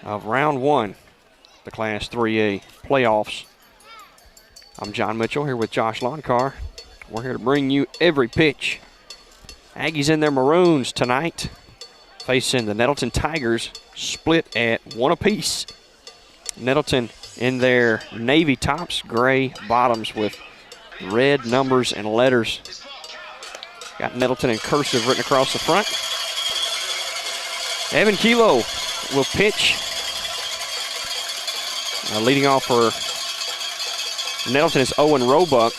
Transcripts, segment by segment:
of round one, the Class 3A playoffs. I'm John Mitchell here with Josh Loncar. We're here to bring you every pitch. Aggies in their maroons tonight, facing the Nettleton Tigers, split at 1 apiece. Nettleton in their navy tops, gray bottoms with red numbers and letters. Got Nettleton in cursive written across the front. Evan Kilo will pitch. Leading off for Nettleton is Owen Roebuck.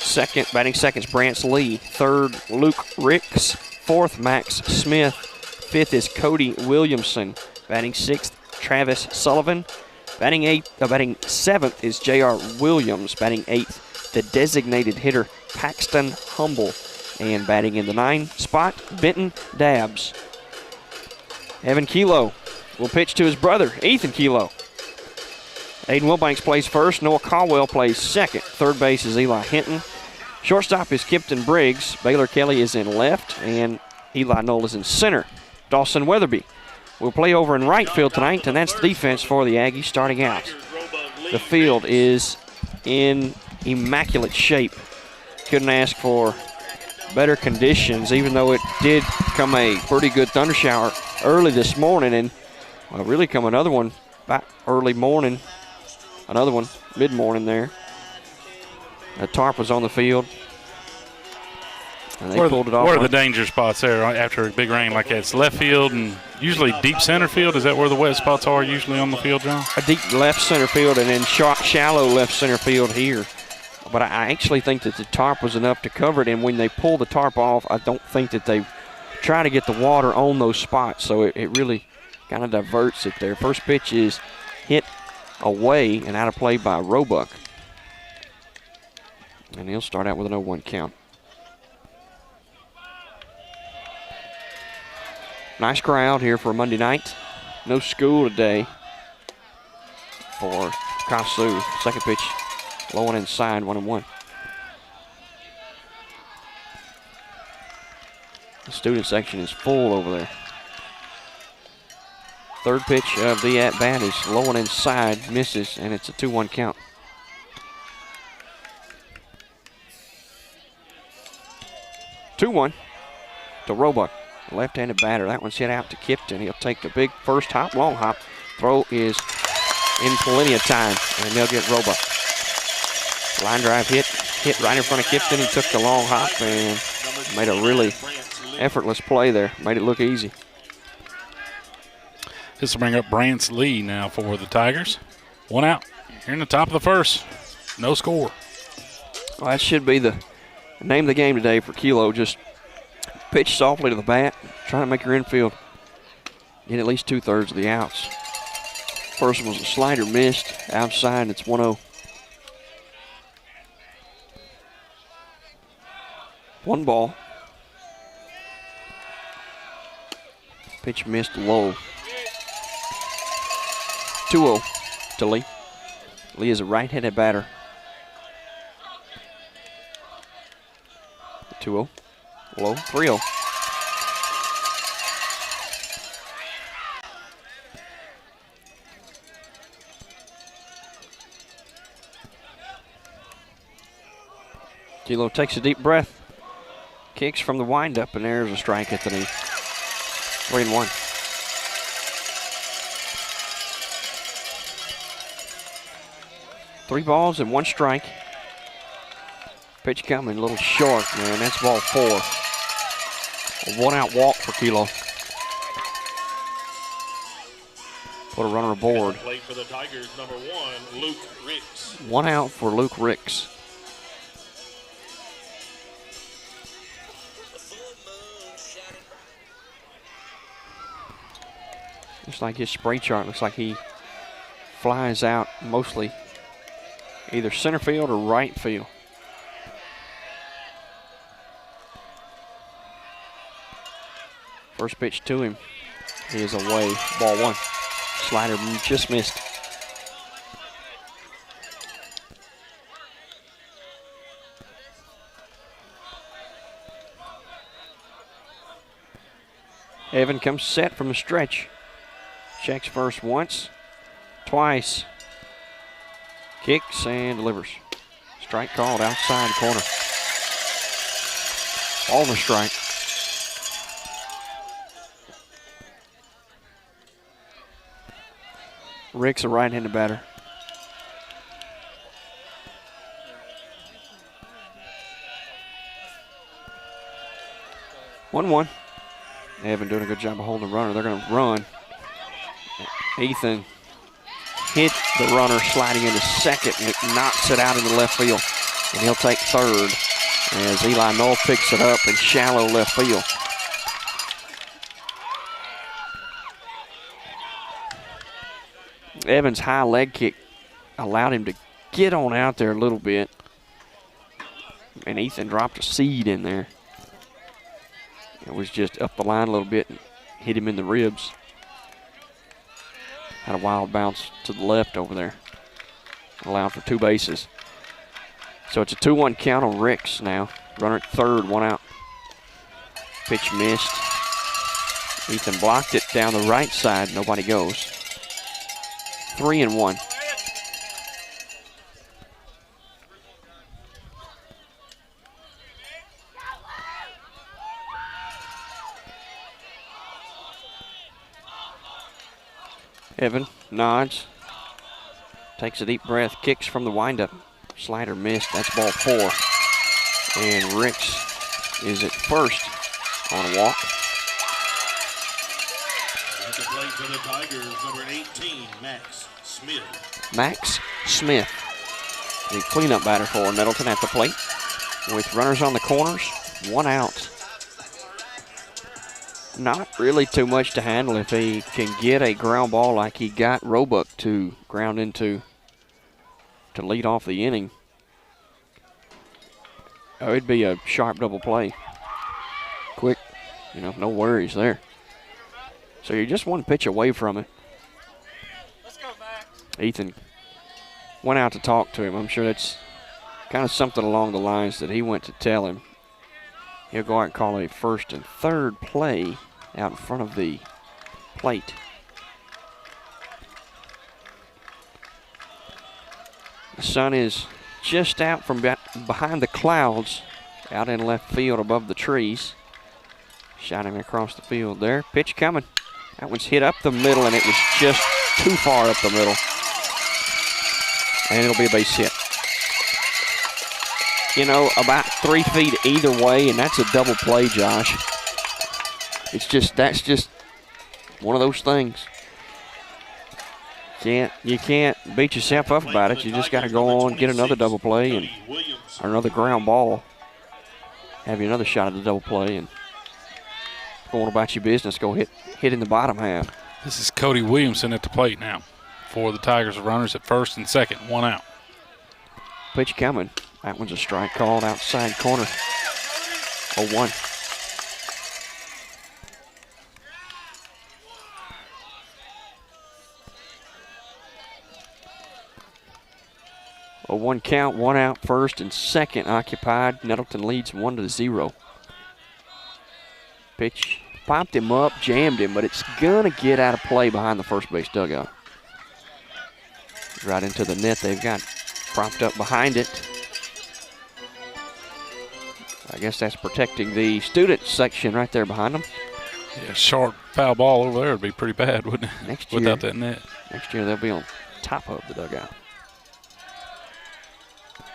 Batting second is Brance Lee. Third, Luke Ricks. Fourth, Max Smith. Fifth is Cody Williamson. Batting sixth, Travis Sullivan. Batting seventh is J.R. Williams. Batting eighth, the designated hitter Paxton Humble. And batting in the 9 spot, Benton Dabbs. Evan Kilo will pitch to his brother, Ethan Kilo. Aiden Wilbanks plays first. Noah Caldwell plays second. Third base is Eli Hinton. Shortstop is Kipton Briggs. Baylor Kelly is in left, and Eli Knoll is in center. Dawson Weatherby will play over in right field tonight, and that's the defense for the Aggies starting out. The field is in immaculate shape. Couldn't ask for better conditions, even though it did come a pretty good thunder shower early this morning, and really come another one back early morning, another one mid-morning there. The tarp was on the field, and they pulled it off. What are the danger spots there after a big rain like that? It's left field and usually deep center field. Is that where the wet spots are usually on the field, John? A deep left center field and then shallow left center field here. But I actually think that the tarp was enough to cover it, and when they pull the tarp off, I don't think that they try to get the water on those spots, so it really kind of diverts it there. First pitch is hit away and out of play by Roebuck. And he'll start out with an 0-1 count. Nice crowd here for a Monday night. No school today for Kasu. Second pitch, low and inside, 1-1. The student section is full over there. Third pitch of the at-bat is low and inside, misses, and it's a 2-1 count. Two-1 to Roebuck, left-handed batter. That one's hit out to Kipton. He'll take the big first hop, long hop. Throw is in plenty of time, and they'll get Roebuck. Line drive hit right in front of Kipton. He took the long hop and made a really effortless play there. Made it look easy. This will bring up Brance Lee now for the Tigers. One out here in the top of the first. No score. Well, that should be the name of the game today for Kilo. Just pitch softly to the bat, trying to make your infield get at least 2/3 of the outs. First one was a slider missed outside, and it's 1-0. 1 ball. Pitch missed low. 2-0 to Lee. Lee is a right-handed batter. 2-0. Low. 3-0. Kilo takes a deep breath. Kicks from the windup, and there's a strike at the knee. 3-1. Three balls and 1 strike. Pitch coming a little short, man. That's ball 4. A 1-out walk for Kilo. Put a runner aboard. Play for the Tigers, number 1, Luke Ricks. 1 out for Luke Ricks. Looks like his spray chart looks like he flies out mostly either center field or right field. First pitch to him. He is away. Ball 1. Slider just missed. Evan comes set from the stretch. Checks first once. twice. Kicks and delivers. Strike called outside the corner. On the strike. Rick's a right-handed batter. One. Evan doing a good job of holding the runner. They're going to run. Ethan hit the runner sliding into second, and it knocks it out into left field. And he'll take third as Eli Knoll picks it up in shallow left field. Evans' high leg kick allowed him to get on out there a little bit. And Ethan dropped a seed in there. It was just up the line a little bit and hit him in the ribs. Had a wild bounce to the left over there. Allowed for 2 bases. So it's a 2-1 count on Ricks now. Runner at third, 1 out. Pitch missed. Ethan blocked it down the right side. Nobody goes. 3-1. Evan nods, takes a deep breath, kicks from the windup. Slider missed. That's ball 4. And Ricks is at first on a walk. At the plate for the Tigers, number 18, Max Smith. Max Smith, the cleanup batter for Nettleton at the plate. With runners on the corners, 1 out. Not really too much to handle if he can get a ground ball like he got Roebuck to ground into to lead off the inning. Oh, it'd be a sharp double play. Quick, no worries there. So you're just 1 pitch away from it. Let's go, Max. Ethan went out to talk to him. I'm sure that's kind of something along the lines that he went to tell him. He'll go out and call a first and third play out in front of the plate. The sun is just out from behind the clouds, out in left field above the trees. Shining across the field there. Pitch coming. That one's hit up the middle, and it was just too far up the middle. And it'll be a base hit. About 3 feet either way, and that's a double play, Josh. That's just one of those things. You can't beat yourself up about it. You just got to go on, get another double play or another ground ball. Have you another shot at the double play and go on about your business. Go hit in the bottom half. This is Cody Williamson at the plate now for the Tigers. Runners at first and second, 1 out. Pitch coming. That one's a strike called outside corner. 0-1. A 1 count, 1 out, first and second occupied. Nettleton leads 1-0. Pitch popped him up, jammed him, but it's gonna get out of play behind the first base dugout. Right into the net. They've got propped up behind it. I guess that's protecting the student section right there behind them. Yeah, sharp foul ball over there would be pretty bad, wouldn't it? Next year, without that net. Next year they'll be on top of the dugout.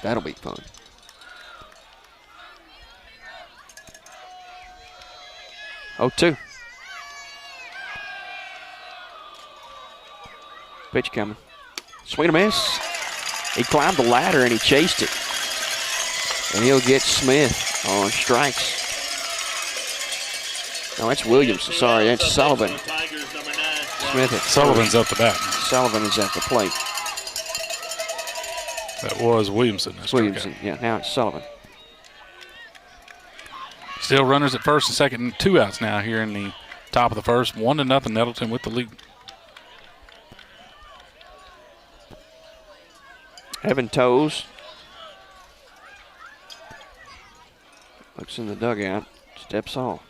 That'll be fun. Oh, 2. Pitch coming. Swing and a miss. He climbed the ladder and he chased it. And he'll get Smith on strikes. No, that's Williamson. Sorry, that's Sullivan. Smith at Sullivan's up the bat. Sullivan is at the plate. That was Williamson. Williamson, yeah, now it's Sullivan. Still runners at first and second, and 2 outs now here in the top of the first. 1-0 Nettleton with the lead. Evan Toes looks in the dugout, steps off.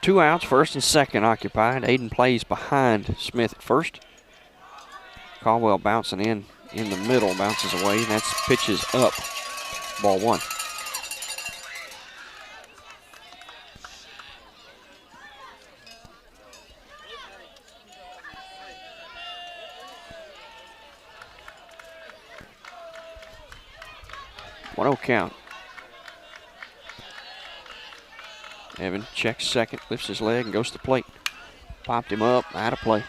2 outs, first and second occupied. Aiden plays behind Smith at first. Caldwell bouncing in the middle, bounces away, and that's pitches up. Ball 1. One-oh count. Evan checks second, lifts his leg, and goes to the plate. Popped him up, out of play.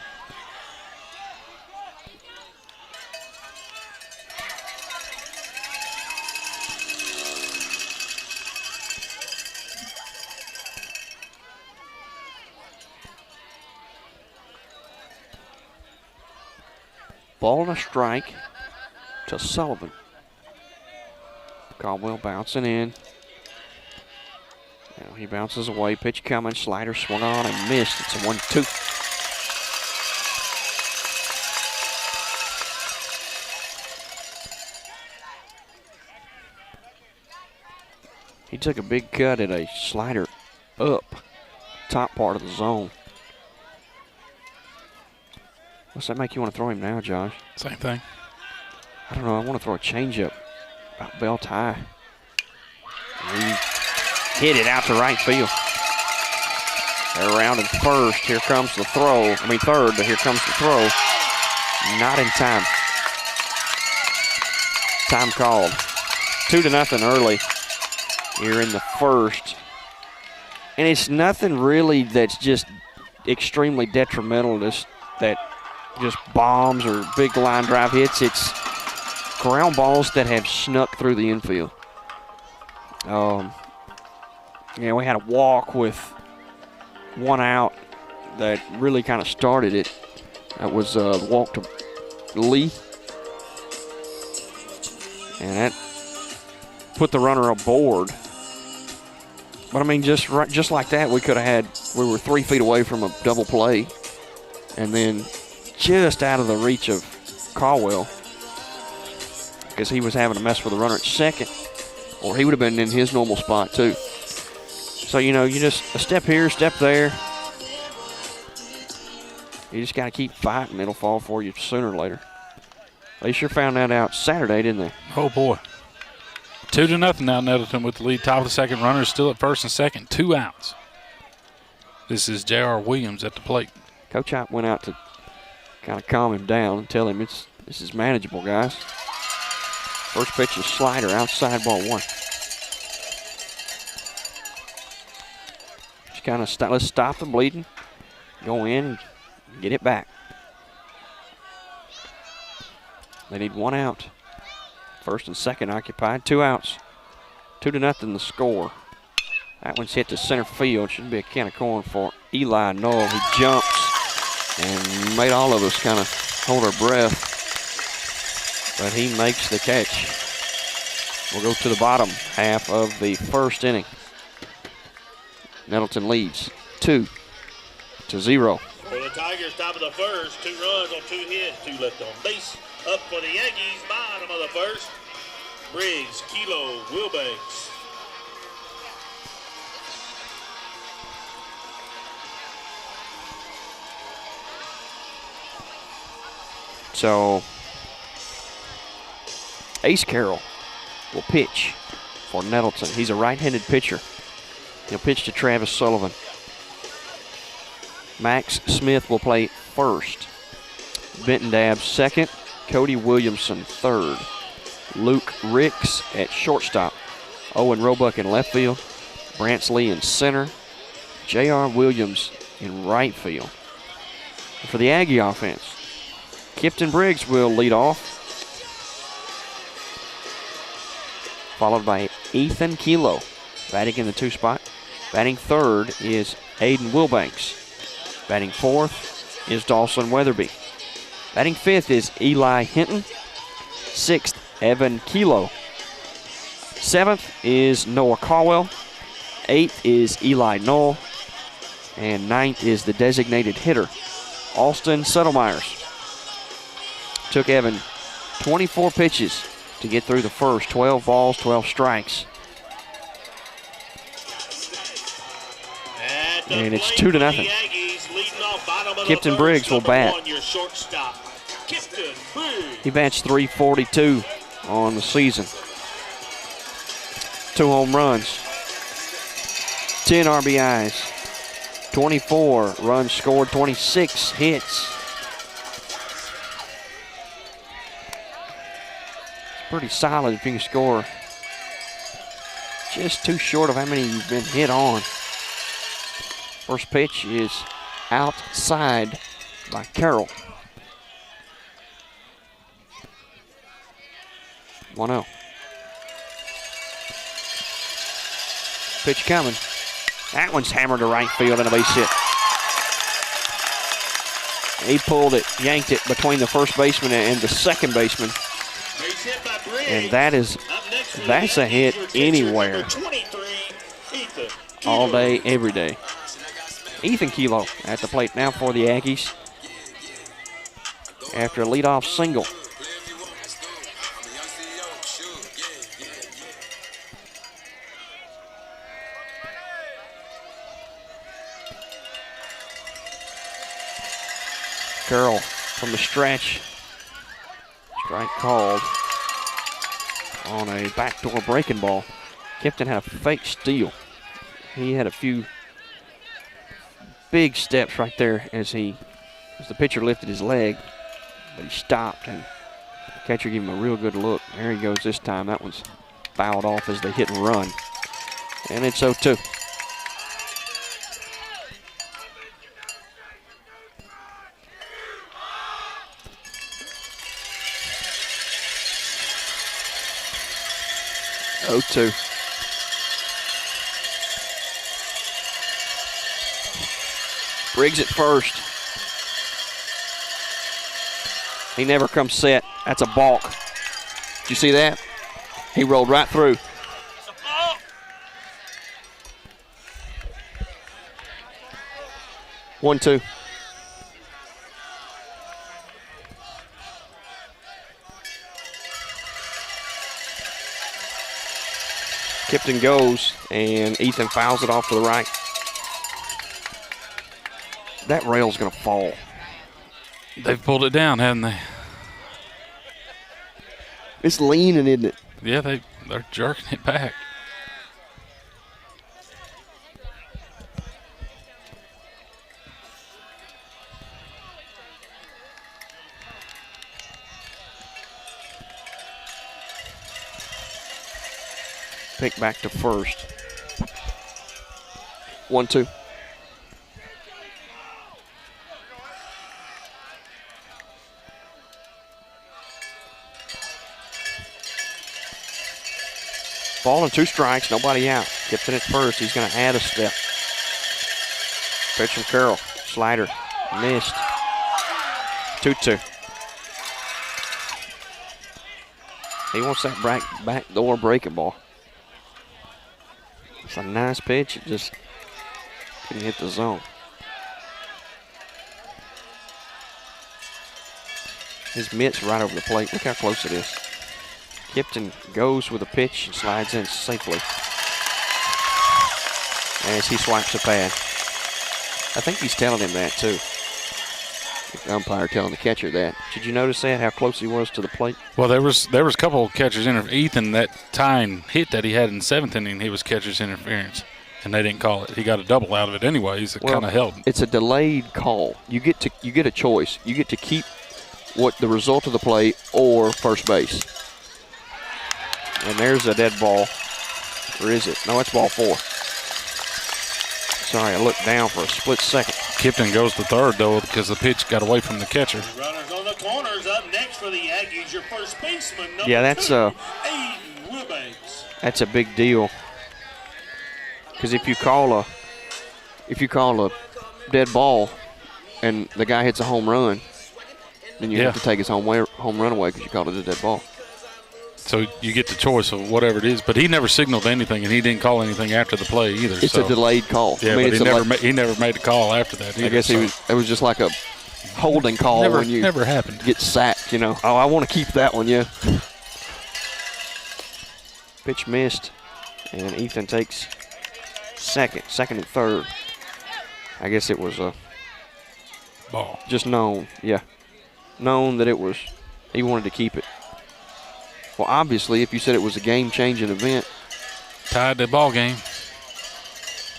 Ball and a strike to Sullivan. Caldwell bouncing in. Now he bounces away. Pitch coming. Slider swung on and missed. It's a 1-2. He took a big cut at a slider up top part of the zone. What's that make you want to throw him now, Josh? Same thing. I don't know. I want to throw a changeup about belt high. He hit it out to right field. They're around in first. Here comes the throw. I mean third, but here comes the throw. Not in time. Time called. 2-0 early here in the first. And it's nothing really that's just extremely detrimental. That just bombs or big line drive hits. It's ground balls that have snuck through the infield. We had a walk with 1 out that really kind of started it. That was the walk to Lee. And that put the runner aboard. But I mean, just like that, we were 3 feet away from a double play. And then just out of the reach of Caldwell, because he was having to mess with the runner at second, or he would have been in his normal spot too. So, you just a step here, step there. You just got to keep fighting. It'll fall for you sooner or later. They sure found that out Saturday, didn't they? Oh, boy. 2-0 now, Nettleton with the lead. Top of the second, runner is still at first and second. 2 outs. This is J.R. Williams at the plate. Coach Hop went out to kind of calm him down and tell him this is manageable, guys. First pitch is slider, outside, ball 1. Just kind of let's stop the bleeding, go in and get it back. They need 1 out. First and second occupied, 2 outs. 2-0 the score. That one's hit to center field. Should be a can of corn for Eli Knoll. He jumps and made all of us kind of hold our breath. But he makes the catch. We'll go to the bottom half of the first inning. Nettleton leads 2-0. For the Tigers, top of the first, 2 runs on 2 hits, 2 left on base. Up for the Aggies, bottom of the first, Briggs, Kilo, Wilbanks. So Ace Carroll will pitch for Nettleton. He's a right-handed pitcher. He'll pitch to Travis Sullivan. Max Smith will play first. Benton Dabbs second. Cody Williamson third. Luke Ricks at shortstop. Owen Roebuck in left field. Brance Lee in center. J.R. Williams in right field. And for the Aggie offense, Kipton Briggs will lead off, followed by Ethan Kilo, batting in the 2 spot. Batting third is Aiden Wilbanks. Batting fourth is Dawson Weatherby. Batting fifth is Eli Hinton. Sixth, Evan Kilo. Seventh is Noah Caldwell. Eighth is Eli Knoll. And ninth is the designated hitter, Austin Settlemyers. Took Evan 24 pitches to get through the first. 12 balls, 12 strikes. And And it's 2-0. Kipton Briggs will bat. He bats .342 on the season. 2 home runs, 10 RBIs, 24 runs scored, 26 hits. It's pretty solid if you can score. Just too short of how many you've been hit on. First pitch is outside by Carroll. 1-0. Pitch coming. That one's hammered to right field and a base hit. He pulled it, yanked it between the first baseman and the second baseman. And that's a hit anywhere. All day, every day. Ethan Kilo at the plate now for the Aggies. After a leadoff single. Carroll from the stretch. Strike called on a backdoor breaking ball. Kipton had a fake steal. He had a few big steps right there as the pitcher lifted his leg, but he stopped and the catcher gave him a real good look. There he goes this time. That one's fouled off as they hit and run. And it's 0-2. Briggs at first. He never comes set. That's a balk. Did you see that? He rolled right through. 1-2. Kipton goes, and Ethan fouls it off to the right. That rail's going to fall. They've pulled it down, haven't they? It's leaning, isn't it? Yeah, they're jerking it back. Pick back to first. 1-2. Ball and 2 strikes, nobody out. Kipton at first. He's going to add a step. Pitch from Carroll. Slider. Missed. 2-2. He wants that back door breaking ball. It's a nice pitch. It just couldn't hit the zone. His mitt's right over the plate. Look how close it is. Kipton goes with a pitch and slides in safely as he swipes a pad. I think he's telling him that too. The umpire telling the catcher that. Did you notice that, how close he was to the plate? Well, there was a couple of catchers interference. Ethan, that tying hit that he had in the 7th inning, he was catcher's interference, and they didn't call it. He got a double out of it anyways. It kind of held him. It's a delayed call. You get a choice. You get to keep what the result of the play or first base. And there's a dead ball. Or is it? No, it's ball 4. Sorry, I looked down for a split second. Kipton goes to third, though, because the pitch got away from the catcher. Runners on the corners. Up next for the Aggies, your first baseman, number 2, Aiden Wilbanks. That's a big deal. Because if you call a dead ball and the guy hits a home run, then you have to take his home run away because you called it a dead ball. So you get the choice of whatever it is, but he never signaled anything, and he didn't call anything after the play either. It's a delayed call. Yeah, but he never made a call after that either. I guess it was just like a holding call when you never happened. Get sacked, you know. Oh, I want to keep that one, yeah. Pitch missed, and Ethan takes second and third. I guess it was Ball. just known, known that it was. He wanted to keep it. Well, obviously, if you said it was a game-changing event, Tied the ball game.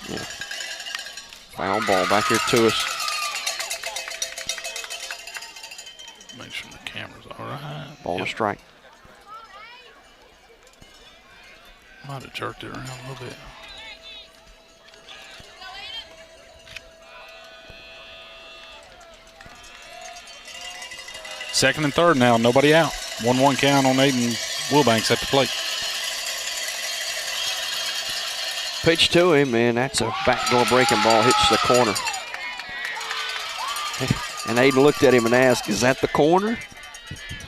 yeah. Foul ball back here to us. Make sure the camera's all right. Ball to strike. Might have jerked it around a little bit. Second and third now, nobody out. 1-1 count on Aiden Wilbanks at the plate. Pitch to him, and that's a backdoor breaking ball. Hits the corner. And Aiden looked at him and asked, "Is that the corner?"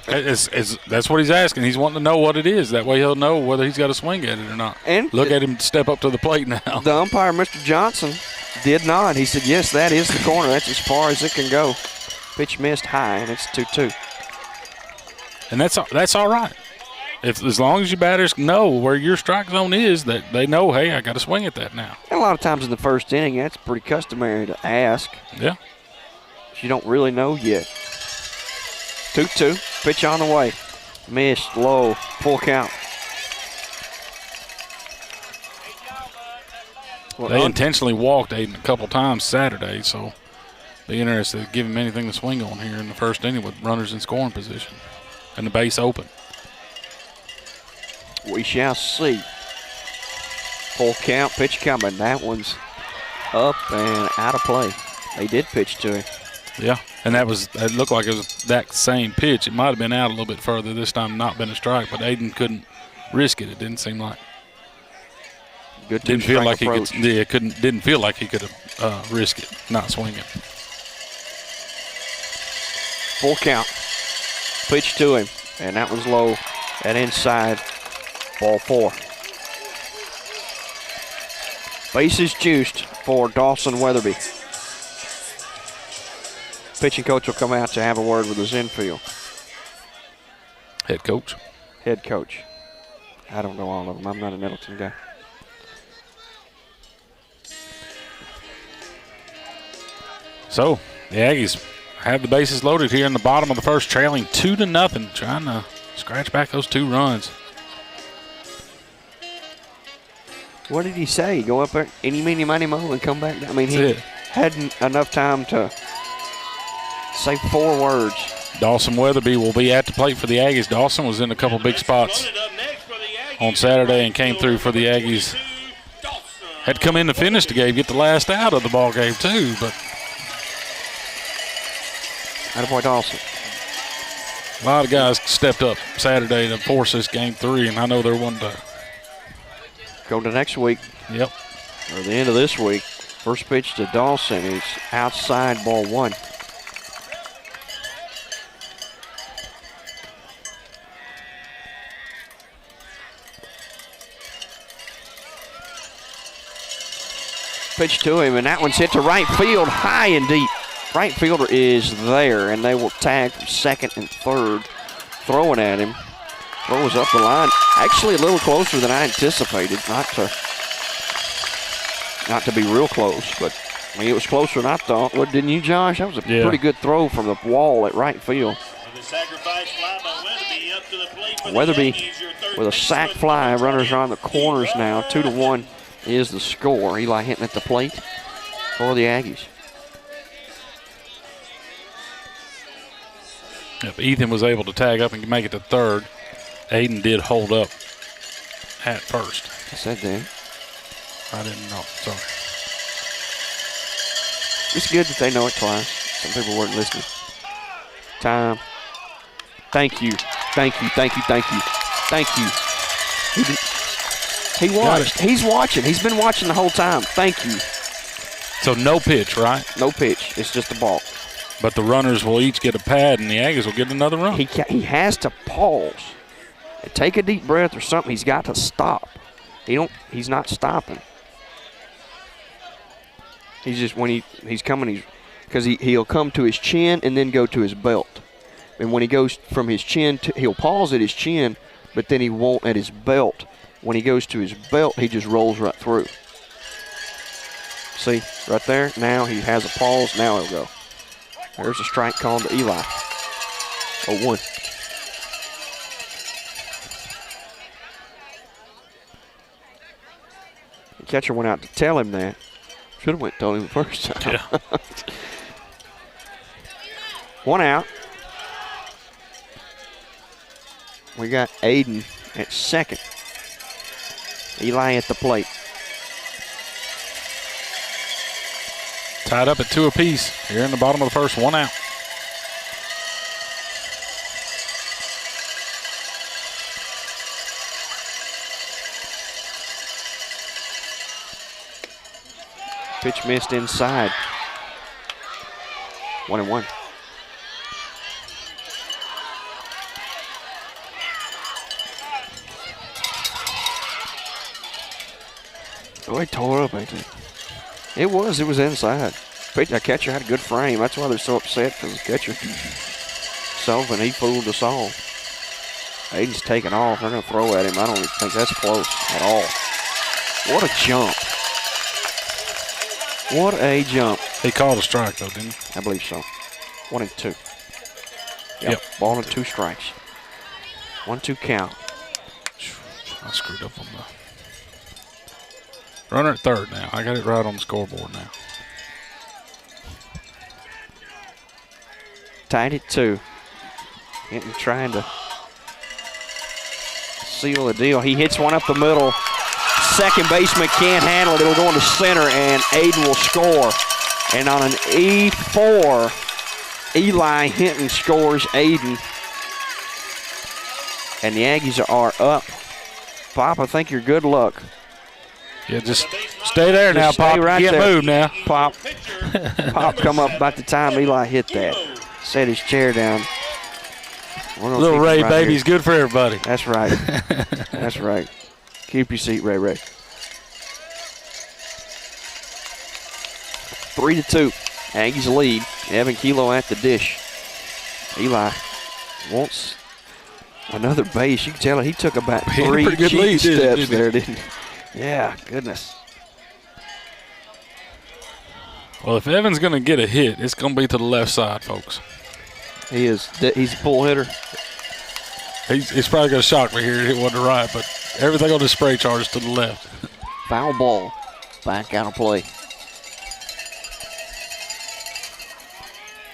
That's what he's asking. He's wanting to know what it is. That way he'll know whether he's got to swing at it or not. And look at him step up to the plate now. The umpire, Mr. Johnson, did nod. He said, "Yes, that is the corner. That's as far as it can go." Pitch missed high, and it's 2-2. And that's all right. As long as your batters know where your strike zone is, that they know, hey, I got to swing at that now. And a lot of times in the first inning, that's pretty customary to ask. Yeah. You don't really know yet. 2-2. Pitch on the way. Missed. Low. Full count. Well, they intentionally walked Aiden a couple times Saturday, so be interested to give him anything to swing on here in the first inning with runners in scoring position and the base open. We shall see. Full count, pitch coming. That one's up and out of play. They did pitch to him. Yeah, and it looked like it was that same pitch. It might have been out a little bit further this time, not been a strike, but Aiden couldn't risk it. It didn't seem like. Good didn't feel like approach. Didn't feel like he could have risked it, not swinging. Full count. Pitch to him, and that was low and inside. Ball 4. Bases juiced for Dawson Weatherby. Pitching coach will come out to have a word with his infield. Head coach. Head coach. I don't know all of them. I'm not a Nettleton guy. So the Aggies have the bases loaded here in the bottom of the first, trailing 2-0, trying to scratch back those 2 runs. What did he say? Go up there, any, meeny, miny, mo, and come back down? I mean, he hadn't enough time to say 4 words. Dawson Weatherby will be at the plate for the Aggies. Dawson was in a couple big spots on Saturday and came through for the Aggies. Had to come in to finish the game, get the last out of the ball game too, but Attaboy Dawson. a lot of guys stepped up Saturday to force this game 3, and I know they're one to go to next week. Yep. Or the end of this week. First pitch to Dawson is outside, ball 1. Pitch to him, and that one's hit to right field, high and deep. Right fielder is there, and they will tag from second and third. Throwing at him. Throws up the line. Actually a little closer than I anticipated. Not to be real close, but I mean, it was closer than I thought. What, didn't you, Josh? That was a pretty good throw from the wall at right field. Weatherby with a sac fly. Runners are on the corners now. 2-1 is the score. Eli hitting at the plate for the Aggies. Yep, Ethan was able to tag up and make it to third. Aiden did hold up at first. I said that. I didn't know. Sorry. It's good that they know it twice. Some people weren't listening. Time. Thank you. Thank you. Thank you. Thank you. Thank you. He watched. He's watching. He's been watching the whole time. Thank you. So no pitch, right? No pitch. It's just a ball. But the runners will each get a pad, and the Aggies will get another run. He has to pause and take a deep breath or something. He's got to stop. He's not stopping. He's just he's coming, because he'll come to his chin and then go to his belt. And when he goes from his chin he'll pause at his chin, but then he won't at his belt. When he goes to his belt, he just rolls right through. See, right there. Now he has a pause. Now he'll go. There's a strike called to Eli. 0-1. The catcher went out to tell him that. Should have went and told him the first time. Yeah. 1 out. We got Aiden at second. Eli at the plate. Tied up at 2 apiece here in the bottom of the first. 1 out. Pitch missed inside. 1-1. Oh, he tore up, ain't it? It was inside. The catcher had a good frame. That's why they're so upset, because the catcher, Sullivan, he fooled us all. Aiden's taking off. They're going to throw at him. I don't even think that's close at all. What a jump. What a jump. He called a strike, though, didn't he? I believe so. 1-2. Yep. Ball and 2 strikes. 1-2 count. I screwed up on the runner at third now. I got it right on the scoreboard now. Tied at 2. Hinton trying to seal the deal. He hits one up the middle. Second baseman can't handle it. It'll go into center, and Aiden will score. And on an E4, Eli Hinton scores Aiden. And the Aggies are up. Pop, I think you're good luck. Yeah, just stay there now, Just Pop. stay right Get there. moved now. Pop come up about the time Eli hit that. Set his chair down. We're gonna Little keep him Ray right baby's here. good for everybody. That's right. That's right. Keep your seat, Ray. 3-2. Aggies lead. Evan Kilo at the dish. Eli wants another base. You can tell he took about He had a 3 pretty good cheat lead, steps didn't he? there, didn't he? Yeah, goodness. Well, if Evan's going to get a hit, it's going to be to the left side, folks. He's a pull hitter. He's probably going to shock me here. It wasn't right, but everything on the spray chart is to the left. Foul ball. Back out of play.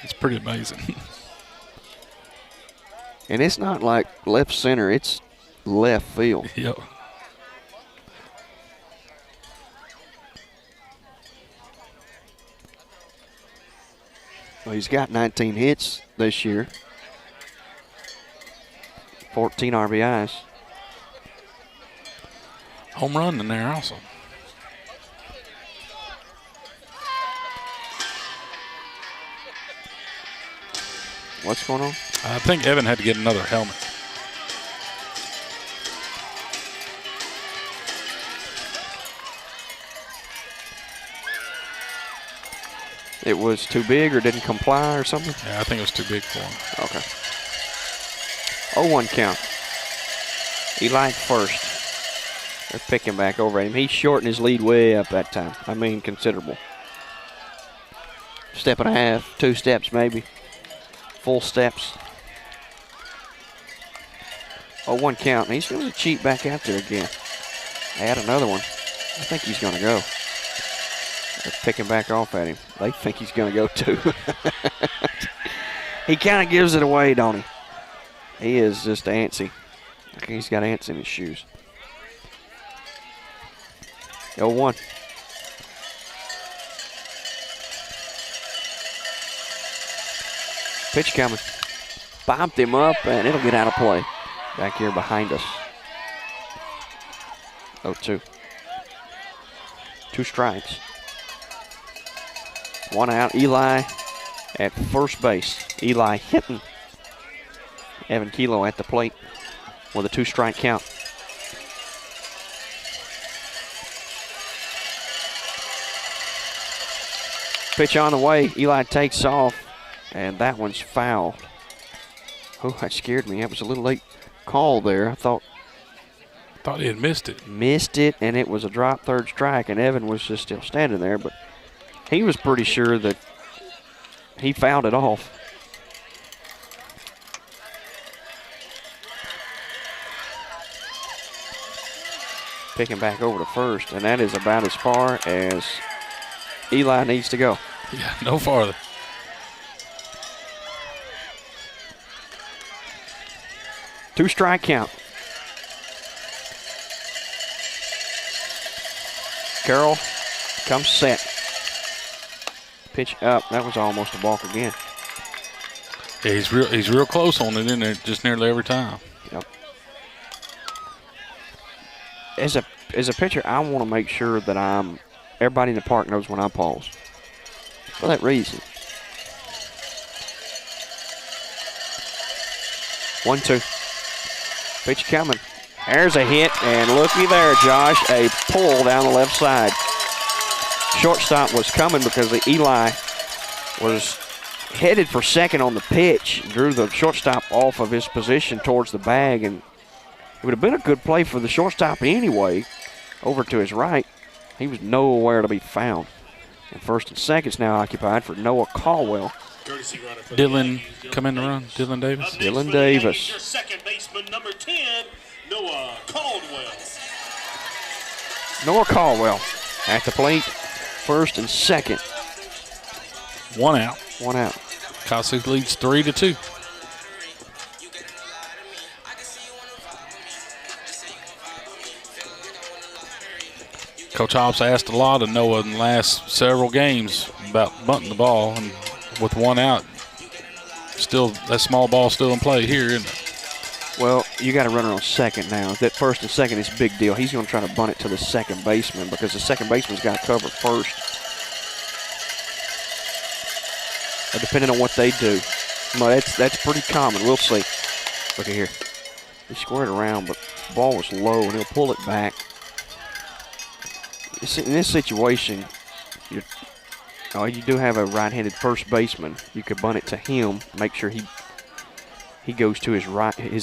It's pretty amazing. And it's not like left center, it's left field. Yep. Well, he's got 19 hits this year. 14 RBIs. Home run in there also. What's going on? I think Evan had to get another helmet. It was too big or didn't comply or something? Yeah, I think it was too big for him. Okay. 0-1 count. Eli at first. They're picking back over at him. He shortened his lead way up that time. I mean, considerable. Step and a half, 2 steps maybe. Full steps. 0-1 count. And he's going to cheat back out there again. Add another one. I think he's going to go. They're picking back off at him. They think he's going to go too. He kind of gives it away, don't he? He is just antsy. I think he's got ants in his shoes. 0-1. Pitch coming. Bombed him up, and it'll get out of play. Back here behind us. 0-2. 2 strikes. 1 out. Eli at first base. Eli Hinton. Evan Kilo at the plate with a 2-strike count. Pitch on the way. Eli takes off, and that one's fouled. Oh, that scared me. That was a little late call there. I thought Thought he had missed it. missed it, and it was a drop third strike, and Evan was just still standing there, but He was pretty sure that he fouled it off. Picking back over to first, and that is about as far as Eli needs to go. Yeah, no farther. Two-strike count. Carroll comes set. Pitch up. That was almost a balk again. Yeah, he's real close on it in there just nearly every time. Yep. As a pitcher, I want to make sure that everybody in the park knows when I pause. For that reason. 1-2. Pitch coming. There's a hit, and looky there, Josh, a pull down the left side. Shortstop was coming because Eli was headed for second on the pitch, drew the shortstop off of his position towards the bag, and it would have been a good play for the shortstop anyway. Over to his right, he was nowhere to be found. And first and second's now occupied for Noah Caldwell. Dylan come in to run. Dylan Davis. Dylan Davis. Your second baseman, number 10, Noah Caldwell. Noah Caldwell at the plate, first and second. One out. One out. Kossuth leads 3-2. Coach Hobbs asked a lot of Noah in the last several games about bunting the ball, and with one out, still that small ball still in play here, isn't it? Well, you got a runner on second now. That first and second is a big deal. He's going to try to bunt it to the second baseman because the second baseman's got to cover first. Depending on what they do. No, that's pretty common. We'll see. Look at here. He squared around, but the ball was low, and he'll pull it back. In this situation, you do have a right-handed first baseman. You could bunt it to him, make sure he goes to his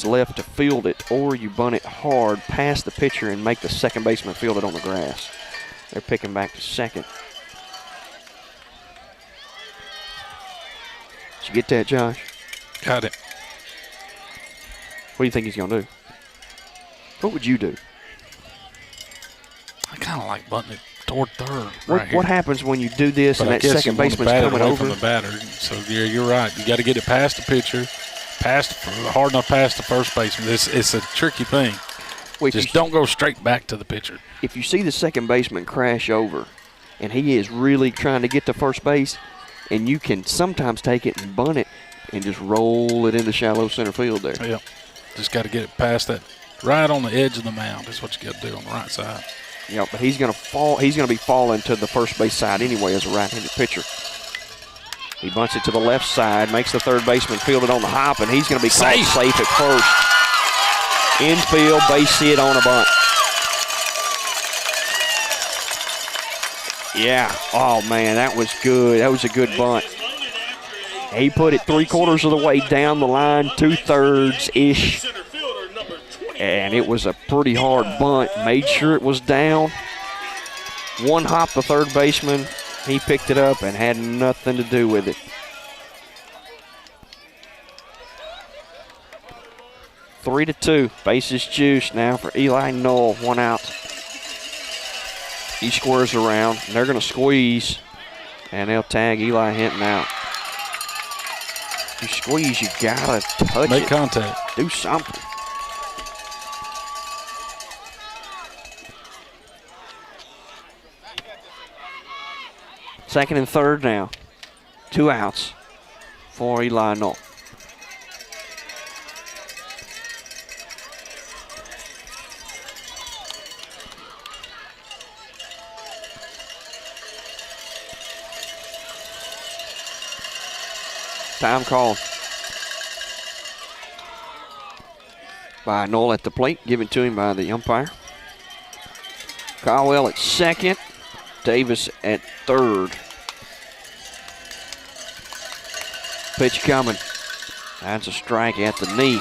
left to field it, or you bunt it hard past the pitcher and make the second baseman field it on the grass. They're picking back to second. Did you get that, Josh? Got it. What do you think he's going to do? What would you do? I kind of like bunting it toward third. What happens when you do this and that second baseman's coming over? From the batter. So yeah, you're right. You got to get it past the pitcher, hard enough past the first baseman. It's a tricky thing. Well, just don't go straight back to the pitcher. If you see the second baseman crash over, and he is really trying to get to first base, and you can sometimes take it and bunt it and just roll it into shallow center field there. Yeah, just got to get it past that, right on the edge of the mound. That's what you got to do on the right side. Yeah, but he's going to fall. He's going to be falling to the first base side anyway as a right-handed pitcher. He bunts it to the left side, makes the third baseman field it on the hop, and he's going to be called safe at first. Infield, base hit on a bunt. Yeah. Oh, man, that was good. That was a good bunt. He put it 3/4 of the way down the line, 2/3-ish. And it was a pretty hard bunt. Made sure it was down. One hop the third baseman. He picked it up and had nothing to do with it. Three to two. Bases juice now for Eli Knoll. One out. He squares around. They're going to squeeze. And they'll tag Eli Hinton out. You squeeze, you got to touch it. Make contact. Do something. Second and third now. 2 outs for Eli Knoll. Time called by Knoll at the plate, given to him by the umpire. Caldwell at second. Davis at third. Pitch coming. That's a strike at the knee.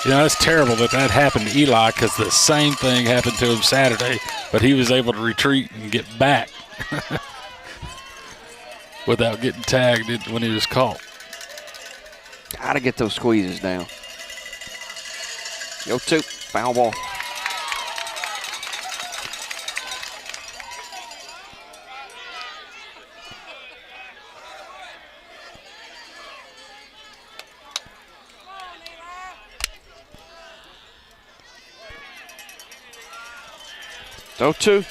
You know, it's terrible that happened to Eli because the same thing happened to him Saturday, but he was able to retreat and get back. without getting tagged when he was caught. Got to get those squeezes down. Go 2, foul ball. Go 2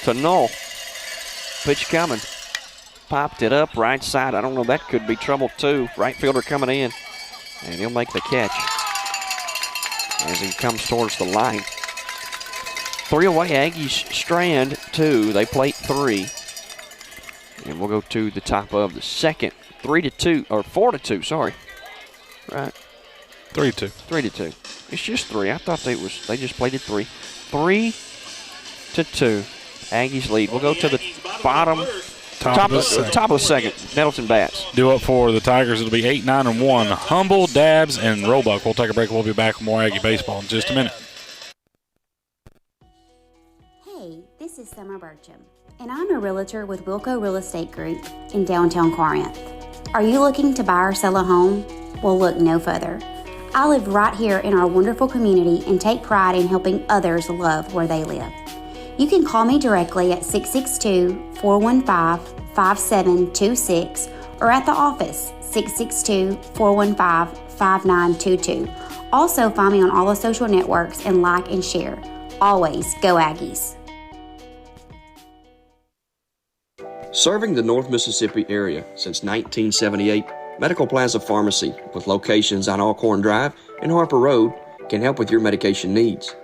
to Null. Pitch coming. Popped it up right side. I don't know, that could be trouble too. Right fielder coming in. And he'll make the catch as he comes towards the line. 3 away, Aggies strand 2. They plate 3. And we'll go to the top of the second. 3-2, or 4-2, sorry. Right. 3-2. 3-2. It's just 3. I thought they just plated 3. 3-2. Aggies lead. We'll go to the bottom, top of the second. Nettleton bats. Due up for the Tigers, it'll be 8, 9, and 1. Humble, Dabbs, and Roebuck. We'll take a break. We'll be back with more Aggie baseball in just a minute. Hey, this is Summer Burcham, and I'm a realtor with Wilco Real Estate Group in downtown Corinth. Are you looking to buy or sell a home? Well, look no further. I live right here in our wonderful community and take pride in helping others love where they live. You can call me directly at 662-415-5726 or at the office, 662-415-5922. Also, find me on all the social networks and like and share. Always go Aggies. Serving the North Mississippi area since 1978, Medical Plaza Pharmacy, with locations on Alcorn Drive and Harper Road, can help with your medication needs.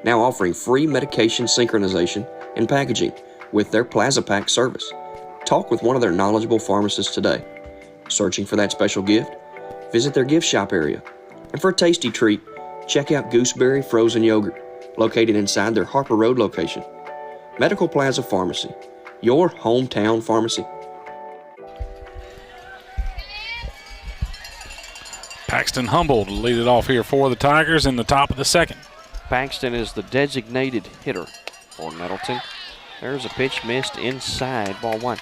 Now offering free medication synchronization and packaging with their Plaza Pack service. Talk with one of their knowledgeable pharmacists today. Searching for that special gift? Visit their gift shop area. And for a tasty treat, check out Gooseberry Frozen Yogurt, located inside their Harper Road location. Medical Plaza Pharmacy, your hometown pharmacy. Paxton Humble to lead it off here for the Tigers in the top of the second. Paxton is the designated hitter for Nettleton. There's a pitch missed inside, ball 1.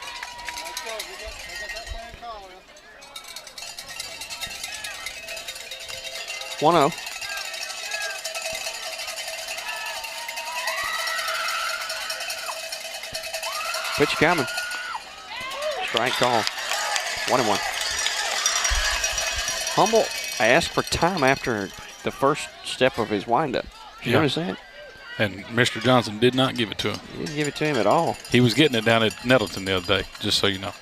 One-oh. Pitch coming. Strike call. 1-1. Humble asked for time after the first step of his windup. Did you notice that? And Mr. Johnson did not give it to him. He didn't give it to him at all. He was getting it down at Nettleton the other day, just so you know.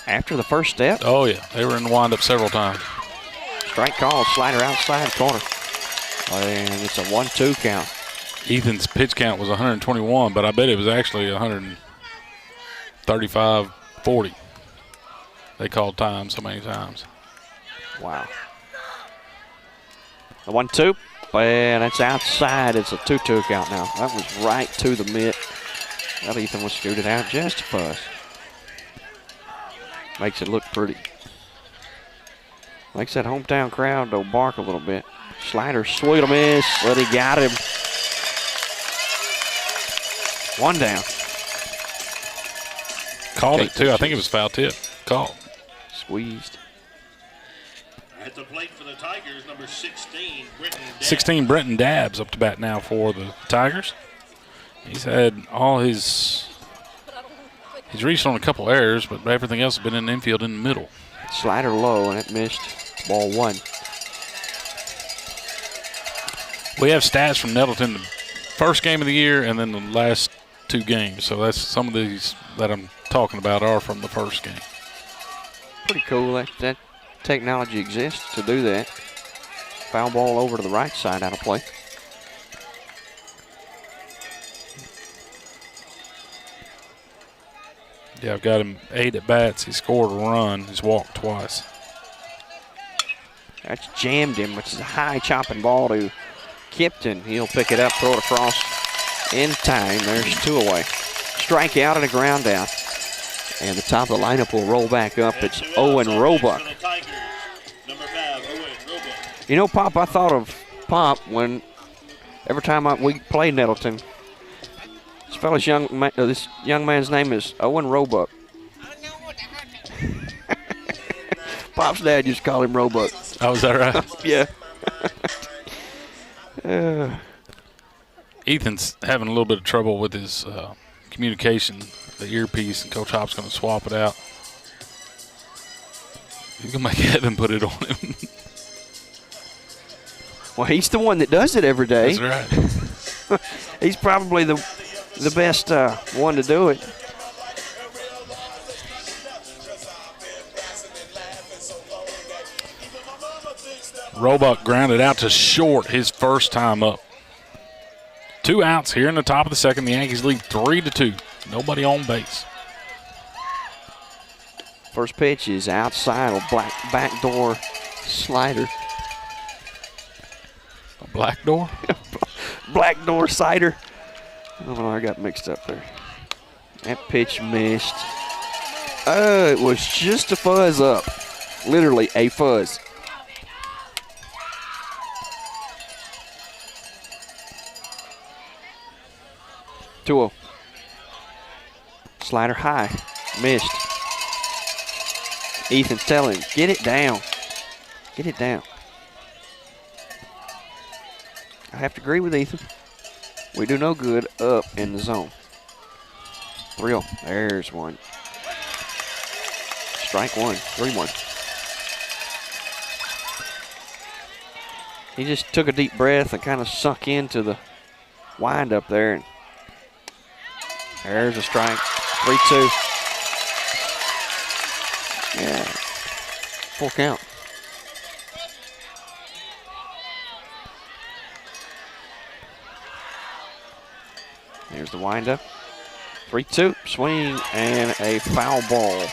After the first step? Oh, yeah. They were in the windup several times. Strike call, slider outside corner. And it's a 1-2 count. Ethan's pitch count was 121, but I bet it was actually 135-40. They called time so many times. Wow. The 1-2, and it's outside. It's a 2-2 count now. That was right to the mitt. That Ethan was scooted out just a fuss. Makes it look pretty. Makes that hometown crowd go bark a little bit. Slider, sweet a miss, but he got him. 1 down. Called it too. I think it was foul tip. Called. Squeezed. At the plate for the Tigers, number 16, Brenton Dabbs. 16, Brenton Dabbs up to bat now for the Tigers. He's had all his. He's reached on a couple errors, but everything else has been in the infield in the middle. Slider low, and it missed. Ball 1. We have stats from Nettleton the first game of the year and then the last 2 games. So that's some of these that I'm talking about are from the first game. Pretty cool that technology exists to do that. Foul ball over to the right side, out of play. Yeah, I've got him 8 at bats. He scored a run. He's walked twice. That's jammed him, which is a high chopping ball to Kipton. He'll pick it up, throw it across in time. There's 2 away. Strikeout and a ground out. And the top of the lineup will roll back up. It's Owen Roebuck. You know, Pop, I thought of Pop when every time we played Nettleton. This young man's name is Owen Roebuck. Pop's dad used to call him Roebuck. Oh, is that right? Yeah. Ethan's having a little bit of trouble with his communication, the earpiece, and Coach Hop's going to swap it out. He's going to make Evan put it on him. Well, he's the one that does it every day. That's right. He's probably the best one to do it. Roebuck grounded out to short his first time up. 2 outs here in the top of the second. The Aggies lead 3-2. Nobody on base. First pitch is outside of backdoor slider. A black door? Blackdoor cider. I don't know, I got mixed up there. That pitch missed. Oh, it was just a fuzz up. Literally a fuzz. Two-0. Slider high. Missed. Ethan's telling him, get it down. Get it down. I have to agree with Ethan. We do no good up in the zone. 3-0. There's one. Strike one. 3-1. He just took a deep breath and kind of sunk into the wind up there. And there's a strike. 3-2. Yeah. Full count. There's the windup. 3-2. Swing and a foul ball.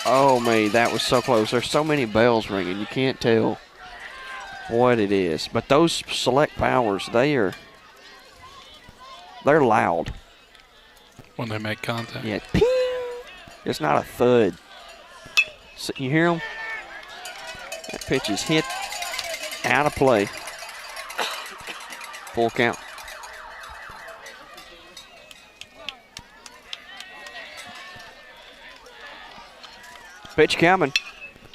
Oh, man, that was so close. There's so many bells ringing. You can't tell what it is. But those select powers, they're loud. When they make contact. Yeah. Ping. It's not a thud. So you hear them? That pitch is hit out of play. Full count. Pitch coming.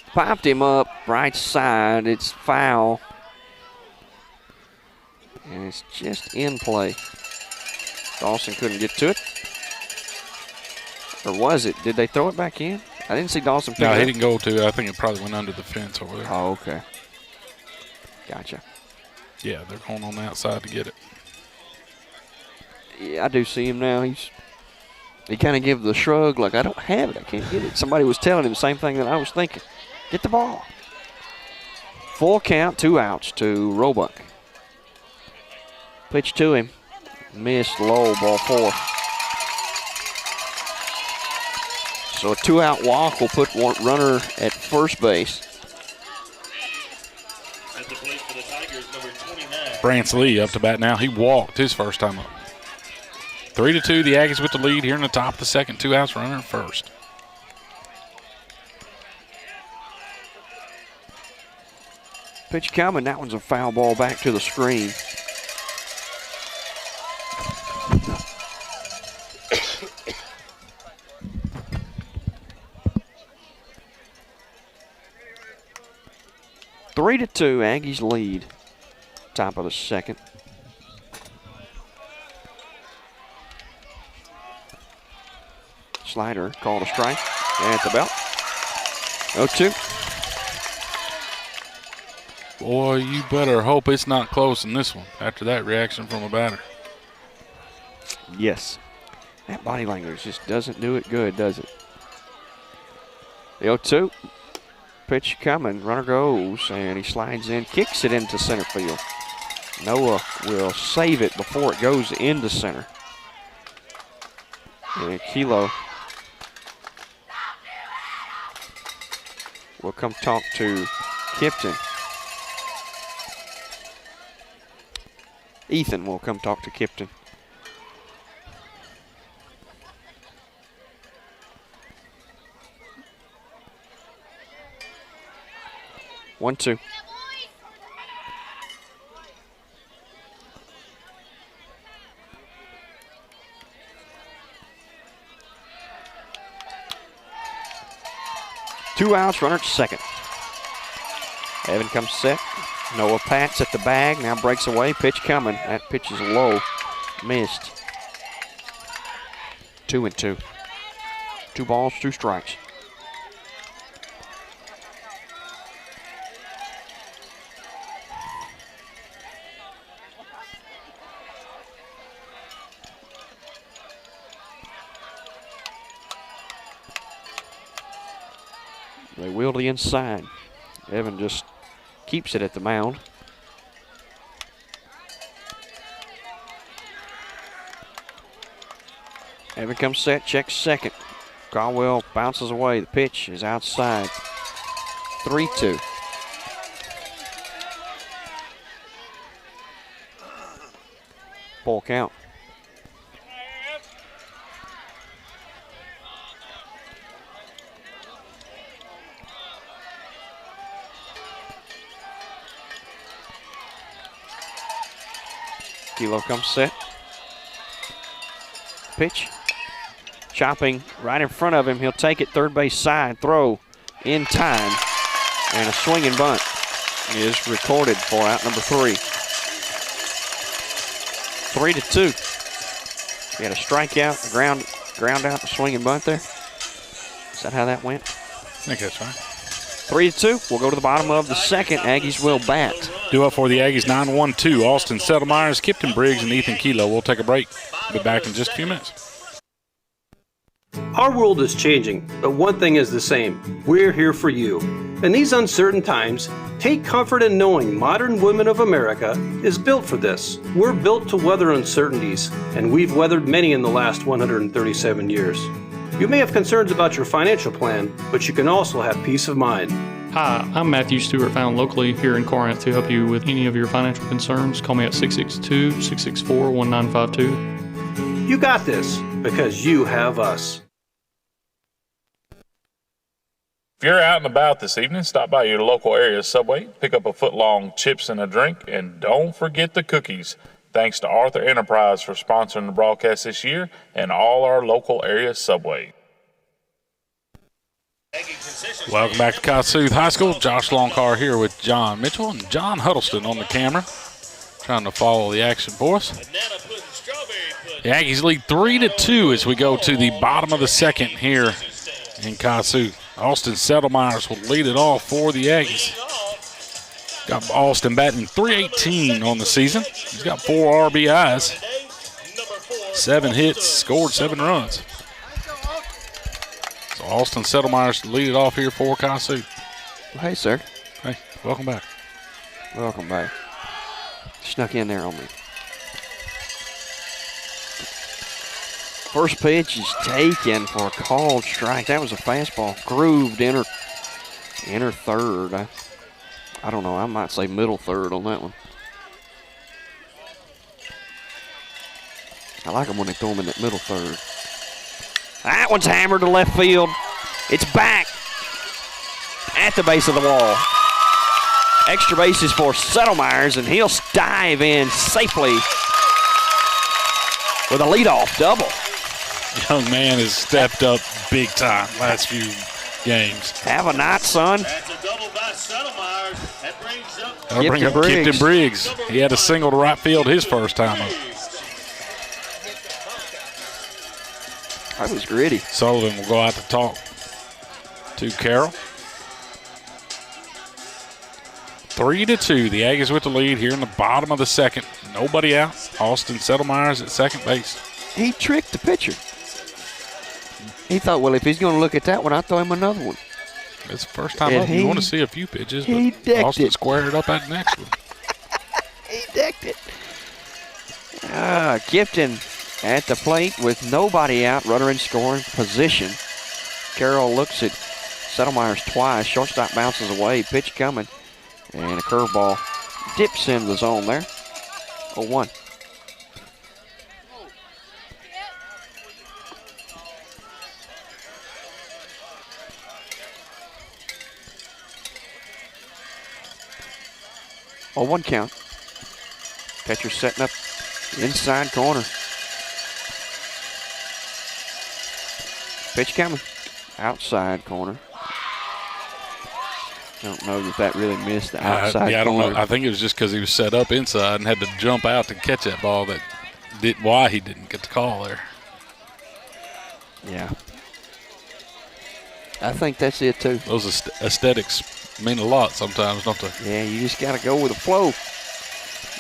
Popped him up right side. It's foul. And it's just in play. Dawson couldn't get to it. Or was it? Did they throw it back in? I didn't see Dawson pick it up. No, he didn't go to it. I think it probably went under the fence over there. Oh, okay. Gotcha. Yeah, they're going on the outside to get it. Yeah, I do see him now. He kind of gives the shrug like, I don't have it. I can't get it. Somebody was telling him the same thing that I was thinking. Get the ball. Full count, 2 outs to Roebuck. Pitch to him. Missed low, ball 4. So a 2-out walk will put one runner at first base. At the plate for the Tigers, number 29. Brance Lee up to bat now. He walked his first time up. 3-2, the Aggies with the lead here in the top of the second. 2 outs, runner at first. Pitch coming. That one's a foul ball back to the screen. Three to 2, Aggies lead. Top of the second. Slider called a strike at the belt. 0-2. Boy, you better hope it's not close in this one after that reaction from a batter. Yes. That body language just doesn't do it good, does it? The 0-2. Pitch coming. Runner goes, and he slides in, kicks it into center field. Noah will save it before it goes into center. And Kilo will come talk to Kipton. Ethan will come talk to Kipton. One, two. 2 outs, runner at second. Evan comes set. Noah pats at the bag, now breaks away, pitch coming. That pitch is low, missed. 2-2. 2 balls, 2 strikes. They wheel to the inside. Evan just keeps it at the mound. Evan comes set, checks second. Caldwell bounces away. The pitch is outside. 3-2. Full count. Kilo comes set. Pitch. Chopping right in front of him. He'll take it third base side. Throw in time. And a swinging bunt is recorded for out number 3. 3-2. He had a strikeout, ground out, the swinging bunt there. Is that how that went? I think that's right. 3-2. We'll go to the bottom of the second. Aggies will bat. Due up for the Aggies, 9-1-2. Austin Settlemyers, Kipton Briggs, and Ethan Kilo. We'll take a break. We'll be back in just a few minutes. Our world is changing, but one thing is the same. We're here for you. In these uncertain times, take comfort in knowing Modern Women of America is built for this. We're built to weather uncertainties, and we've weathered many in the last 137 years. You may have concerns about your financial plan, but you can also have peace of mind. Hi, I'm Matthew Stewart, found locally here in Corinth to help you with any of your financial concerns. Call me at 662-664-1952. You got this, because you have us. If you're out and about this evening, stop by your local area Subway, pick up a foot-long chips and a drink, and don't forget the cookies. Thanks to Arthur Enterprise for sponsoring the broadcast this year and all our local area Subway. Welcome back to Kossuth High School. Josh Longcar here with John Mitchell and John Huddleston on the camera, trying to follow the action for us. The Aggies lead 3-2 as we go to the bottom of the second here in Kossuth. Austin Settlemyers will lead it off for the Aggies. Got Austin batting .318 on the season. He's got 4 RBIs, 7 hits, scored 7 runs. So Austin Settlemyers to lead it off here for Kossuth. Well, hey, sir. Hey, welcome back. Welcome back. Snuck in there on me. First pitch is taken for a called strike. That was a fastball. Grooved inner third. I don't know. I might say middle third on that one. I like them when they throw them in that middle third. That one's hammered to left field. It's back at the base of the wall. Extra bases for Settlemyers, and he'll dive in safely with a leadoff double. Young man has stepped up big time last few games. Have a night, son. That's a double by Settlemyers. That brings up That'll bring up Kipton Briggs. He had a single to right field his first time up. That was gritty. Sullivan will go out to talk to Carroll. 3-2. The Aggies with the lead here in the bottom of the second. Nobody out. Austin Settlemyers at second base. He tricked the pitcher. He thought, well, if he's going to look at that one, I'll throw him another one. It's the first time And up. You want to see a few pitches, he but decked Austin it. squared up at the next one. He decked it. Kipton at the plate with nobody out, runner in scoring position. Carroll looks at Settlemyers twice. Shortstop bounces away. Pitch coming. And a curveball dips in the zone there. 0-1. Oh, 1 count. Catcher setting up inside corner. Pitch coming. Outside corner. I don't know that really missed the outside I don't corner. know. I think it was just because he was set up inside and had to jump out to catch that ball. Why he didn't get the call there. Yeah. I think that's it, too. Those aesthetics mean a lot sometimes, don't they? Yeah, you just got to go with the flow.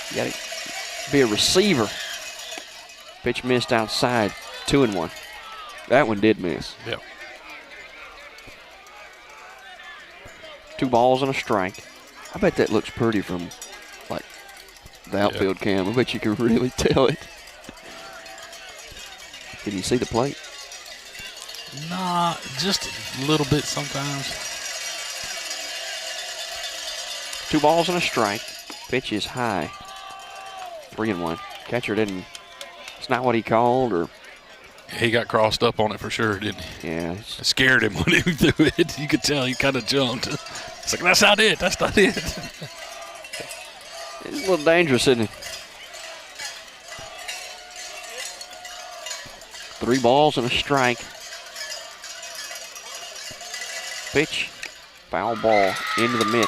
You got to be a receiver. Pitch missed outside, 2-1. That one did miss. Yep. 2 balls and a strike. I bet that looks pretty from, like, the outfield cam. I bet you can really tell it. Can you see the plate? Nah, just a little bit sometimes. 2 balls and a strike. Pitch is high. 3-1. Catcher didn't. It's not what he called, or. He got crossed up on it for sure, didn't he? Yeah. It scared him when he threw it. You could tell he kind of jumped. It's like, that's not it. That's not it. It's a little dangerous, isn't it? 3 balls and a strike. Pitch. Foul ball into the mitt.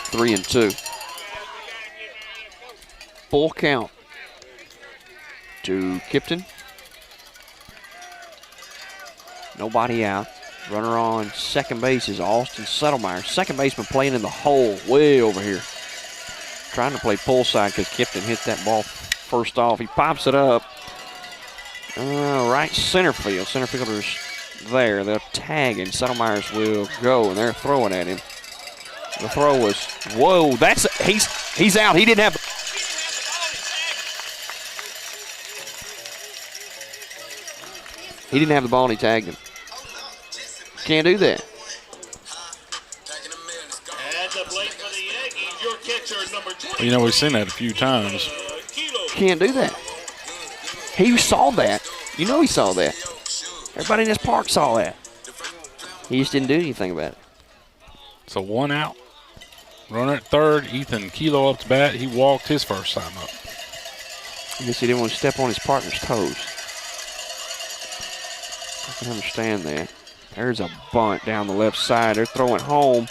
3-2. Full count to Kipton. Nobody out. Runner on second base is Austin Settlemeyer. Second baseman playing in the hole way over here. Trying to play pull side because Kipton hit that ball first off. He pops it up. Right center field. Center fielder's there. They'll tag and Settlemeyer's will go, and they're throwing at him. The throw was, whoa, he's out. He didn't have. He didn't have the ball and he tagged him. Can't do that. At the plate for the Aggies, your catcher, number 20. You know, we've seen that a few times. Can't do that. He saw that. You know he saw that. Everybody in this park saw that. He just didn't do anything about it. So 1 out. Runner at third. Ethan Kilo up to bat. He walked his first time up. I guess he didn't want to step on his partner's toes. I can understand that. There's a bunt down the left side. They're throwing home.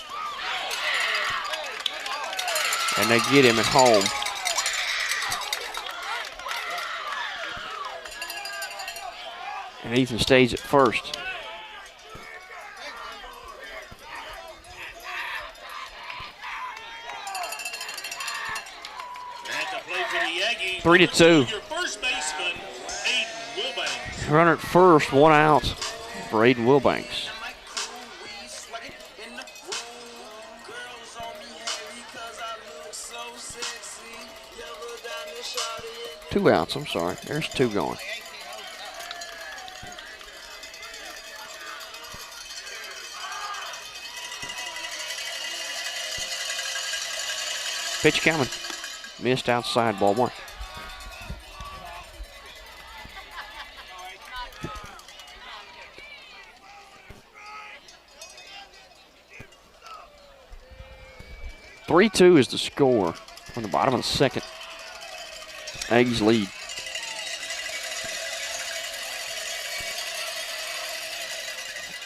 And they get him at home. And Ethan stays at first. At the plate for the Aggies, 3-2. your first baseman, Aiden Wilbanks. Runner at first, 1 out for Aiden Wilbanks. 2 outs, I'm sorry. There's 2 going. Pitch coming. Missed outside, ball 1. (3-2) is the score on the bottom of the second. Aggies lead.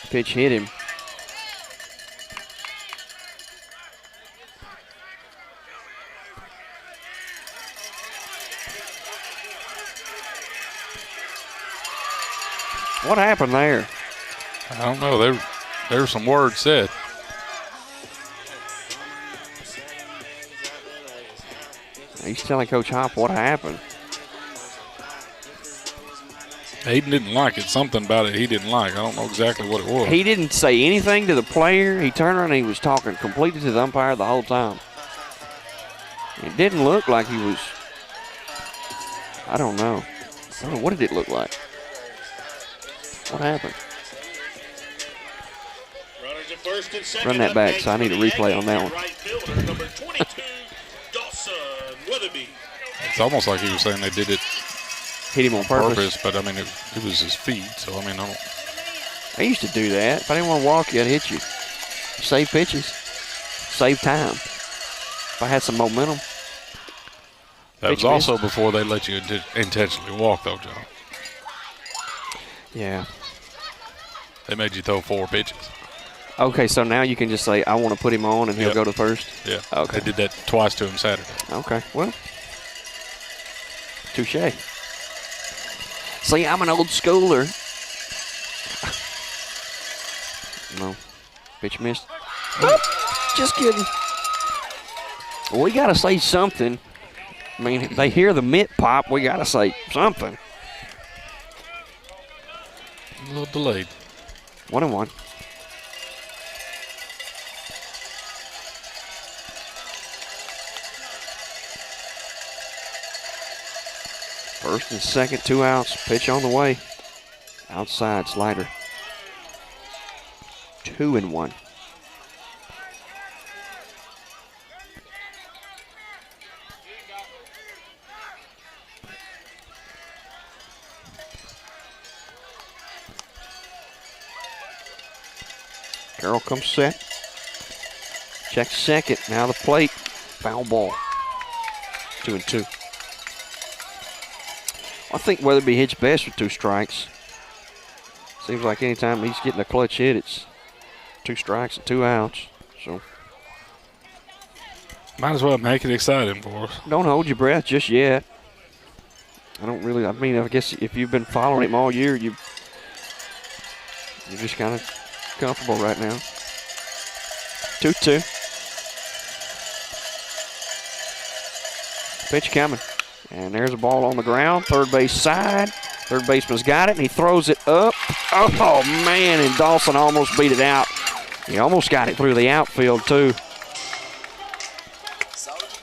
Pitch hit him. What happened there? I don't know. There were some words said. He's telling Coach Hop what happened. Aiden didn't like it. Something about it he didn't like. I don't know exactly what it was. He didn't say anything to the player. He turned around and he was talking completely to the umpire the whole time. It didn't look like he was, I don't know. What did it look like? What happened? Runners at first and second. Run that back, so I need a replay on that one. Right fielder, number 22, Dawson Weatherby. It's almost like he was saying they did it Hit him on purpose. but I mean, it was his feet, so I mean, I don't. I used to do that. If I didn't want to walk you, I'd hit you. Save pitches. Save time. If I had some momentum. That was also before they let you intentionally walk, though, John. Yeah. They made you throw 4 pitches. Okay, so now you can just say, I want to put him on, and he'll go to first? Yeah. Okay. They did that twice to him Saturday. Okay, well, touche. See, I'm an old schooler. No. Pitch missed. Oop, just kidding. We got to say something. I mean, if they hear the mitt pop, we got to say something. A little delayed. 1-1. First and second, 2 outs. Pitch on the way. Outside slider. 2-1. Carroll comes set. Checks second. Now the plate. Foul ball. 2-2. I think Weatherby hits best with 2 strikes. Seems like anytime he's getting a clutch hit, it's 2 strikes and 2 outs. So might as well make it exciting for us. don't hold your breath just yet. I guess if you've been following him all year, you're just kind of comfortable right now. 2-2. Pitch coming. And there's a ball on the ground. Third base side. Third baseman's got it, and he throws it up. Oh, man, and Dawson almost beat it out. He almost got it through the outfield, too.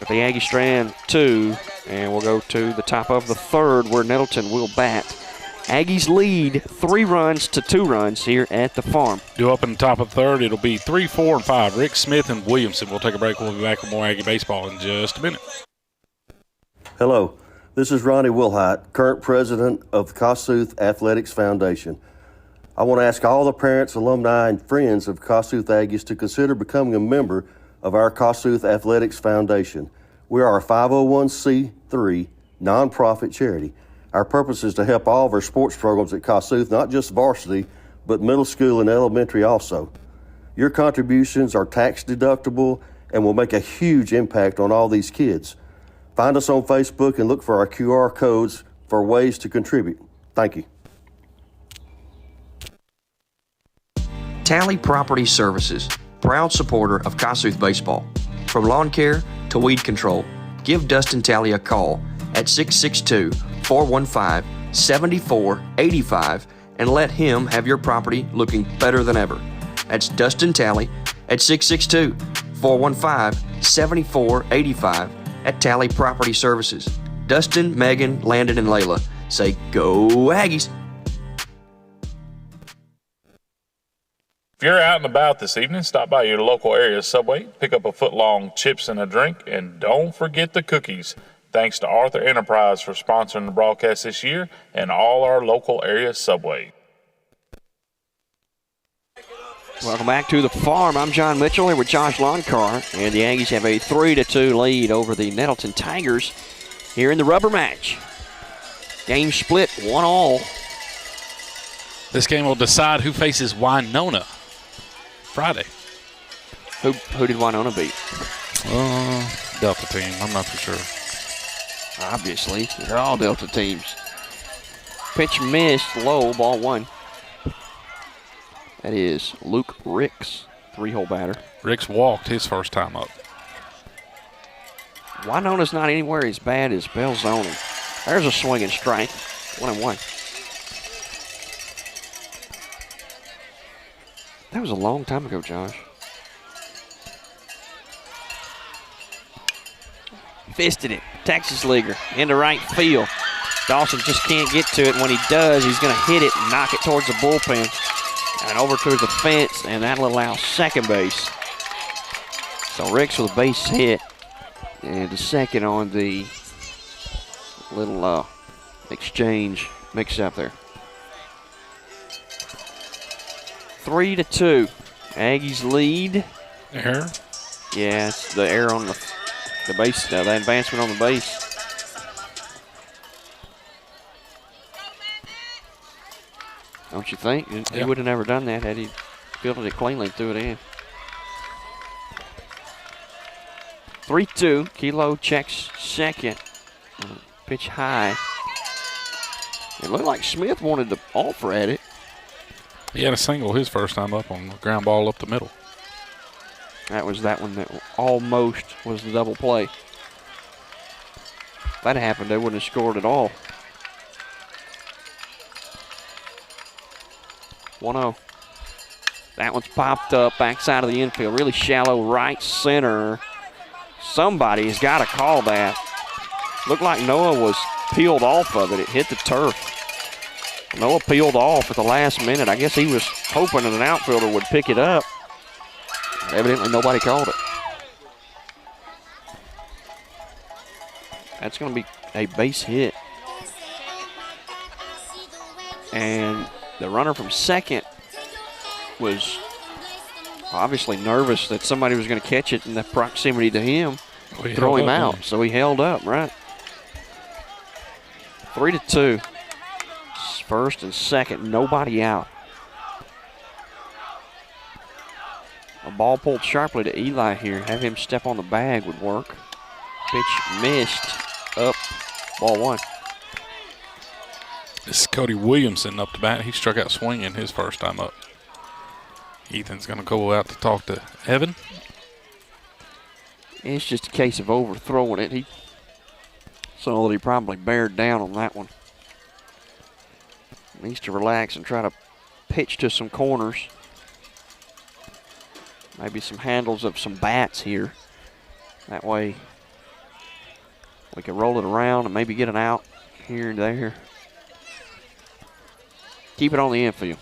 But the Aggies strand 2, and we'll go to the top of the third where Nettleton will bat. Aggies lead 3 runs to 2 runs here at the farm. Due up in the top of the third, it'll be 3, 4, and 5. Rick Smith and Williamson. We'll take a break. We'll be back with more Aggie baseball in just a minute. Hello, this is Ronnie Wilhite, current president of the Kossuth Athletics Foundation. I want to ask all the parents, alumni, and friends of Kossuth Aggies to consider becoming a member of our Kossuth Athletics Foundation. We are a 501c3 nonprofit charity. Our purpose is to help all of our sports programs at Kossuth, not just varsity, but middle school and elementary also. Your contributions are tax deductible and will make a huge impact on all these kids. Find us on Facebook and look for our QR codes for ways to contribute. Thank you. Tally Property Services, proud supporter of Kossuth baseball. From lawn care to weed control, give Dustin Tally a call at 662-415-7485 and let him have your property looking better than ever. That's Dustin Tally at 662-415-7485 at Tally Property Services. Dustin, Megan, Landon, and Layla say, Go Aggies! If you're out and about this evening, stop by your local area Subway, pick up a foot-long chips and a drink, and don't forget the cookies. Thanks to Arthur Enterprise for sponsoring the broadcast this year and all our local area Subway. Welcome back to the farm. I'm John Mitchell here with Josh Loncar, and the Aggies have a 3-2 lead over the Nettleton Tigers here in the rubber match. Game split 1-1. This game will decide who faces Winona Friday. Who did Winona beat? Delta team. I'm not for sure. Obviously, they're all Delta teams. Pitch missed, low, ball 1. That is Luke Ricks, 3-hole batter. Ricks walked his first time up. Winona's not anywhere as bad as Belzoni. There's a swinging strike, 1-1. That was a long time ago, Josh. Fisted it, Texas leaguer, into right field. Dawson just can't get to it. When he does, he's going to hit it and knock it towards the bullpen. And over to the fence, and that'll allow second base. So Ricks with a base hit, and the second on the little exchange mix-up there. 3-2. Aggies lead. Error? Yeah, it's the error on the base, the advancement on the base. Don't you think? He would have never done that had he fielded it cleanly and threw it in. 3-2. Kilo checks second. Pitch high. It looked like Smith wanted to offer at it. He had a single his first time up on the ground ball up the middle. That was that one that almost was the double play. If that happened, they wouldn't have scored at all. 1-0. That one's popped up, backside of the infield. Really shallow right center. Somebody's got to call that. Looked like Noah was peeled off of it. It hit the turf. Noah peeled off at the last minute. I guess he was hoping that an outfielder would pick it up. Evidently, nobody called it. That's going to be a base hit. And the runner from second was obviously nervous that somebody was going to catch it in the proximity to him, throw him out. So he held up, right? 3-2. First and second, nobody out. A ball pulled sharply to Eli here. Have him step on the bag would work. Pitch missed. Up. Ball one. This is Cody Williamson up to bat. He struck out swinging his first time up. Ethan's going to go out to talk to Evan. It's just a case of overthrowing it. He saw that he probably bared down on that one. Needs to relax and try to pitch to some corners. Maybe some handles of some bats here. That way we can roll it around and maybe get an out here and there. Keep it on the infield.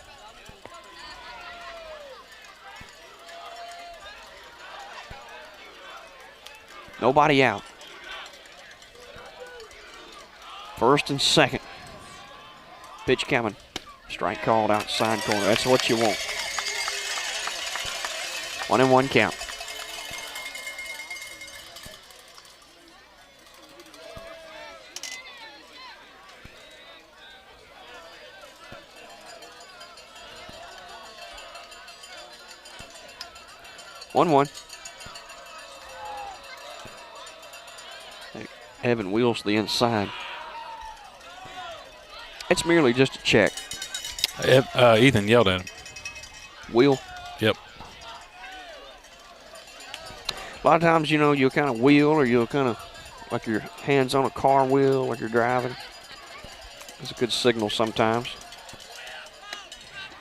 Nobody out. First and second. Pitch coming. Strike called outside corner. That's what you want. 1-1 count. Evan wheels to the inside. It's merely just a check. Ethan yelled at him. Wheel? Yep. A lot of times, you know, you'll kind of wheel or you'll kind of like your hands on a car wheel like you're driving. It's a good signal sometimes.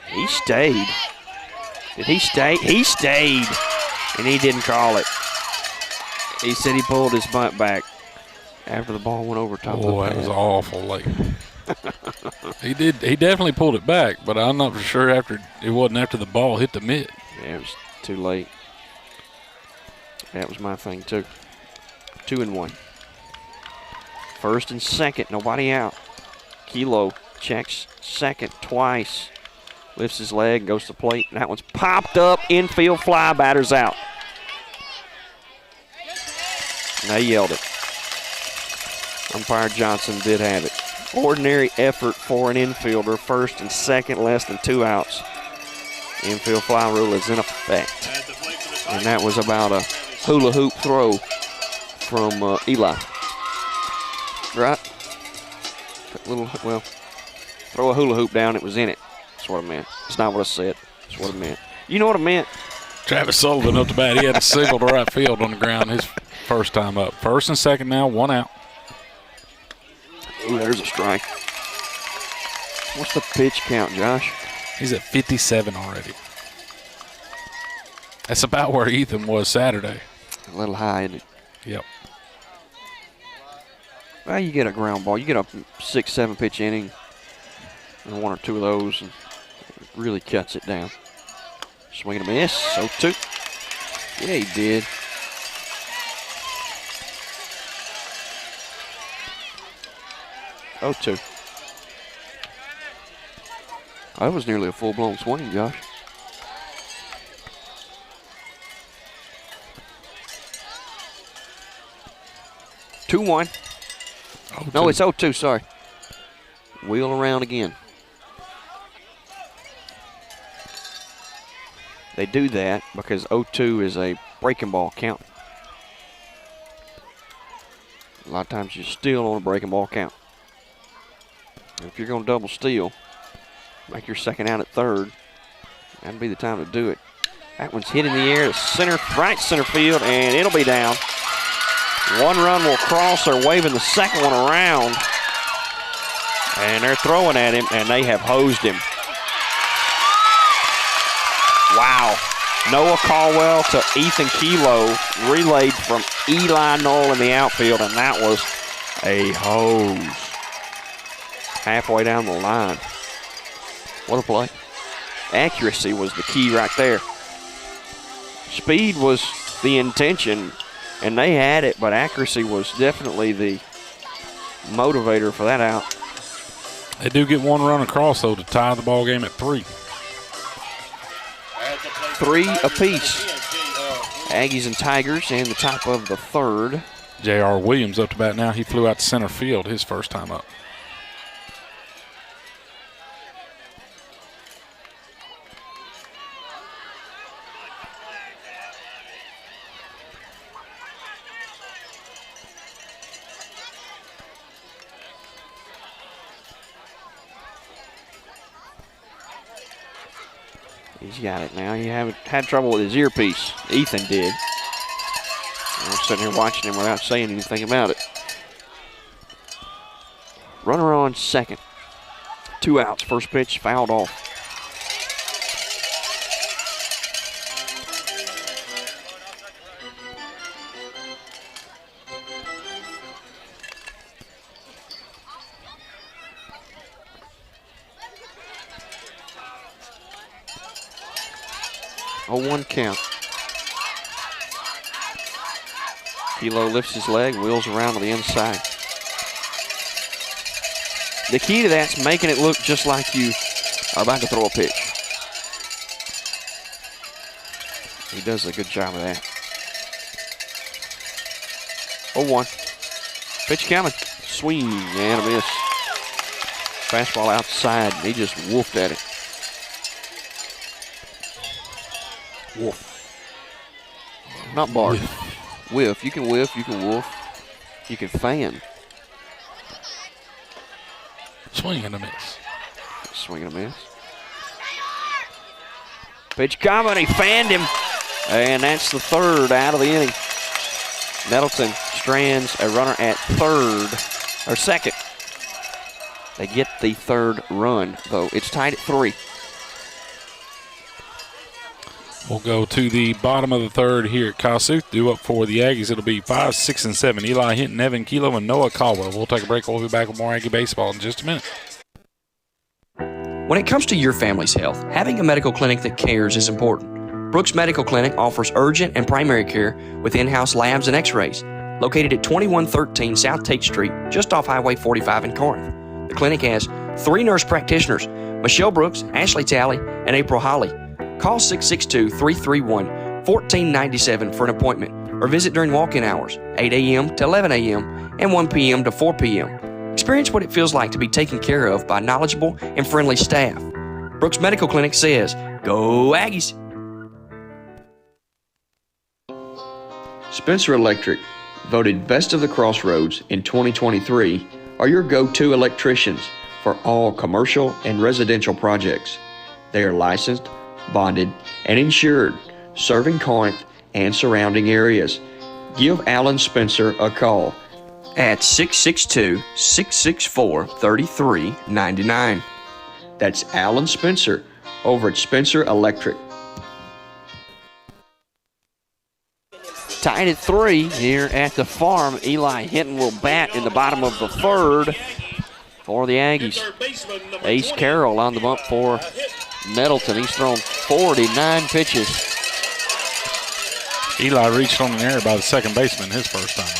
He stayed. Did he stay? He stayed. And he didn't call it. He said he pulled his bunt back after the ball went over top of the pad. That was awful late. He definitely pulled it back, but I'm not for sure it wasn't after the ball hit the mitt. Yeah, it was too late. That was my thing too. 2-1. First and second, nobody out. Kilo checks second twice. Lifts his leg and goes to the plate. That one's popped up, infield fly, batter's out. And they yelled it. Umpire Johnson did have it. Ordinary effort for an infielder. First and second, less than 2 outs. Infield fly rule is in effect. And that was about a hula hoop throw from Eli. Right? Throw a hula hoop down, it was in it. That's what I meant. It's not what I said. That's what I meant. You know what I meant? Travis Sullivan up to bat. He had a single to right field on the ground his first time up. First and second now, 1 out. Ooh, there's a strike. What's the pitch count, Josh? He's at 57 already. That's about where Ethan was Saturday. A little high, isn't it? Yep. Well, you get a ground ball. You get a 6-7 pitch inning and 1 or 2 of those, and it really cuts it down. Swing and a miss. 0-2. Yeah, he did. Oh, 2. That was nearly a full-blown swing, Josh. Two 1. No, it's 0-2, sorry. Wheel around again. They do that because 0-2 is a breaking ball count. A lot of times you steal on a breaking ball count. If you're going to double steal, make your second out at third, that'd be the time to do it. That one's hit in the air to right center field, and it'll be down. One run will cross. They're waving the second one around, and they're throwing at him, and they have hosed him. Wow. Noah Caldwell to Ethan Kilo, relayed from Eli Knoll in the outfield, and that was a hose. Halfway down the line. What a play. Accuracy was the key right there. Speed was the intention, and they had it, but accuracy was definitely the motivator for that out. They do get one run across, though, to tie the ball game at 3. 3 apiece. Aggies and Tigers in the top of the third. J.R. Williams up to bat now. He flew out to center field his first time up. He's got it now. He had trouble with his earpiece. Ethan did. I'm sitting here watching him without saying anything about it. Runner on second. 2 outs. First pitch fouled off. A 1 count. Kilo lifts his leg, wheels around to the inside. The key to that's making it look just like you are about to throw a pitch. He does a good job of that. 0-1. Pitch coming. Swing and a miss. Fastball outside. He just woofed at it. Woof. Not bark. Whiff. You can whiff. You can woof. You can fan. Swing and a miss. Swing and a miss. Pitch coming. He fanned him. And that's the third out of the inning. Nettleton strands a runner at second. They get the third run, though. It's tied at 3. We'll go to the bottom of the third here at Kossuth. Due up for the Aggies. It'll be 5, 6, and 7. Eli Hinton, Evan Kilo, and Noah Caldwell. We'll take a break. We'll be back with more Aggie baseball in just a minute. When it comes to your family's health, having a medical clinic that cares is important. Brooks Medical Clinic offers urgent and primary care with in-house labs and x-rays. Located at 2113 South Tate Street, just off Highway 45 in Corinth. The clinic has 3 nurse practitioners, Michelle Brooks, Ashley Talley, and April Holly. Call 662-331-1497 for an appointment or visit during walk-in hours, 8 a.m. to 11 a.m. and 1 p.m. to 4 p.m. Experience what it feels like to be taken care of by knowledgeable and friendly staff. Brooks Medical Clinic says, go Aggies! Spencer Electric, voted Best of the Crossroads in 2023, are your go-to electricians for all commercial and residential projects. They are licensed, bonded, and insured, serving Corinth and surrounding areas. Give Alan Spencer a call at 662-664-3399. That's Alan Spencer over at Spencer Electric. Tied at 3 here at the farm. Eli Hinton will bat in the bottom of the third for the Aggies. Ace Carroll on the bump for Nettleton. He's thrown 49 pitches. Eli reached on an error by the second baseman his first time up.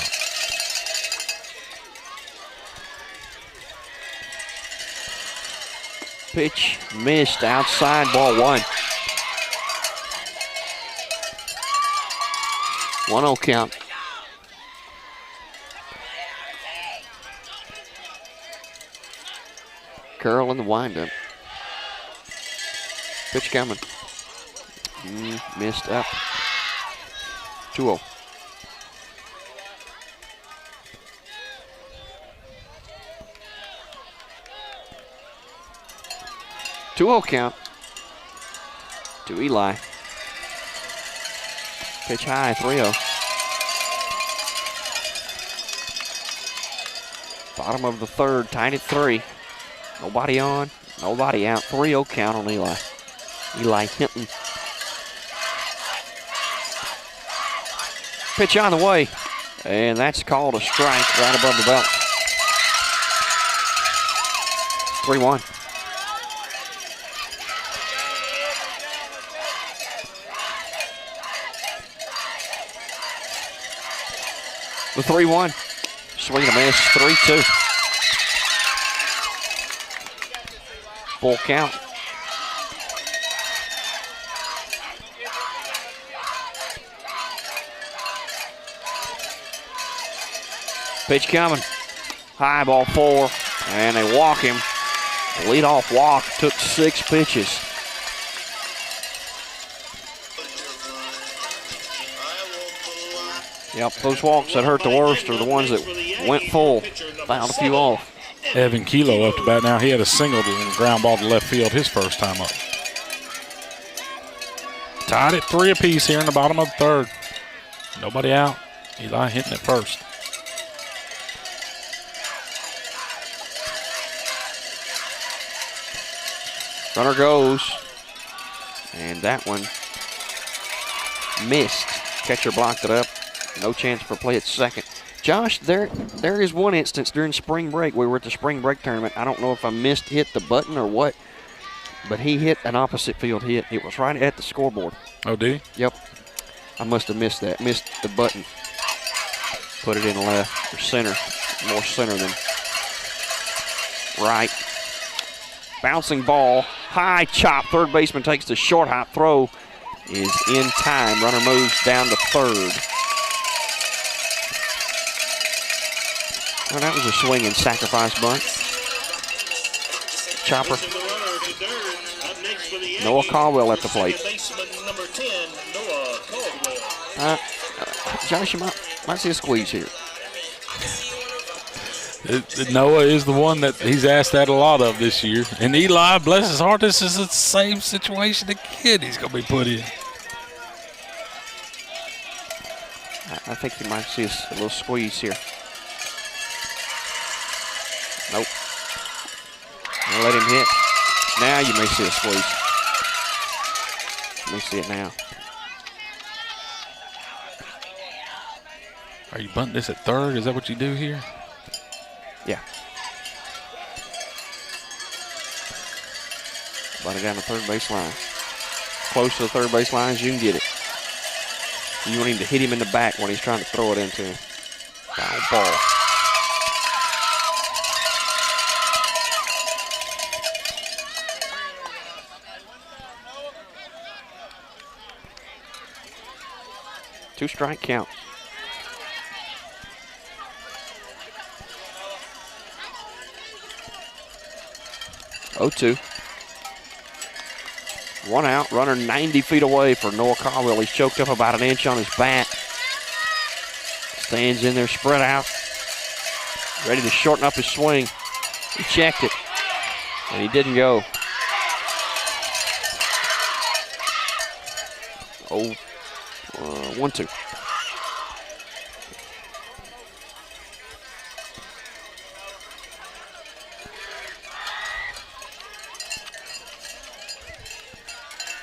Pitch missed outside, ball 1. 1-0 count. Carroll in the windup. Pitch coming. Missed up. 2-0. Count to Eli. Pitch high, 3-0. Bottom of the third, tied at 3. Nobody on, nobody out. 3-0 count on Eli. Eli Hinton. Pitch on the way, and that's called a strike right above the belt. 3-1. The 3-1. Swing and a miss, 3-2. Full count. Pitch coming. High ball 4, and they walk him. The leadoff walk took 6 pitches. Yep, those walks that hurt the worst are the ones that went full. Fouled a few off. Evan Kilo up to bat now. He had a single and a ground ball to left field his first time up. Tied at 3 apiece here in the bottom of the third. Nobody out. Eli hitting it first. Runner goes, and that one missed. Catcher blocked it up. No chance for play at second. Josh, there is one instance during spring break. We were at the spring break tournament. I don't know if I hit the button or what, but he hit an opposite field hit. It was right at the scoreboard. Oh, did he? Yep. I must have missed that. Missed the button. Put it in left or center. More center than right. Bouncing ball. High chop. Third baseman takes the short hop throw. Is in time. Runner moves down to third. Well, that was a swing and sacrifice bunt. Chopper. Noah Caldwell at the plate. Josh, you might see a squeeze here. Noah is the one that he's asked that a lot of this year. And Eli, bless his heart, this is the same situation again he's going to be put in. I think you might see a little squeeze here. Nope. I'll let him hit. Now you may see a squeeze. You may see it now. Are you bunting this at third? Is that what you do here? Yeah. Bunt it down the third base line. Close to the third base line as you can get it. You want him to hit him in the back when he's trying to throw it into him. Foul ball. Two strike count. Oh, 2. One out, runner 90 feet away for Noah Caldwell. He's choked up about an inch on his bat. Stands in there, spread out. Ready to shorten up his swing. He checked it, and he didn't go. 1-2.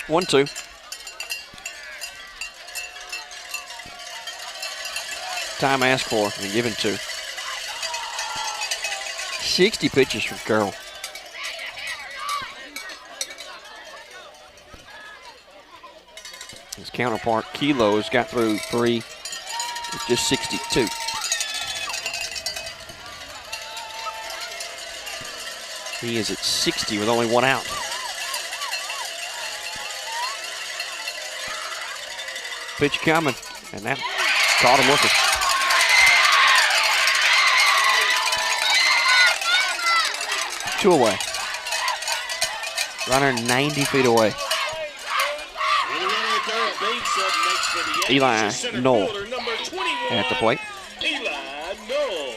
One, two. Time asked for and given to. 60 pitches from Carroll. His counterpart, Kilo, has got through 3 with just 62. He is at 60 with only 1 out. Pitch coming, and that caught him looking. Two away. Runner 90 feet away. for the Aggies Eli is center Knoll fielder, number 21, at the plate. Eli Knoll.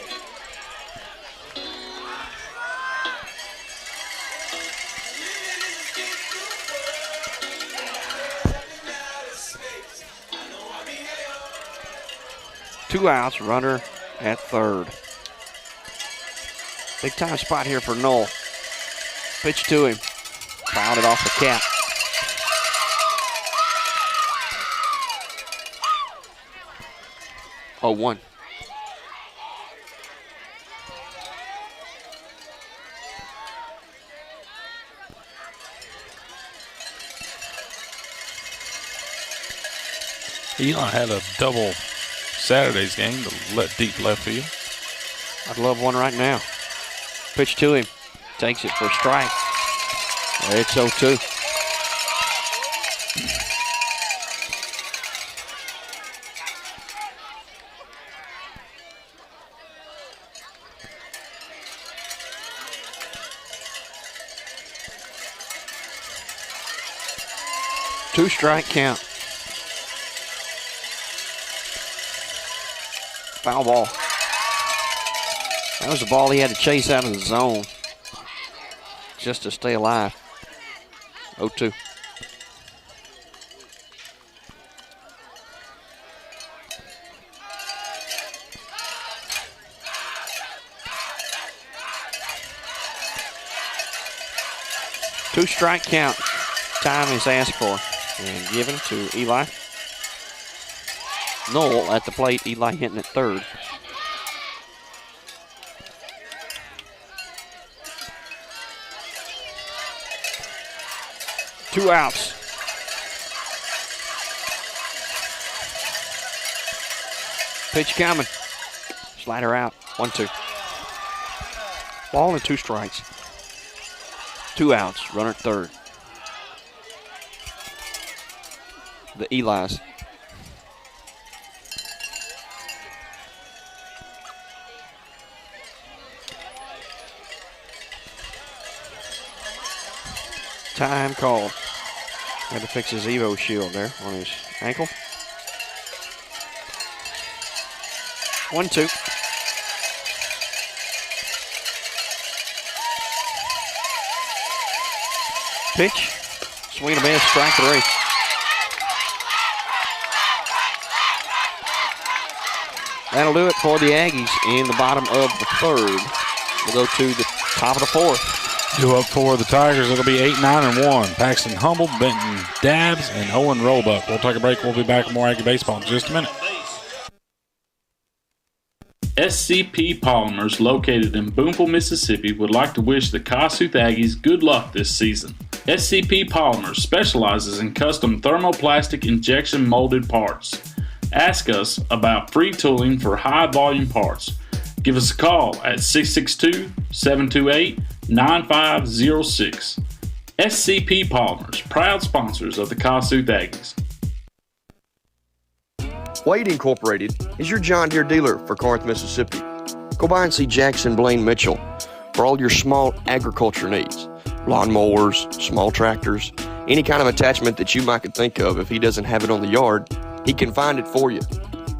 Two outs, runner at third. Big time spot here for Knoll. Pitch to him. Fouled it off the cap. Oh, 1. Eli had a double Saturday's game to let deep left field. I'd love one right now. Pitch to him. Takes it for a strike. It's 0-2. Two-strike count. Foul ball. That was the ball he had to chase out of the zone just to stay alive. 0-2. Two-strike count. Time is asked for and given to Eli. Knoll at the plate. Eli hitting at third. Two outs. Pitch coming. Slider out. 1-2. Ball and 2 strikes. 2 outs. Runner at third. The Eli's. Time called. Had to fix his Evo shield there on his ankle. 1-2. Pitch. Swing and a miss. Strike 3. That'll do it for the Aggies in the bottom of the third. We'll go to the top of the fourth. Due up for the Tigers, it'll be 8-9-1. Paxton Humble, Benton Dabbs, and Owen Roebuck. We'll take a break. We'll be back with more Aggie baseball in just a minute. SCP Polymers, located in Boonville, Mississippi, would like to wish the Kossuth Aggies good luck this season. SCP Polymers specializes in custom thermoplastic injection molded parts. Ask us about free tooling for high-volume parts. Give us a call at 662-728-9506. SCP Polymers, proud sponsors of the Kossuth Aggies. Wade Incorporated is your John Deere dealer for Corinth, Mississippi. Go by and see Jackson Blaine Mitchell for all your small agriculture needs. Lawnmowers, small tractors, any kind of attachment that you might could think of. If he doesn't have it on the yard, he can find it for you.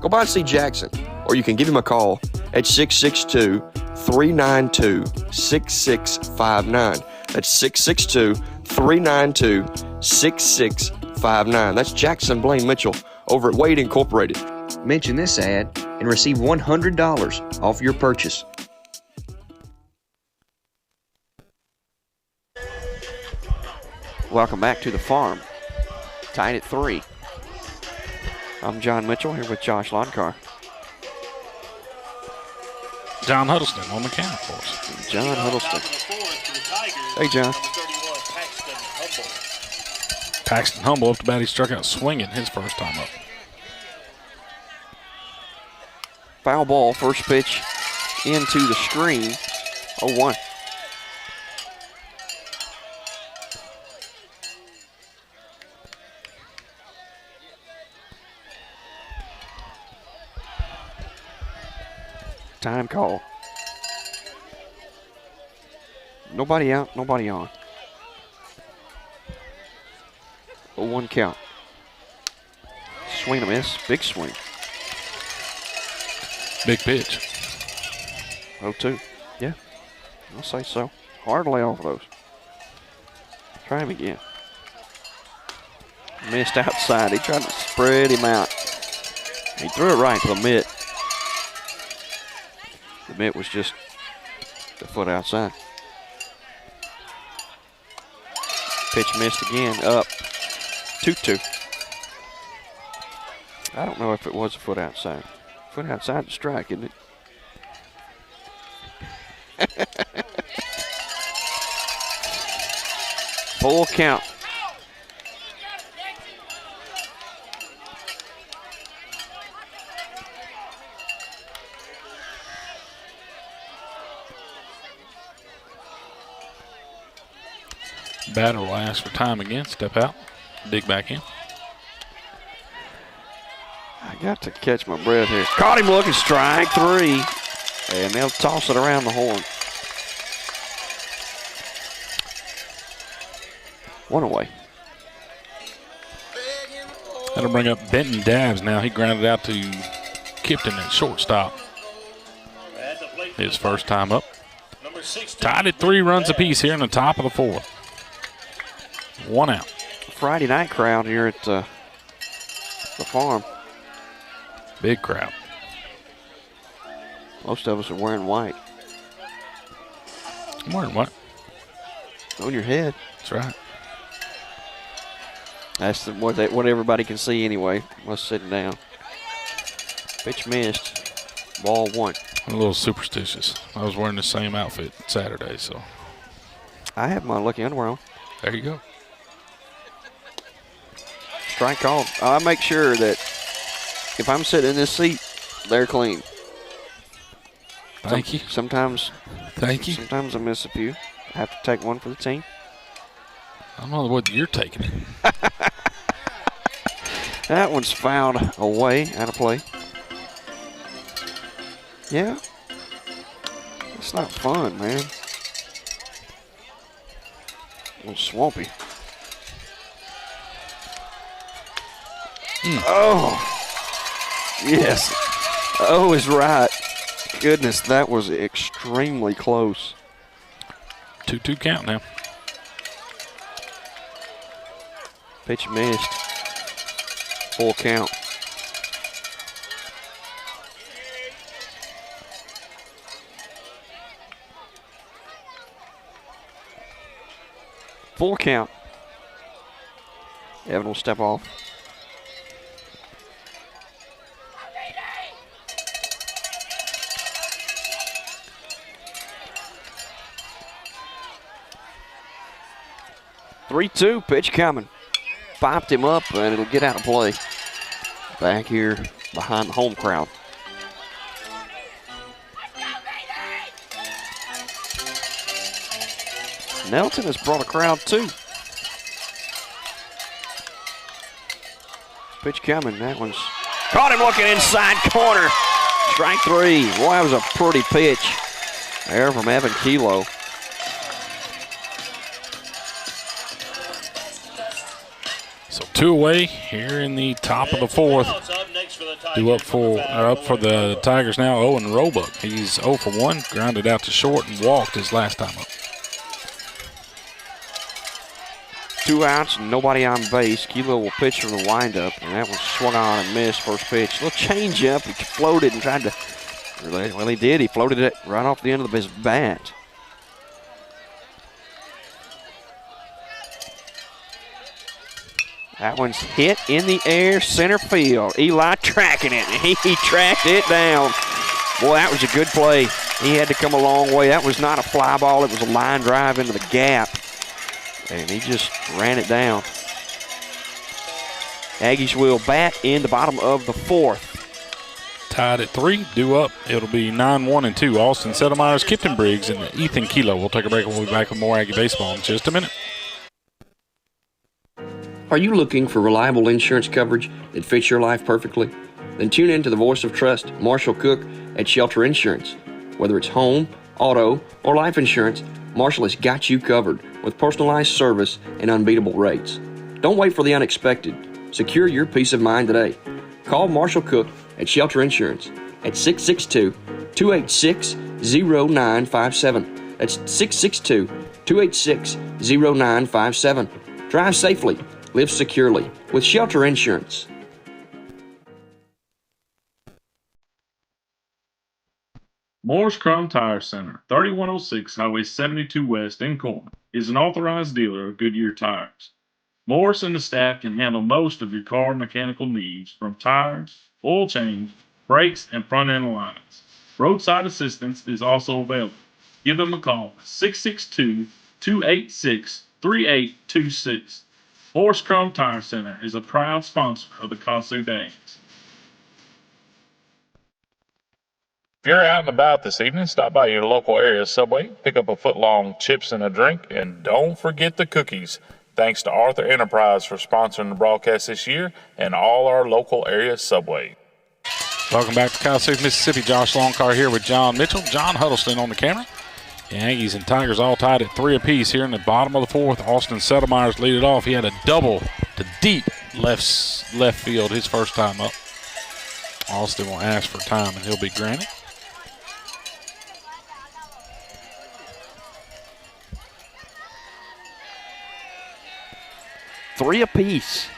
Go by and see Jackson, or you can give him a call at 662-392-6659. That's 662-392-6659. That's Jackson Blaine Mitchell over at Wade Incorporated. Mention this ad and receive $100 off your purchase. Welcome back to the farm. Tied at 3. I'm John Mitchell here with Josh Lodcar. John Huddleston on the count for us. John Huddleston. Hey, John. Paxton Humble up to bat. He struck out swinging his first time up. Foul ball. First pitch into the screen. 0-1. Time call. Nobody out, nobody on. 0-1 count. Swing and a miss. Big swing. Big pitch. 0-2. Yeah, I'll say so. Hard to lay off of those. Try him again. Missed outside. He tried to spread him out. He threw it right to the mitt. The mitt was just a foot outside. Pitch missed again. Up. 2-2. I don't know if it was a foot outside. Foot outside the strike, isn't it? Full count. Batter will ask for time again. Step out. Dig back in. I got to catch my breath here. Caught him looking. Strike 3. And they'll toss it around the horn. 1 away. That'll bring up Benton Dabbs now. He grounded out to Kipton at shortstop. His first time up. Tied at 3 runs apiece here in the top of the 4th. 1 out. Friday night crowd here at the farm. Big crowd. Most of us are wearing white. I'm wearing what? On your head. That's right. That's what everybody can see anyway. Us sitting down. Pitch missed. Ball 1. I'm a little superstitious. I was wearing the same outfit Saturday, so. I have my lucky underwear on. There you go. Strike called. I make sure that if I'm sitting in this seat, they're clean. Thank you. Sometimes. Thank you. Sometimes I miss a few. I have to take one for the team. I don't know what you're taking. That one's fouled away, out of play. Yeah. It's not fun, man. A little swampy. Oh. Yes. Oh is right. Goodness, that was extremely close. 2-2 count now. Pitch missed. Full count. Full count. Evan will step off. Three-two, pitch coming. Popped him up, and it'll get out of play. Back here behind the home crowd. Nettleton has brought a crowd too. Pitch coming. That one's caught him looking inside corner. Strike 3. Boy, that was a pretty pitch there from Evan Kilo. So 2 away here in the top of the 4th. Up for the Tigers now, Owen Roebuck. He's 0 for 1, grounded out to short and walked his last time up. 2 outs, nobody on base. Kilo will pitch from the windup, and that one swung on and missed first pitch. Little change up. He floated and tried to. Well, he did. He floated it right off the end of his bat. That one's hit in the air, center field. Eli tracking it, and he tracked it down. Boy, that was a good play. He had to come a long way. That was not a fly ball. It was a line drive into the gap, and he just ran it down. Aggies will bat in the bottom of the 4th. Tied at 3, due up. It'll be 9-1 and 2. Austin Settlemyers, Kipton Briggs, and Ethan Kilo. We'll take a break and we'll be back with more Aggie baseball in just a minute. Are you looking for reliable insurance coverage that fits your life perfectly? Then tune in to the voice of trust, Marshall Cook at Shelter Insurance. Whether it's home, auto, or life insurance, Marshall has got you covered with personalized service and unbeatable rates. Don't wait for the unexpected. Secure your peace of mind today. Call Marshall Cook at Shelter Insurance at 662-286-0957. That's 662-286-0957. Drive safely. Live securely with Shelter Insurance. Moore's Chrome Tire Center, 3106 Highway 72 West in Corinth, is an authorized dealer of Goodyear tires. Morris and the staff can handle most of your car mechanical needs, from tires, oil change, brakes, and front end alignments. Roadside assistance is also available. Give them a call at 662-286-3826. Morris Chrome Tire Center is a proud sponsor of the Kossuth Aggies. If you're out and about this evening, stop by your local area Subway, pick up a foot-long chips and a drink, and don't forget the cookies. Thanks to Arthur Enterprise for sponsoring the broadcast this year and all our local area Subway. Welcome back to Kossuth, Mississippi. Josh Longcar here with John Mitchell. John Huddleston on the camera. The Aggies and Tigers all tied at 3 apiece here in the bottom of the fourth. Austin Settlemyers lead it off. He had a double to deep left field his first time up. Austin will ask for time, and he'll be granted. Three apiece.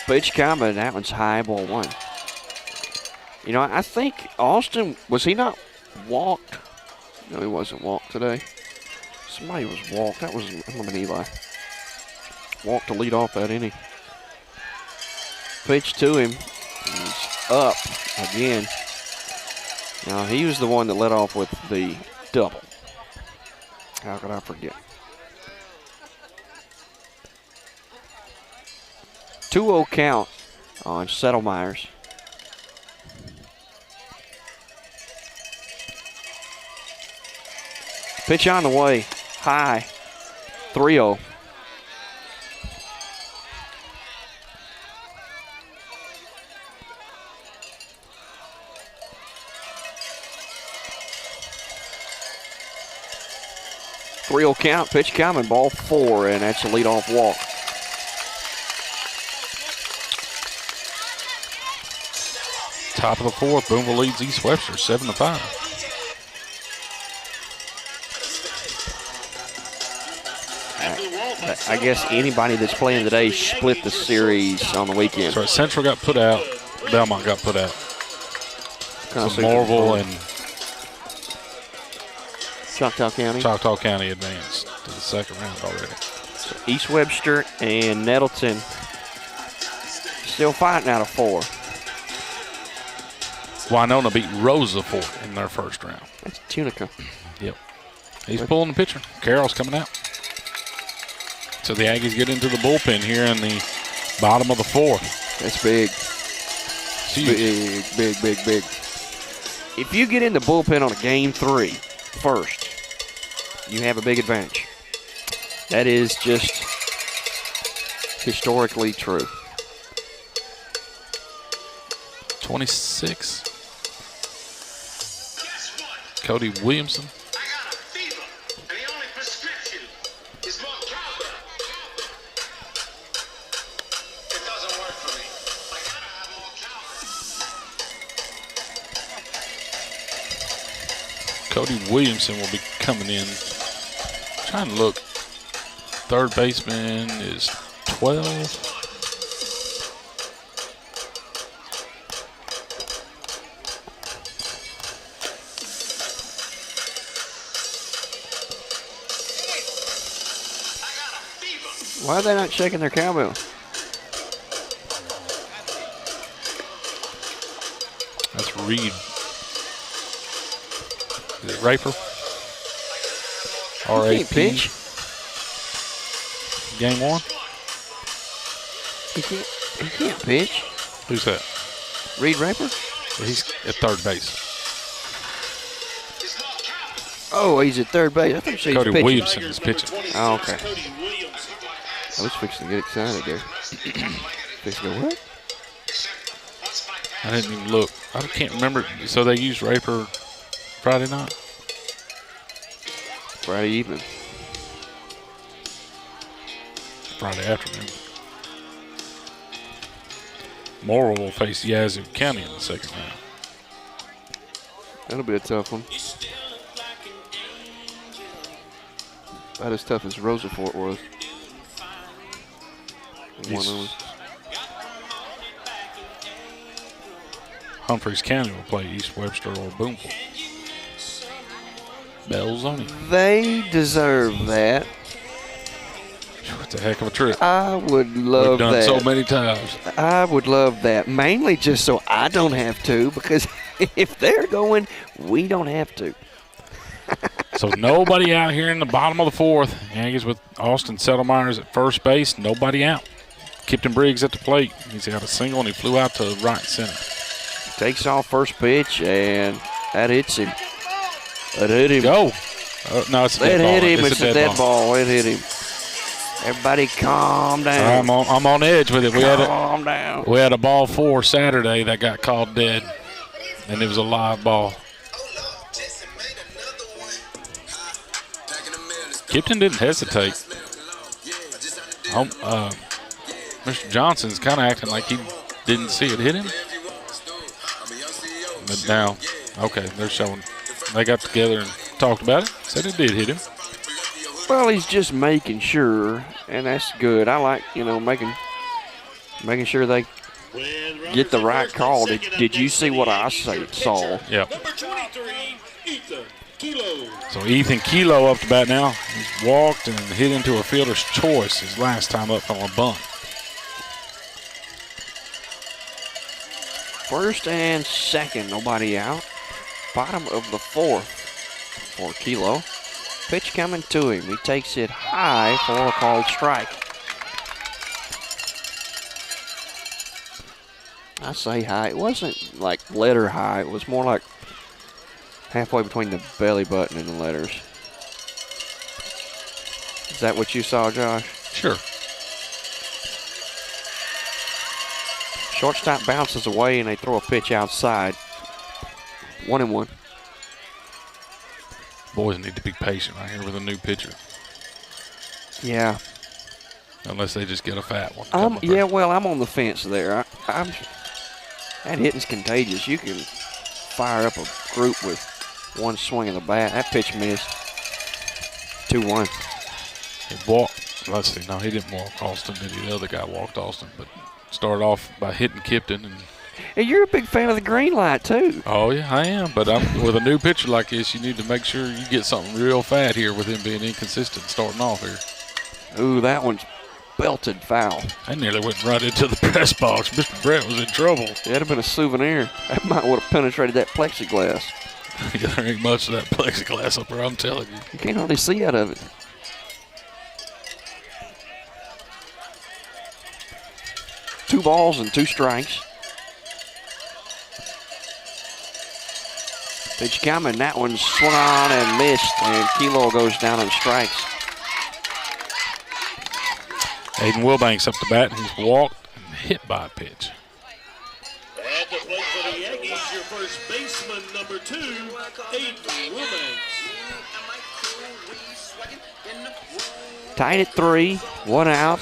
Pitch coming. That one's high, ball one. You know, I think Austin, was he not walked? No, he wasn't walked today. Somebody was walked. That was Eli. Walked to lead off that inning. Pitch to him. He's up again. Now, he was the one that led off with the double. How could I forget? 2-0 count on Settlemyers. Pitch on the way, high, 3-0. Count, pitch coming, ball 4, and that's a leadoff walk. Top of the fourth, Boonville leads East Webster 7-5. I guess anybody that's playing today split the series on the weekend. So Central got put out, Belmont got put out. So Morville and Choctaw County advanced to the second round already. So East Webster and Nettleton still fighting out of 4. Winona beat Rosa in their first round. That's Tunica. Yep. He's pulling the pitcher. Carroll's coming out. So the Aggies get into the bullpen here in the bottom of the fourth. That's big. Big. If you get in the bullpen on a game 3 first, you have a big advantage. That is just historically true. 26. Cody Williamson. Cody Williamson will be coming in. Trying to look. Third baseman is 12. Why are they not shaking their cowbell? That's Reed. Is it Raper? He can't pitch. Game 1? He can't pitch. Who's that? Reed Raper? He's at third base. Oh, he's at third base. I thought you said Cody he's pitching. Williamson is pitching. Oh, okay. I was fixing to get excited there. Fixing to go, what? I didn't even look. I can't remember. So they used Raper Friday night? Friday evening. Friday afternoon. Morrill will face Yazoo County in the second round. That'll be a tough one. About as tough as Roosevelt was. Humphreys County will play East Webster or Boonville. Belzoni. They deserve that. It's a heck of a trip. I would love that. We've done so many times. I would love that. Mainly just so I don't have to, because if they're going, we don't have to. So nobody out here in the bottom of the fourth. Aggies with Austin Settlemyers at first base. Nobody out. Kipton Briggs at the plate. He's got a single, and he flew out to right center. Takes off first pitch, and that hits him. That hit him. Go. No, it's a dead ball. That hit him. It's a dead ball. It hit him. Everybody calm down. I'm on edge with it. Calm down. We had a ball 4 Saturday that got called dead, and it was a live ball. Kipton didn't hesitate. Mr. Johnson's kind of acting like he didn't see it hit him. But now, okay, they're showing. They got together and talked about it. Said it did hit him. Well, he's just making sure, and that's good. I like, making sure they get the right call. Did you see what I saw? Yep. So Ethan Kilo up to bat now. He's walked and hit into a fielder's choice his last time up from a bunt. First and second, nobody out. Bottom of the fourth for Kilo. Pitch coming to him. He takes it high for a called strike. I say high. It wasn't like letter high. It was more like halfway between the belly button and the letters. Is that what you saw, Josh? Sure. Shortstop bounces away, and they throw a pitch outside. 1-1. Boys need to be patient right here with a new pitcher. Yeah. Unless they just get a fat one. Well, I'm on the fence there. That hitting's contagious. You can fire up a group with one swing of the bat. That pitch missed. 2-1. He walked. Let's see. No, he didn't walk Austin, did he? The other guy walked Austin, but started off by hitting Kipton. And you're a big fan of the green light, too. Oh, yeah, I am. But with a new pitcher like this, you need to make sure you get something real fat here with him being inconsistent starting off here. Ooh, that one's belted foul. I nearly went right into the press box. Mr. Brett was in trouble. That'd have been a souvenir. That might would have penetrated that plexiglass. Yeah, there ain't much of that plexiglass up there, I'm telling you. You can't hardly see out of it. Two balls and 2 strikes. Pitch coming. That one swung on and missed, and Kilo goes down and strikes. Aiden Wilbanks up to bat, and he's walked and hit by a pitch. At the plate for the Aggies, your first baseman, number 2, Aiden Wilbanks. Tied at 3, 1 out.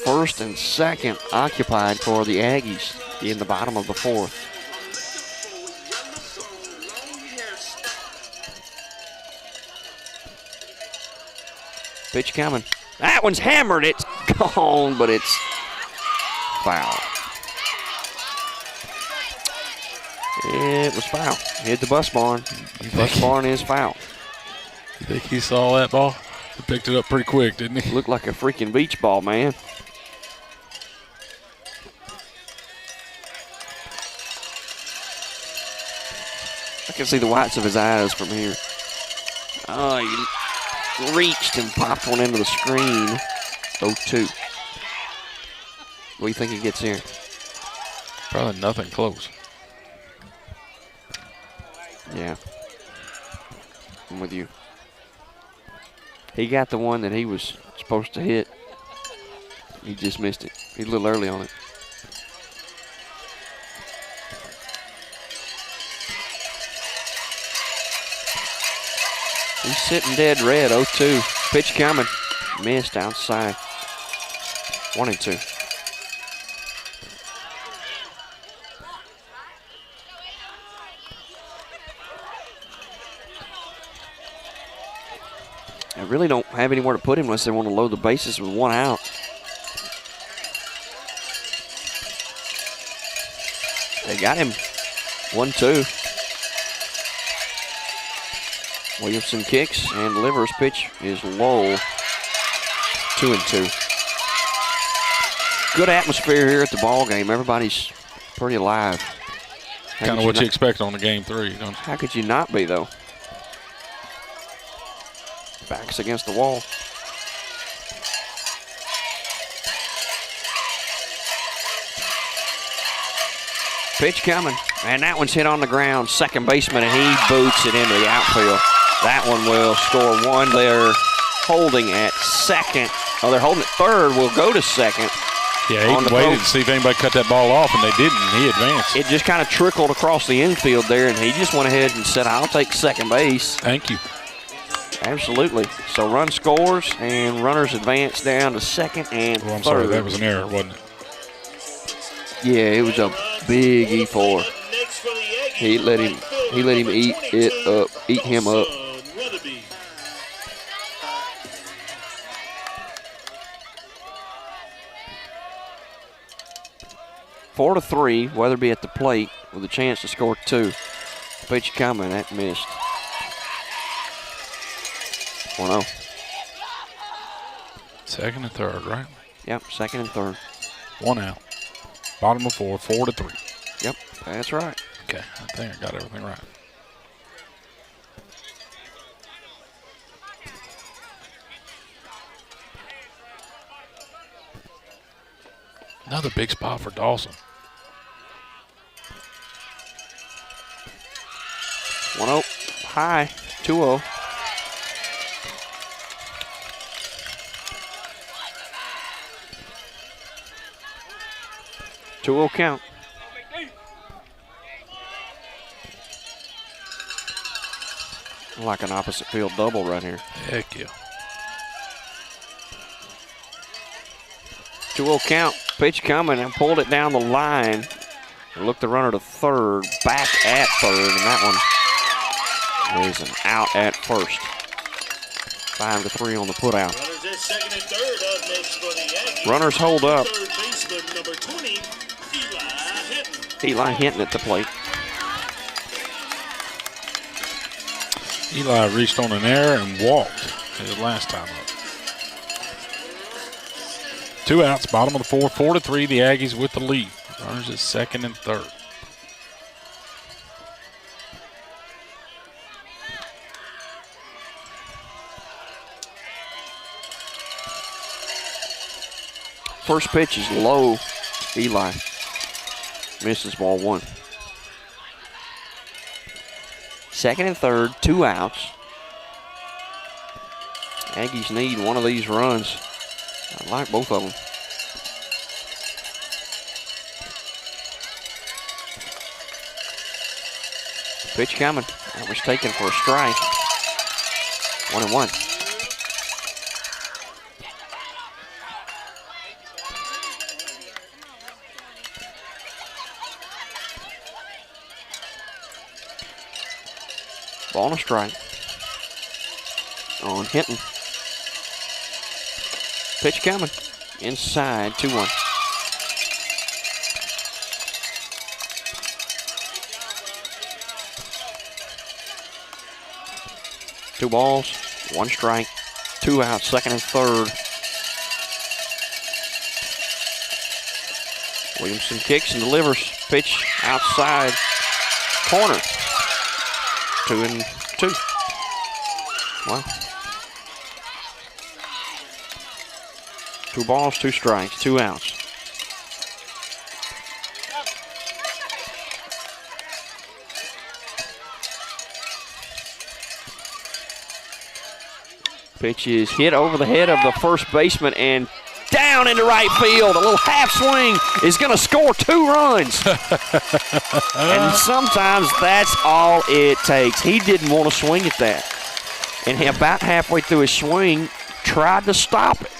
First and second occupied for the Aggies in the bottom of the fourth. Pitch coming. That one's hammered. It's gone, but it's foul. It was foul. Hit the bus barn. Bus barn is foul. You think he saw that ball? He picked it up pretty quick, didn't he? Looked like a freaking beach ball, man. I can see the whites of his eyes from here. Oh, he reached and popped one into the screen. 0-2. What do you think he gets here? Probably nothing close. Yeah. I'm with you. He got the one that he was supposed to hit. He just missed it. He's a little early on it. He's sitting dead red, 0-2. Pitch coming. Missed outside. 1-2. They really don't have anywhere to put him unless they want to load the bases with one out. They got him 1-2. Williamson kicks and delivers. Pitch is low. 2-2. Good atmosphere here at the ball game. Everybody's pretty alive. Kind of what you expect on the game 3. Don't you? How could you not be, though? Backs against the wall. Pitch coming, and that one's hit on the ground. Second baseman, and he boots it into the outfield. That one will score one. They're holding at second. Oh, they're holding at third. Will go to second. Yeah, he waited to see if anybody cut that ball off, and they didn't. He advanced. It just kind of trickled across the infield there, and he just went ahead and said, I'll take second base. Thank you. Absolutely. So run scores, and runners advance down to second and third. I'm sorry, that was an error, wasn't it? Yeah, it was a big E4. He let him eat him up. 4-3, Weatherby at the plate with a chance to score 2. Pitch coming, that missed. 1-0. Second and third, right? Yep, second and third. 1 out. Bottom of 4, 4-3. Yep, that's right. Okay, I think I got everything right. Another big spot for Dawson. 1-0, high, 2-0. Two-0 count. Like an opposite field double right here. Heck yeah. 2-0 count. Pitch coming and pulled it down the line. Looked the runner to third, back at third, and that one is an out at first. 5-3 on the put out. Runners at second and third. Up next for the Aggies. Runners hold up. Third baseman number 20, Eli Hinton. Eli Hinton at the plate. Eli reached on an error and walked his last time up. 2 outs, bottom of the 4, 4-3. The Aggies with the lead. Runners at second and third. First pitch is low. Eli misses ball 1. Second and third, 2 outs. Aggies need one of these runs. I like both of them. Pitch coming. That was taken for a strike. 1-1. Ball and a strike on Hinton. Pitch coming. Inside, 2-1. Two balls, 1 strike, 2 outs, second and third. Williamson kicks and delivers. Pitch outside, corner. 2-2. Wow. 2 balls, 2 strikes, 2 outs. Pitch is hit over the head of the first baseman and down into right field. A little half swing is going to score 2 runs. And sometimes that's all it takes. He didn't want to swing at that. And about halfway through his swing, tried to stop it.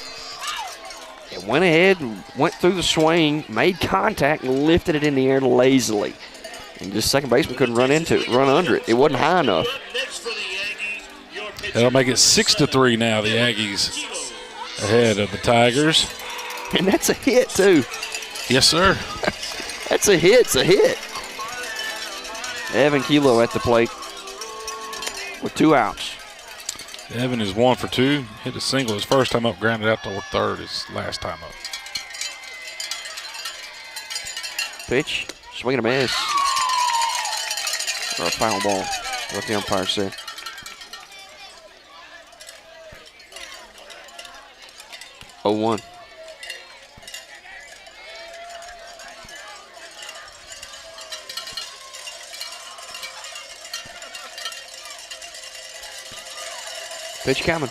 It went ahead and went through the swing, made contact, and lifted it in the air lazily. And just second baseman couldn't run under it. It wasn't high enough. Next for the Aggies, your pitcher, That'll make it 6-3 now. The Aggies ahead of the Tigers. And that's a hit, too. Yes, sir. That's a hit. It's a hit. Evan Kilo at the plate with 2 outs. Evan is 1 for 2. Hit a single his first time up, grounded out to third his last time up. Pitch, swing and a miss. Or a foul ball, what the umpire said. Oh, 1. Pitch coming.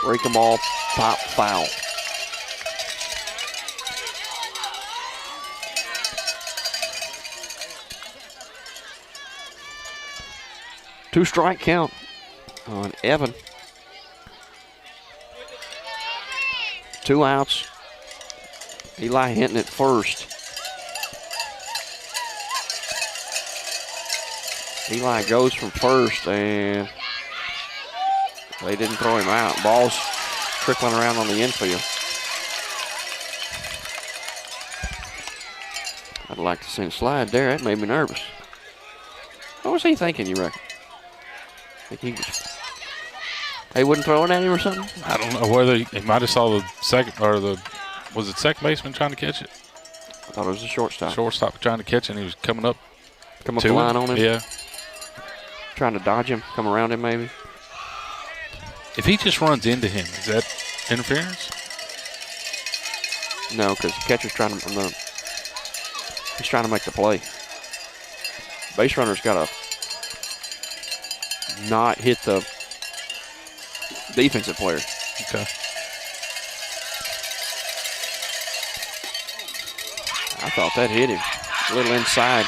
Break them all. Pop foul. Two strike count on Evan. 2 outs. Eli Hinton at first. Eli goes from first, and they didn't throw him out. Ball's trickling around on the infield. I'd like to see him slide there. That made me nervous. What was he thinking, you reckon? Think they wouldn't throw it at him or something? I don't know whether he might have saw the second, or was it second baseman trying to catch it? I thought it was the shortstop. Shortstop trying to catch it, and he was coming up the line on him? Yeah. Trying to dodge him, come around him maybe. If he just runs into him, is that interference? No, because the catcher's trying to, he's trying to make the play. Base runner's got to not hit the defensive player. Okay. I thought that hit him. A little inside.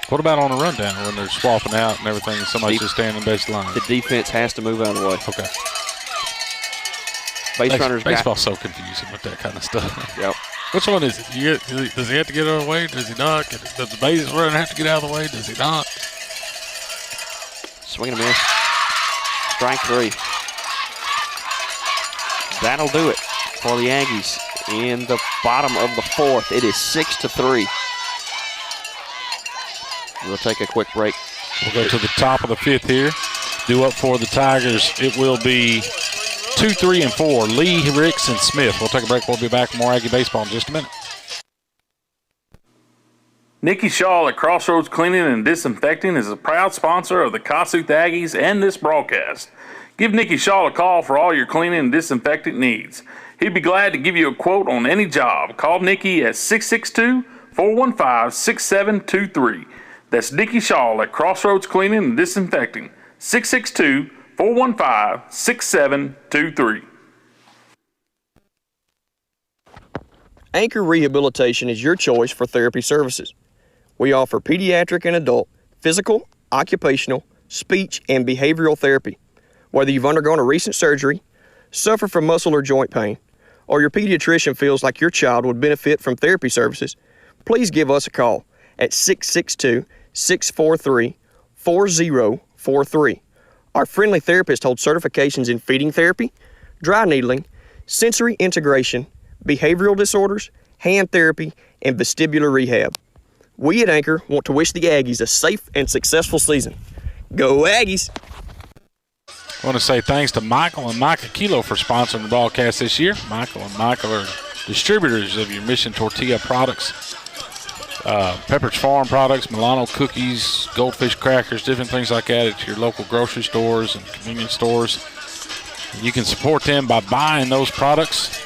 What about on a rundown when they're swapping out and everything and somebody's just standing baseline? The defense has to move out of the way. Okay. Baseball's so confusing with that kind of stuff. Yep. Which one is it? Does he have to get out of the way? Does he not? Does the base runner have to get out of the way? Does he not? Swing and a miss. Strike 3. That'll do it for the Aggies in the bottom of the 4th. It is 6-3. We'll take a quick break. We'll go to the top of the 5th here. Due up for the Tigers, it will be 2, 3, and 4. Lee, Ricks, and Smith. We'll take a break. We'll be back with more Aggie baseball in just a minute. Nikki Shaw at Crossroads Cleaning and Disinfecting is a proud sponsor of the Kossuth Aggies and this broadcast. Give Nikki Shaw a call for all your cleaning and disinfecting needs. He'd be glad to give you a quote on any job. Call Nikki at 662-415-6723. That's Nikki Shaw at Crossroads Cleaning and Disinfecting. 662-415-6723. Anchor Rehabilitation is your choice for therapy services. We offer pediatric and adult, physical, occupational, speech, and behavioral therapy. Whether you've undergone a recent surgery, suffer from muscle or joint pain, or your pediatrician feels like your child would benefit from therapy services, please give us a call at 662-643-4043. Our friendly therapist holds certifications in feeding therapy, dry needling, sensory integration, behavioral disorders, hand therapy, and vestibular rehab. We at Anchor want to wish the Aggies a safe and successful season. Go Aggies! I want to say thanks to Michael and Micah Kilo for sponsoring the broadcast this year. Michael and Michael are distributors of your Mission Tortilla products, Pepperidge Farm products, Milano cookies, Goldfish crackers, different things like that at your local grocery stores and convenience stores. You can support them by buying those products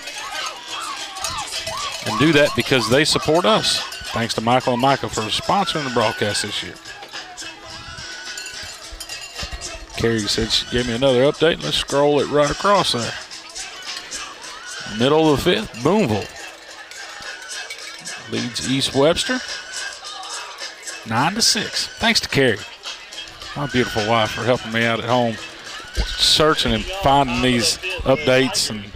and do that because they support us. Thanks to Michael and Michael for sponsoring the broadcast this year. Carrie said she gave me another update. Let's scroll it right across there. Middle of the 5th, Boonville leads East Webster 9-6. Thanks to Carrie, my beautiful wife, for helping me out at home, searching and finding these updates and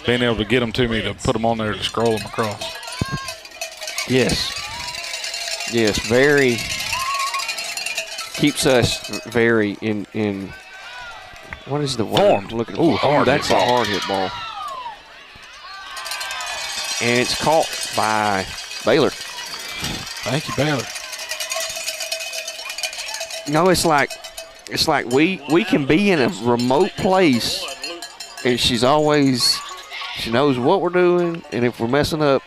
being able to get them to me to put them on there to scroll them across. Yes, very keeps us very in What is the word? Formed. Looking Ooh, for? hard That's hit a ball. hard hit ball. And it's caught by Baylor. Thank you, Baylor. No, it's like we can be in a remote place, and she knows what we're doing, and if we're messing up,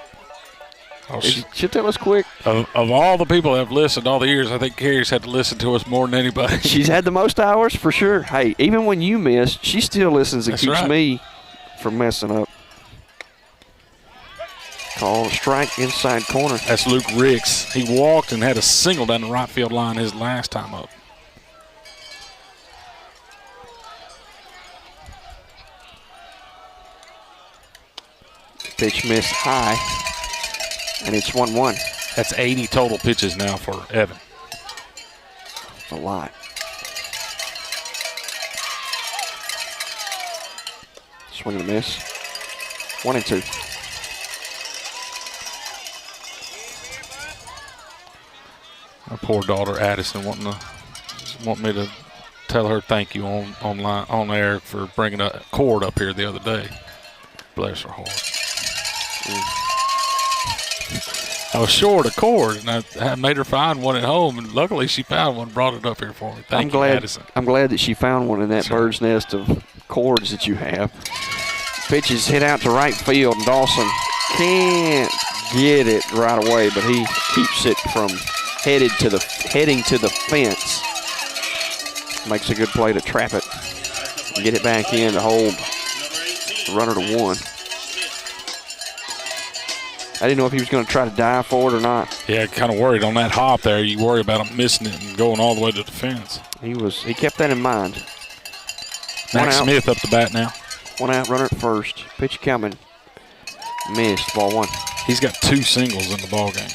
she'll tell us quick. Of all the people that have listened all the years, I think Carrie's had to listen to us more than anybody. She's had the most hours for sure. Hey, even when you miss, she still listens and That's keeps right. me from messing up. Call a strike inside corner. That's Luke Ricks. He walked and had a single down the right field line his last time up. Pitch missed high, and it's 1-1. That's 80 total pitches now for Evan. That's a lot. Swing and a miss. 1-2. My poor daughter Addison want me to tell her thank you on air for bringing a cord up here the other day. Bless her heart. I was short a cord, and I made her find one at home, and luckily she found one and brought it up here for me. Thank you, Addison. I'm glad that she found one in that bird's nest of cords that you have. Pitch is hit out to right field, and Dawson can't get it right away, but he keeps it from heading to the fence. Makes a good play to trap it and get it back in to hold the runner to 1. I didn't know if he was going to try to dive for it or not. Yeah, kind of worried on that hop there. You worry about him missing it and going all the way to the fence. He kept that in mind. Max Smith up the bat now. 1 out, runner at first. Pitch coming. Missed, ball 1. He's got 2 singles in the ball game.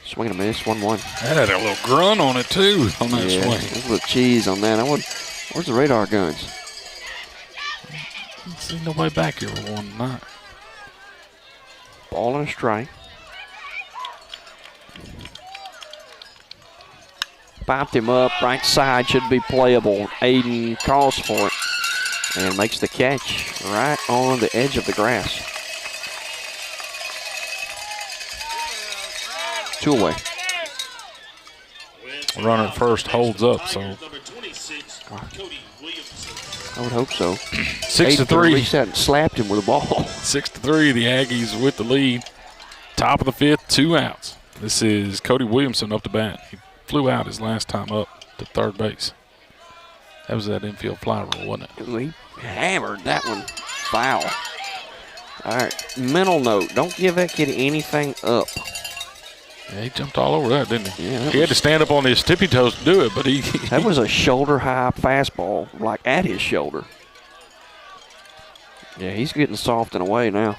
Swing and a miss, 1-1. That had a little grunt on it, too, on that swing. There's a little cheese on that. Where's the radar guns? Didn't see nobody back here with one tonight. Ball and a strike. Popped him up, right side, should be playable. Aiden calls for it and makes the catch right on the edge of the grass. 2 away. Runner at first holds up, so. I would hope so. 6-3. Reached out and slapped him with a ball. 6-3, the Aggies with the lead. Top of the 5th, 2 outs. This is Cody Williamson up the bat. He flew out his last time up to third base. That was that infield fly rule, wasn't it? He hammered that one foul. All right, mental note, don't give that kid anything up. Yeah, he jumped all over that, didn't he? Yeah, he had to stand up on his tippy toes to do it, but he that was a shoulder-high fastball, like at his shoulder. Yeah, he's getting soft and away now.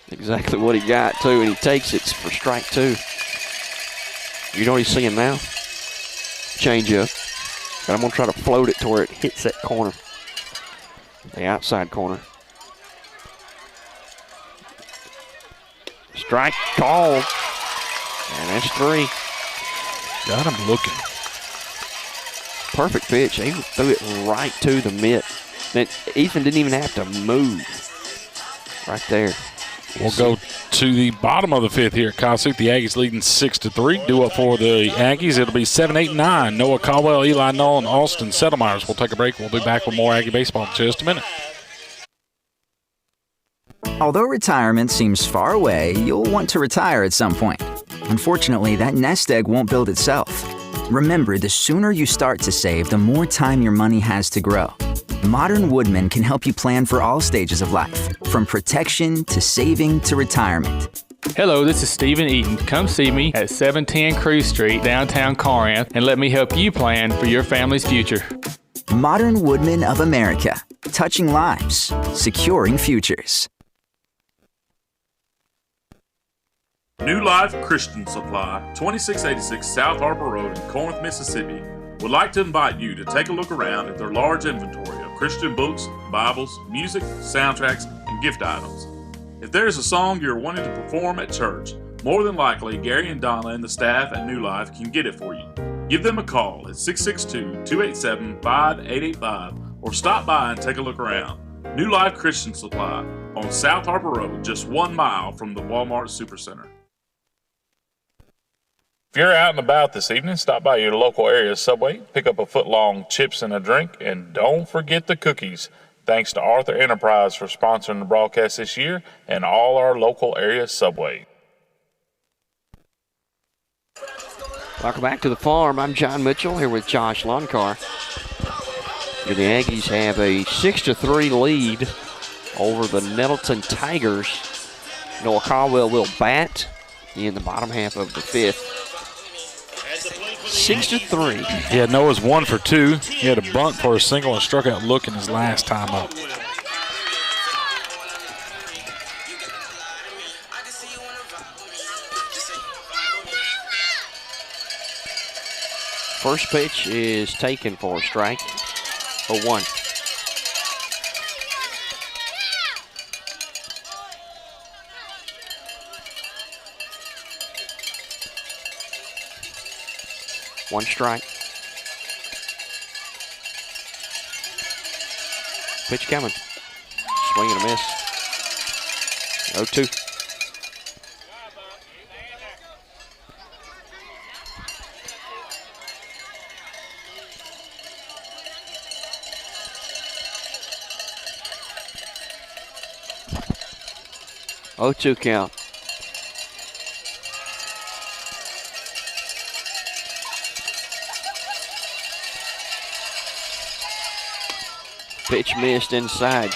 Exactly what he got, too, and he takes it for strike 2. You know what he's seeing now? Change up. But I'm going to try to float it to where it hits that corner. The outside corner. Strike called. And that's 3. got him looking. Perfect pitch. He threw it right to the mitt. That Ethan didn't even have to move. Right there. We'll go to the bottom of the 5th here at Kossuth. The Aggies leading 6-3. Due up for the Aggies. It'll be 7, 8, 9. Noah Caldwell, Eli Null, and Austin Settlemyers. We'll take a break. We'll be back with more Aggie baseball in just a minute. Although retirement seems far away, you'll want to retire at some point. Unfortunately, that nest egg won't build itself. Remember, the sooner you start to save, the more time your money has to grow. Modern Woodmen can help you plan for all stages of life, from protection to saving to retirement. Hello, this is Stephen Eaton. Come see me at 710 Cruz Street, downtown Corinth, and let me help you plan for your family's future. Modern Woodmen of America, touching lives, securing futures. New Life Christian Supply, 2686 South Harbor Road in Corinth, Mississippi. would like to invite you to take a look around at their large inventory of Christian books, Bibles, music, soundtracks, and gift items. If there is a song you're wanting to perform at church, more than likely Gary and Donna and the staff at New Life can get it for you. Give them a call at 662-287-5885 or stop by and take a look around. New Life Christian Supply on South Harper Road, just 1 mile from the Walmart Supercenter. If you're out and about this evening, stop by your local area Subway, pick up a foot-long chips and a drink, and don't forget the cookies. Thanks to Arthur Enterprise for sponsoring the broadcast this year and all our local area Subway. Welcome back to the farm. I'm John Mitchell here with Josh Loncar. The Aggies have a 6-3 lead over the Nettleton Tigers. Noah Caldwell will bat in the bottom half of the fifth. 6-3. Yeah, Noah's 1 for 2. He had a bunt for a single and struck out looking his last time up. First pitch is taken for a strike. 0-1. One strike. Pitch coming. Swing and a miss. 0-2. Oh, 2 count. Pitch missed inside.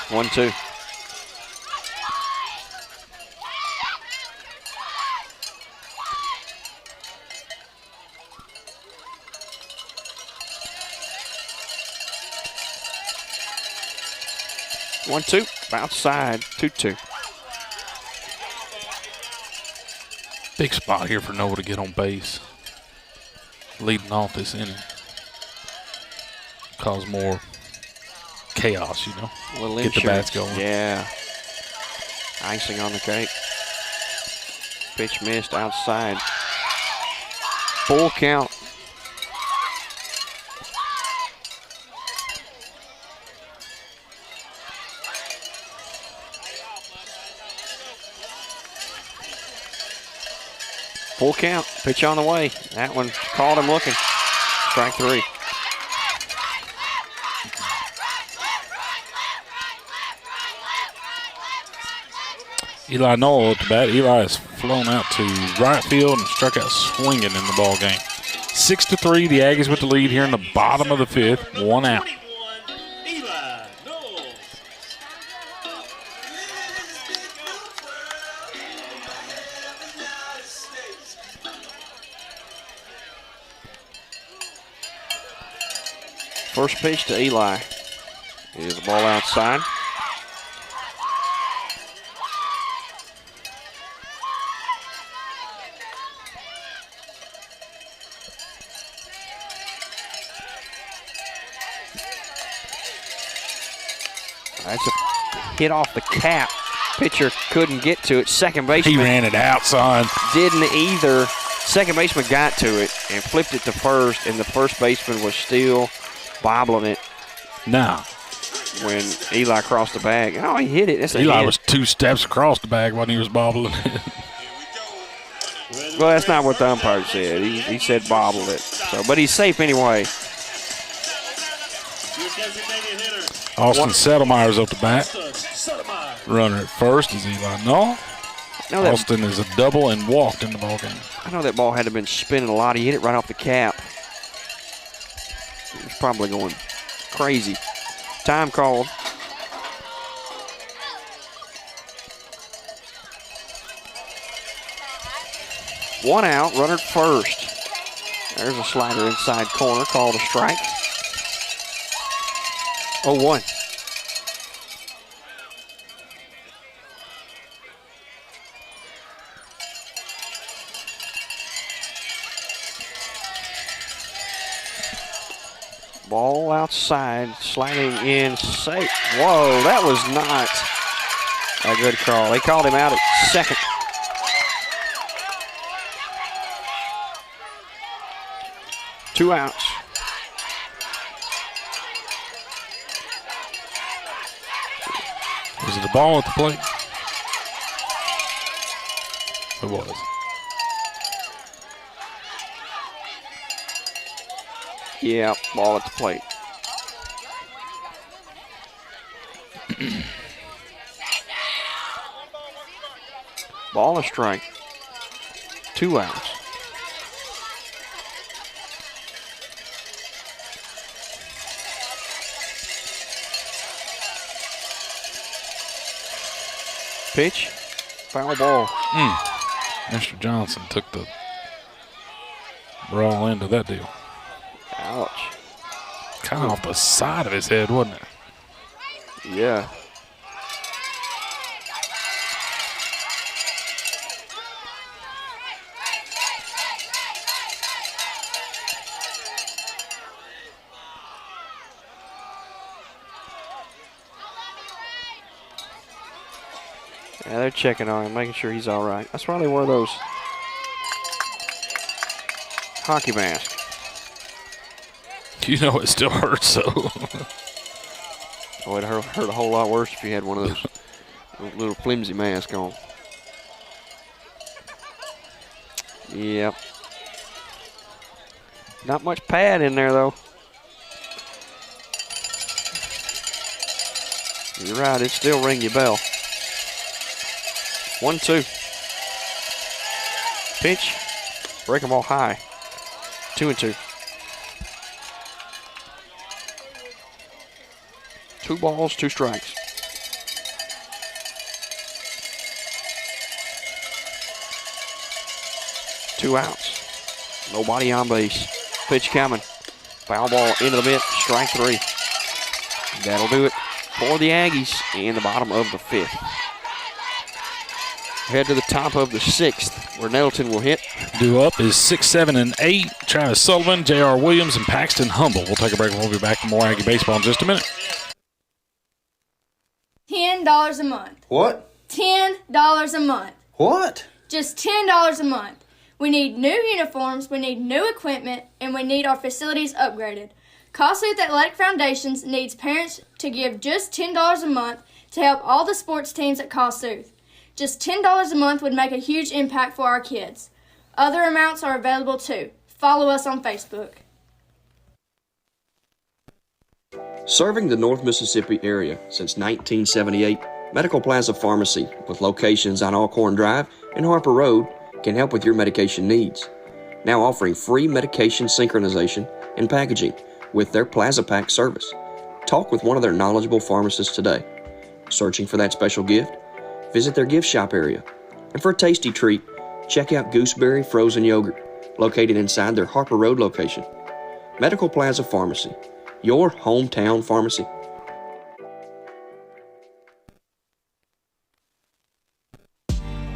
1-2. Outside. 2-2. Big spot here for Noah to get on base. Leading off this inning. Cause more chaos, you know. A little get the bats going. Yeah. Icing on the cake. Pitch missed outside. Full count. Full count. Pitch on the way. That one called him looking. Strike 3. Eli Noel at the bat. Eli has flown out to right field and struck out swinging in the ball game. 6-3, the Aggies with the lead here in the bottom of the fifth. 1 out. First pitch to Eli is the ball outside. That's a hit off the cap. Pitcher couldn't get to it. Second baseman. He ran it out, son. Didn't either. Second baseman got to it and flipped it to first, and the first baseman was still bobbling it. No. When Eli crossed the bag. Oh, he hit it. That's a Eli hit. was 2 steps across the bag when he was bobbling it. Well, that's not what the umpire said. He said bobbled it. So, but he's safe anyway. Austin Settlemeyer's up the bat. Runner at first is Eli Null. Austin is a double and walked in the ball game. I know that ball had to have been spinning a lot. He hit it right off the cap. He was probably going crazy. Time called. One out, runner at first. There's a slider inside corner, called a strike. 0-1. Ball outside, sliding in, safe. Whoa, that was not a good call. They called him out at second. Two outs. Was it a ball at the plate? It was. Yeah, ball at the plate. Ball and strike. Two outs. Pitch. Foul ball. Mr. Johnson took the raw end of that deal. Ouch. Kind of off the side of his head, wasn't it? Yeah. Yeah, they're checking on him, making sure he's all right. That's why they wear those hockey masks. You know it still hurts, so. Oh, it hurt a whole lot worse if you had one of those little flimsy masks on. Yep. Not much pad in there, though. You're right, it still ring your bell. 1-2. Pitch. Break them all high. 2-2. 2 balls, 2 strikes. Two outs. Nobody on base. Pitch coming. Foul ball into the mitt. Strike 3. That'll do it for the Aggies in the bottom of the 5th. Head to the top of the 6th, where Nettleton will hit. Due up is 6, 7, and 8. Travis Sullivan, J.R. Williams, and Paxton Humble. We'll take a break and we'll be back with more Aggie baseball in just a minute. $10 a month. What? $10 a month. What? Just $10 a month. We need new uniforms, we need new equipment, and we need our facilities upgraded. Kossuth Athletic Foundations needs parents to give just $10 a month to help all the sports teams at Kossuth. Just $10 a month would make a huge impact for our kids. Other amounts are available too. Follow us on Facebook. Serving the North Mississippi area since 1978, Medical Plaza Pharmacy, with locations on Alcorn Drive and Harper Road, can help with your medication needs. Now offering free medication synchronization and packaging with their Plaza Pack service. Talk with one of their knowledgeable pharmacists today. Searching for that special gift? Visit their gift shop area. And for a tasty treat, check out Gooseberry Frozen Yogurt, located inside their Harper Road location. Medical Plaza Pharmacy, your hometown pharmacy.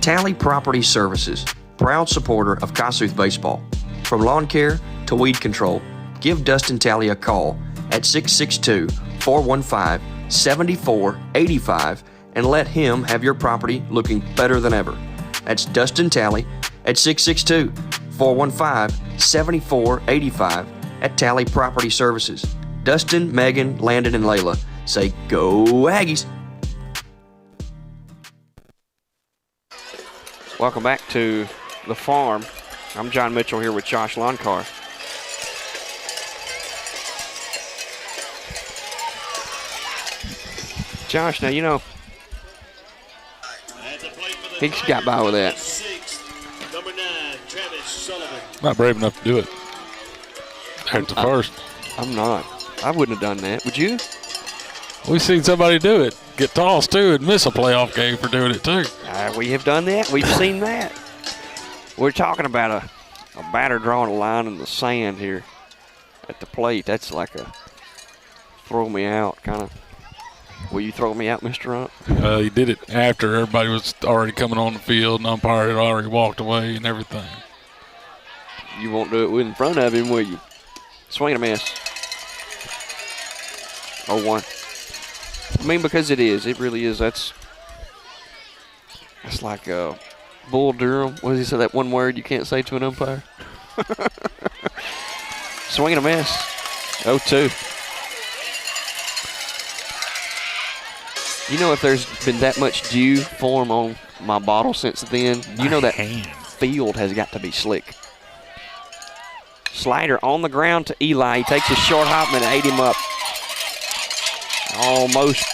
Tally Property Services, proud supporter of Kossuth baseball. From lawn care to weed control, give Dustin Tally a call at 662-415-7485 and let him have your property looking better than ever. That's Dustin Tally at 662-415-7485 at Tally Property Services. Dustin, Megan, Landon, and Layla say, "Go Aggies!" Welcome back to the farm. I'm John Mitchell here with Josh Loncar. Josh, now you know, he's got by with that. Number 9, Travis Sullivan. Not brave enough to do it. At the first. I'm not. I wouldn't have done that. Would you? We've seen somebody do it. Get tossed too and miss a playoff game for doing it too. We have done that. We've seen that. We're talking about a batter drawing a line in the sand here at the plate. That's like a throw me out kind of. Will you throw me out, Mr. Rump? He did it after everybody was already coming on the field and umpire had already walked away and everything. You won't do it in front of him, will you? Swing and a miss. 0-1. I mean, because it is. It really is. That's like Bull Durham. What does he say, that one word you can't say to an umpire? Swing and a miss. 0-2. You know, if there's been that much dew form on my bottle since then, you know that field has got to be slick. Slider on the ground to Eli. He takes a short hop and ate him up. Almost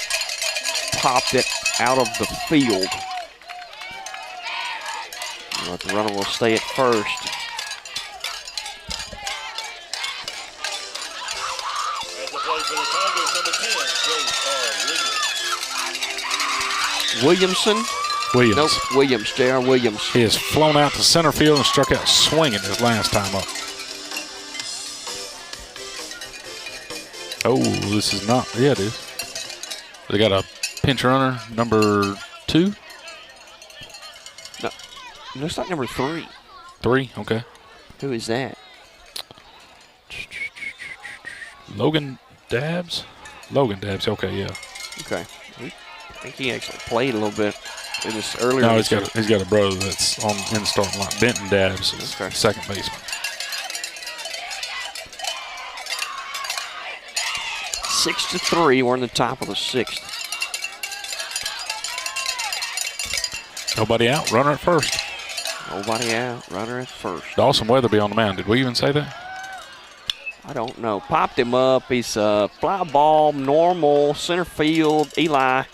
popped it out of the field. But the runner will stay at first. Williamson? Williams. Nope, Williams, J.R. Williams. He has flown out to center field and struck out swinging his last time up. Oh, this is not. Yeah, it is. They got a pinch runner, number 2? No, it's not number 3. 3, okay. Who is that? Logan Dabbs? Logan Dabbs, okay, yeah. Okay. I think he actually played a little bit in this earlier. No, he's got a brother that's in the starting line. Benton Dabbs is second baseman. 6-3. We're in the top of the 6th. Nobody out. Runner at first. Nobody out. Runner at first. Dawson Weatherby on the mound. Did we even say that? I don't know. Popped him up. He's a fly ball, normal, center field. Eli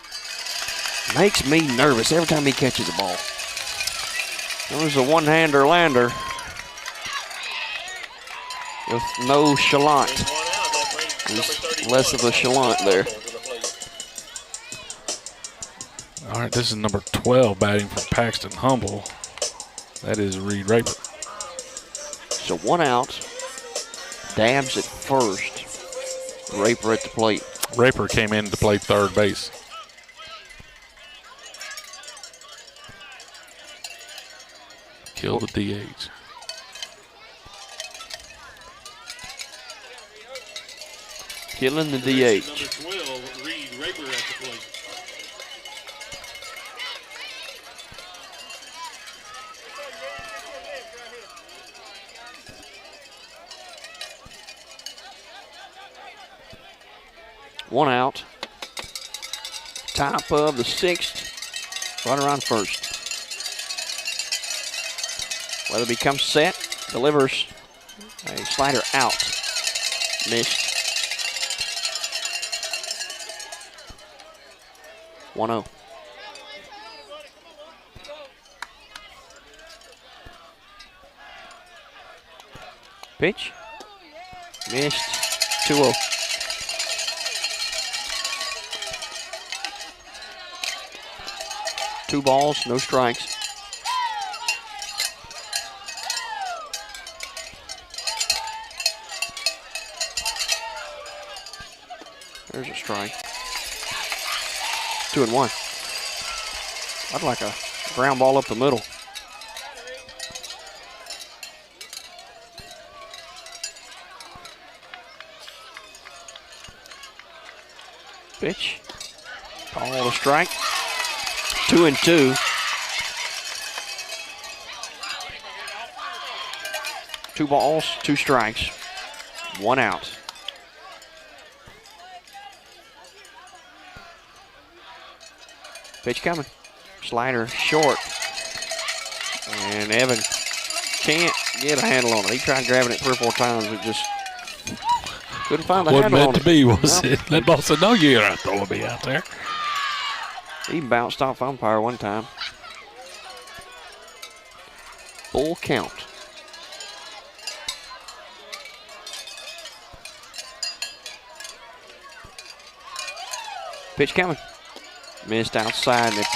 makes me nervous every time he catches a ball. There's a one-hander lander with no chalant. There's less of a chalant there. All right, this is number 12 batting for Paxton Humble. That is Reed Raper. So 1 out. Dabbs at first. Raper at the plate. Raper came in to play third base. Kill the DH. Killing the DH. Number 12, Reed Raper at the plate. One out. Top of the 6th. Runner on first. Weatherby comes set. Delivers a slider out. Missed. 1-0. Pitch. Missed. 2-0. Two balls, no strikes. There's a strike. 2-1. I'd like a ground ball up the middle. Pitch. Call a strike. 2-2. 2 balls, 2 strikes, 1 out. Pitch coming. Slider short. And Evan can't get a handle on it. He tried grabbing it 3 or 4 times. It just couldn't find the Wasn't handle on meant it. to be, was it? That ball said, no, you're not throwing me out there. He bounced off umpire one time. Full count. Pitch coming. Missed outside and it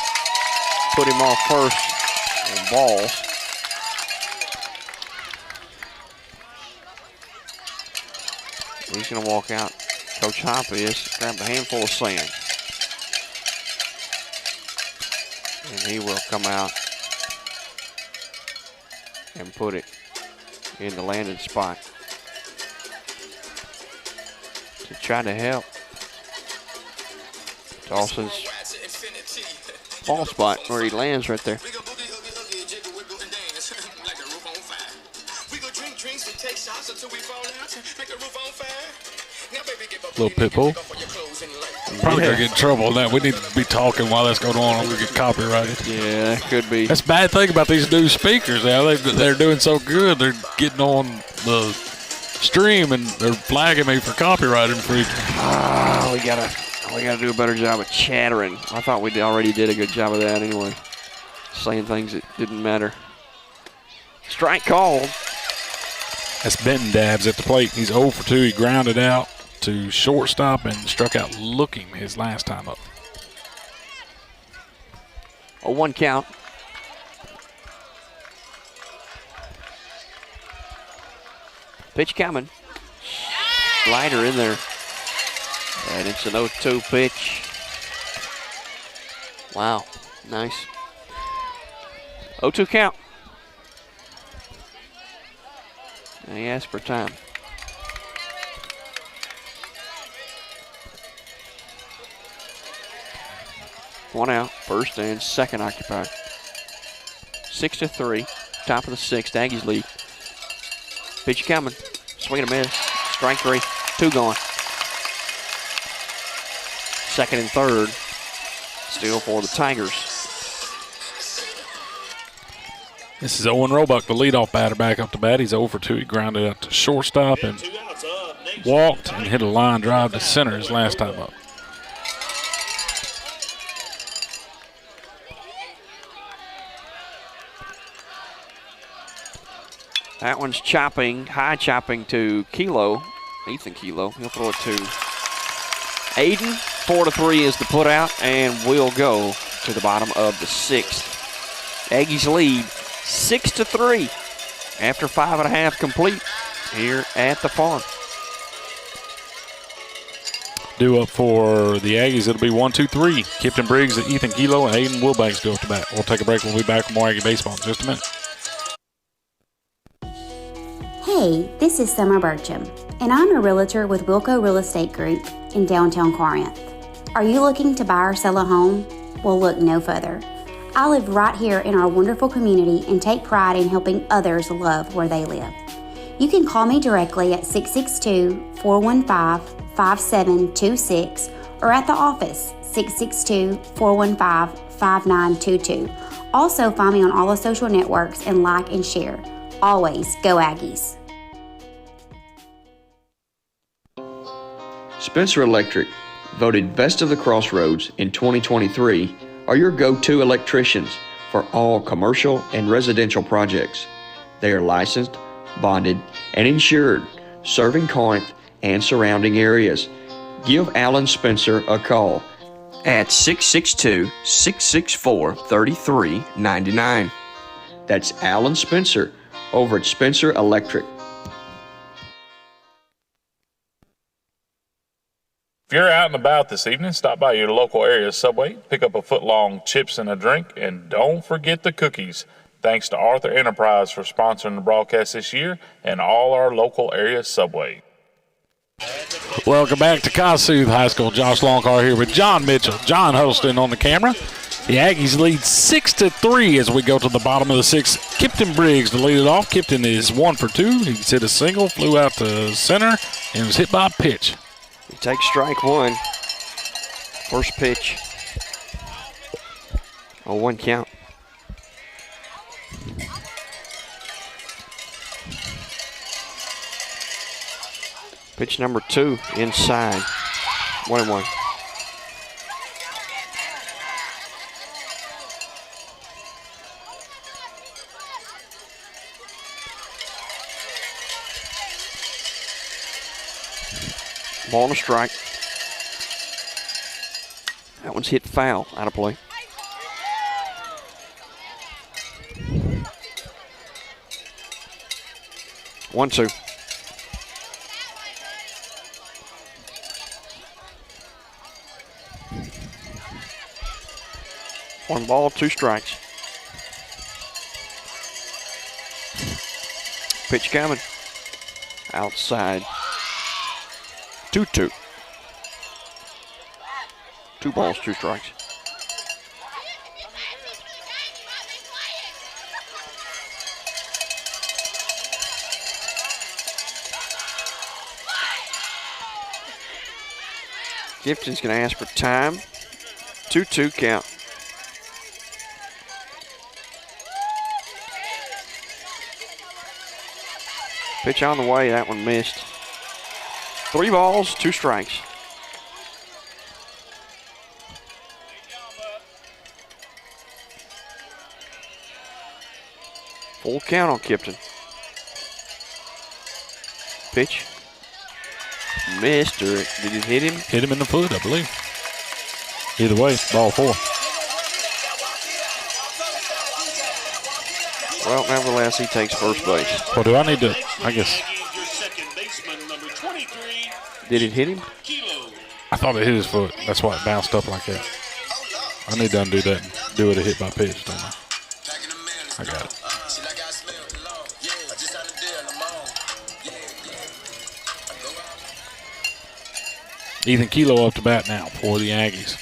put him off first on balls. He's going to walk out. Coach Hop is. Grabbed a handful of sand. And he will come out and put it in the landing spot to try to help Dawson's ball spot where he lands right there. Little pit bull. Probably gonna get in trouble on that. We need to be talking while that's going on. We get copyrighted. Yeah, that could be. That's a bad thing about these new speakers now. They're doing so good. They're getting on the stream and they're flagging me for copyright infringement. We gotta do a better job of chattering. I thought we already did a good job of that anyway. Saying things that didn't matter. Strike called. That's Benton Dabbs at the plate. He's 0 for 2. He grounded out to shortstop and struck out looking his last time up. A 1 count. Pitch coming. Slider in there. And it's an 0-2 pitch. Wow, nice. 0-2 count. And he asked for time. One out, first and second occupied. 6-3, top of the sixth, Aggies lead. Pitch coming, swing and a miss, strike 3, 2 gone. Second and third, still for the Tigers. This is Owen Roebuck, the leadoff batter, back up to bat. He's 0 for 2. He grounded out to shortstop and walked and hit a line drive to center his last time up. That one's chopping, high chopping to Kilo, Ethan Kilo. He'll throw it to Aiden. 4-3 is the put out, and we'll go to the bottom of the sixth. Aggies lead 6-3 after 5.5 complete here at the farm. Due up for the Aggies, it'll be 1-2-3. Kipton Briggs, Ethan Kilo, and Aiden Wilbanks go up to bat. We'll take a break. We'll be back with more Aggie baseball in just a minute. Hey, this is Summer Burcham, and I'm a realtor with Wilco Real Estate Group in downtown Corinth. Are you looking to buy or sell a home? Well, look no further. I live right here in our wonderful community and take pride in helping others love where they live. You can call me directly at 662-415-5726 or at the office, 662-415-5922. Also, find me on all the social networks and like and share. Always go Aggies. Spencer Electric, voted Best of the Crossroads in 2023, are your go-to electricians for all commercial and residential projects. They are licensed, bonded, and insured, serving Corinth and surrounding areas. Give Alan Spencer a call at 662-664-3399. That's Alan Spencer over at Spencer Electric. If you're out and about this evening, stop by your local area Subway, pick up a foot-long chips and a drink, and don't forget the cookies. Thanks to Arthur Enterprise for sponsoring the broadcast this year and all our local area Subway. Welcome back to Kossuth High School. Josh Longcar here with John Mitchell, John Huddleston on the camera. The Aggies lead 6-3 as we go to the bottom of the sixth. Kipton Briggs to lead it off. Kipton is 1 for 2. He's hit a single, flew out to center, and was hit by a pitch. He takes strike 1. First pitch. A 1 count. Pitch number 2 inside. 1-1. Ball and a strike. That one's hit foul, out of play. One, two. One ball, 2 strikes. Pitch coming. Outside. 2-2. 2 balls, 2 strikes. Gibson's going to ask for time. 2-2 count. Pitch on the way, that one missed. 3 balls, 2 strikes. Full count on Kipton. Pitch. Missed, or did it hit him? Hit him in the foot, I believe. Either way, ball 4. Well, nevertheless, he takes first base. Well, do I need to, I guess. Did it hit him? I thought it hit his foot. That's why it bounced up like that. I need to undo that and do it a hit by pitch, don't I? I got it. Ethan Kilo up to bat now for the Aggies.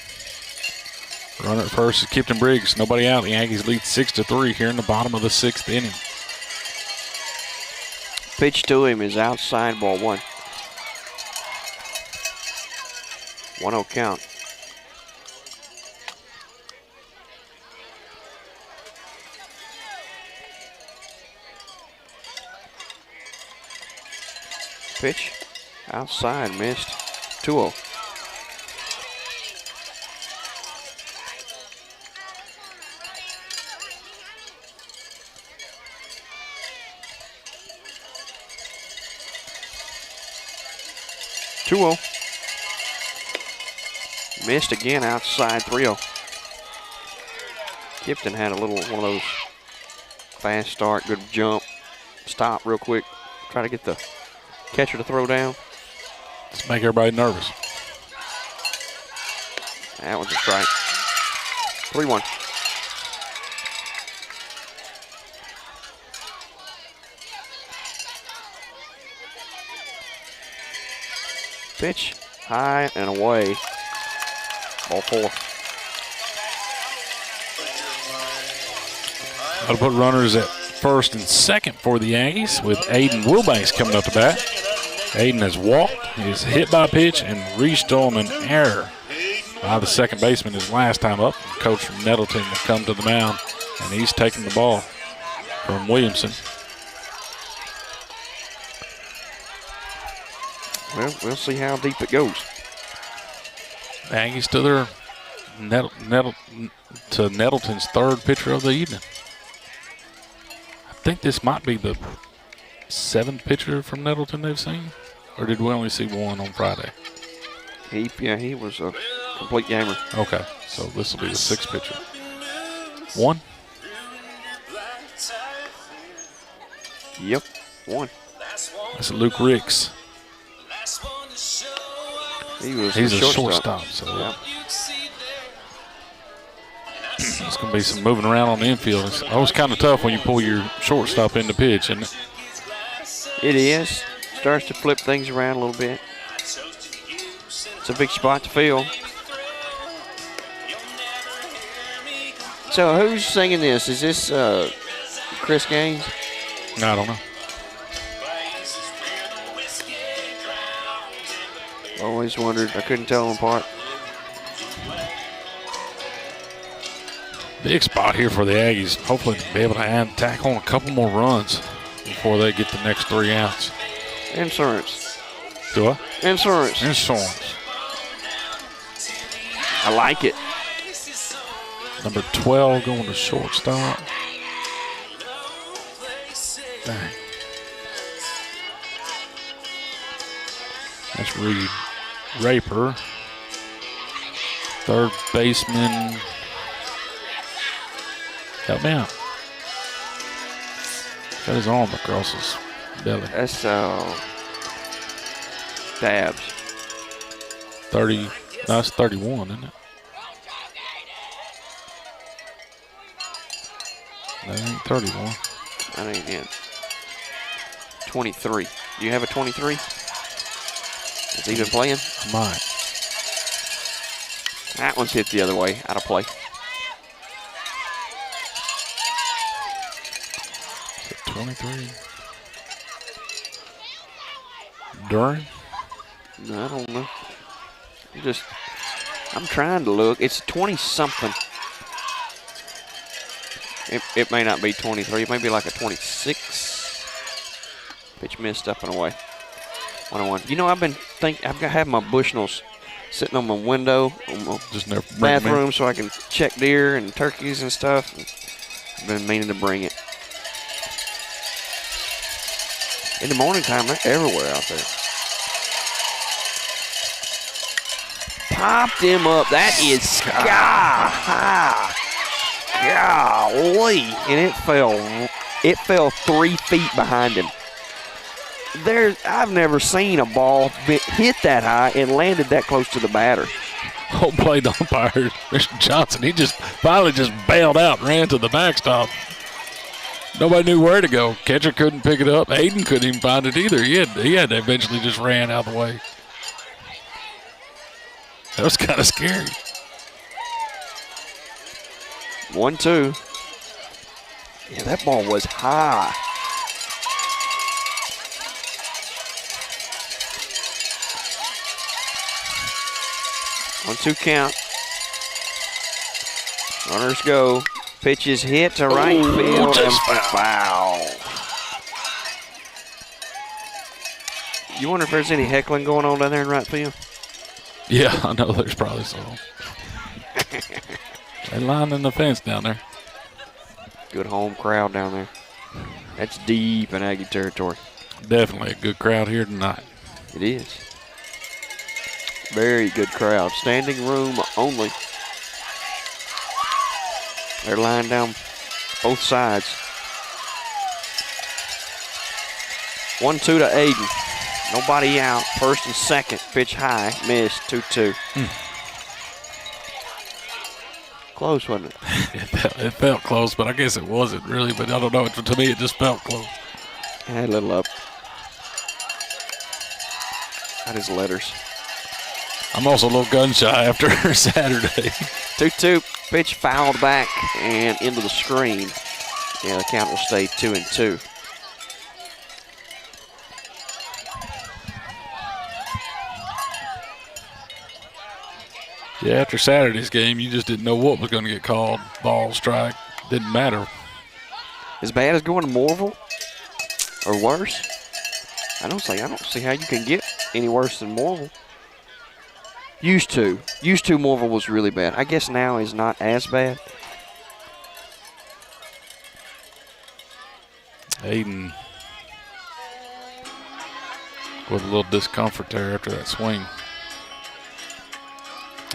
Runner at first is Kipton Briggs. Nobody out. The Aggies lead 6-3 here in the bottom of the 6th inning. Pitch to him is outside, ball 1. 1-0 count. Pitch outside, missed. 2-0. Missed again outside, 3-0. Kipton had a little one of those fast start, good jump, stop real quick, try to get the catcher to throw down. Let's make everybody nervous. That was a strike. 3-1. Pitch high and away. Ball 4. That'll put runners at first and second for the Aggies with Aiden Wilbanks coming up to bat. Aiden has walked, he's hit by a pitch, and reached on an error by the second baseman his last time up. Coach from Nettleton will come to the mound, and he's taking the ball from Williamson. Well, we'll see how deep it goes. Aggies to their Nettleton's third pitcher of the evening. I think this might be the 7th pitcher from Nettleton they've seen, or did we only see one on Friday? He was a complete gamer. Okay, so this will be the 6th pitcher. 1. Yep, 1. That's Luke Ricks. He's a shortstop, so yeah. It's going to be some moving around on the infield. It's always kind of tough when you pull your shortstop into pitch, isn't it? It is. Starts to flip things around a little bit. It's a big spot to fill. So who's singing this? Is this Chris Gaines? No, I don't know. Always wondered. I couldn't tell them apart. Big spot here for the Aggies. Hopefully be able to tack on a couple more runs before they get the next 3 outs. Insurance. Do I? Insurance. Insurance. I like it. Number 12 going to shortstop. Dang. That's Reed Raper. Third baseman. Help me out. Got his arm across his belly. That's Dabs. 30. That's 31, isn't it? That ain't 31. That ain't it. 23. Do you have a 23? Is he even playing? Might. That one's hit the other way, out of play. 23. During? No, I don't know. I'm trying to look. It's 20-something. It may not be 23. It may be like a 26. Pitch missed up and away. 1-1. You know, I've had my Bushnells sitting on my window, on my just never bathroom, so I can check deer and turkeys and stuff. I've been meaning to bring it. In the morning time, they're everywhere out there. Popped him up. That is sky high. Golly. And it fell 3 feet behind him. I've never seen a ball hit that high and landed that close to the batter. Home plate umpire, Mr. Johnson, he finally bailed out and ran to the backstop. Nobody knew where to go. Catcher couldn't pick it up. Hayden couldn't even find it either. He had to eventually just ran out of the way. That was kind of scary. 1-2. Yeah, that ball was high. One-two count. Runners go. Pitch is hit to right field and foul. You wonder if there's any heckling going on down there in right field? Yeah, I know there's probably some. They're lining the fence down there. Good home crowd down there. That's deep in Aggie territory. Definitely a good crowd here tonight. It is. Very good crowd. Standing room only. They're lined down both sides. 1-2 to Aiden. Nobody out. First and second. Pitch high. Missed. 2-2. Close, wasn't it? It felt close, but I guess it wasn't really. But I don't know. To me, it just felt close. Had a little up. Got his letters. I'm also a little gun shy after Saturday. 2-2. Pitch fouled back and into the screen. Yeah, the count will stay 2-2. Yeah, after Saturday's game, you just didn't know what was going to get called. Ball, strike, didn't matter. As bad as going to Moorville or worse? I don't see how you can get any worse than Moorville. Used to Moorville was really bad. I guess now is not as bad. Aiden with a little discomfort there after that swing.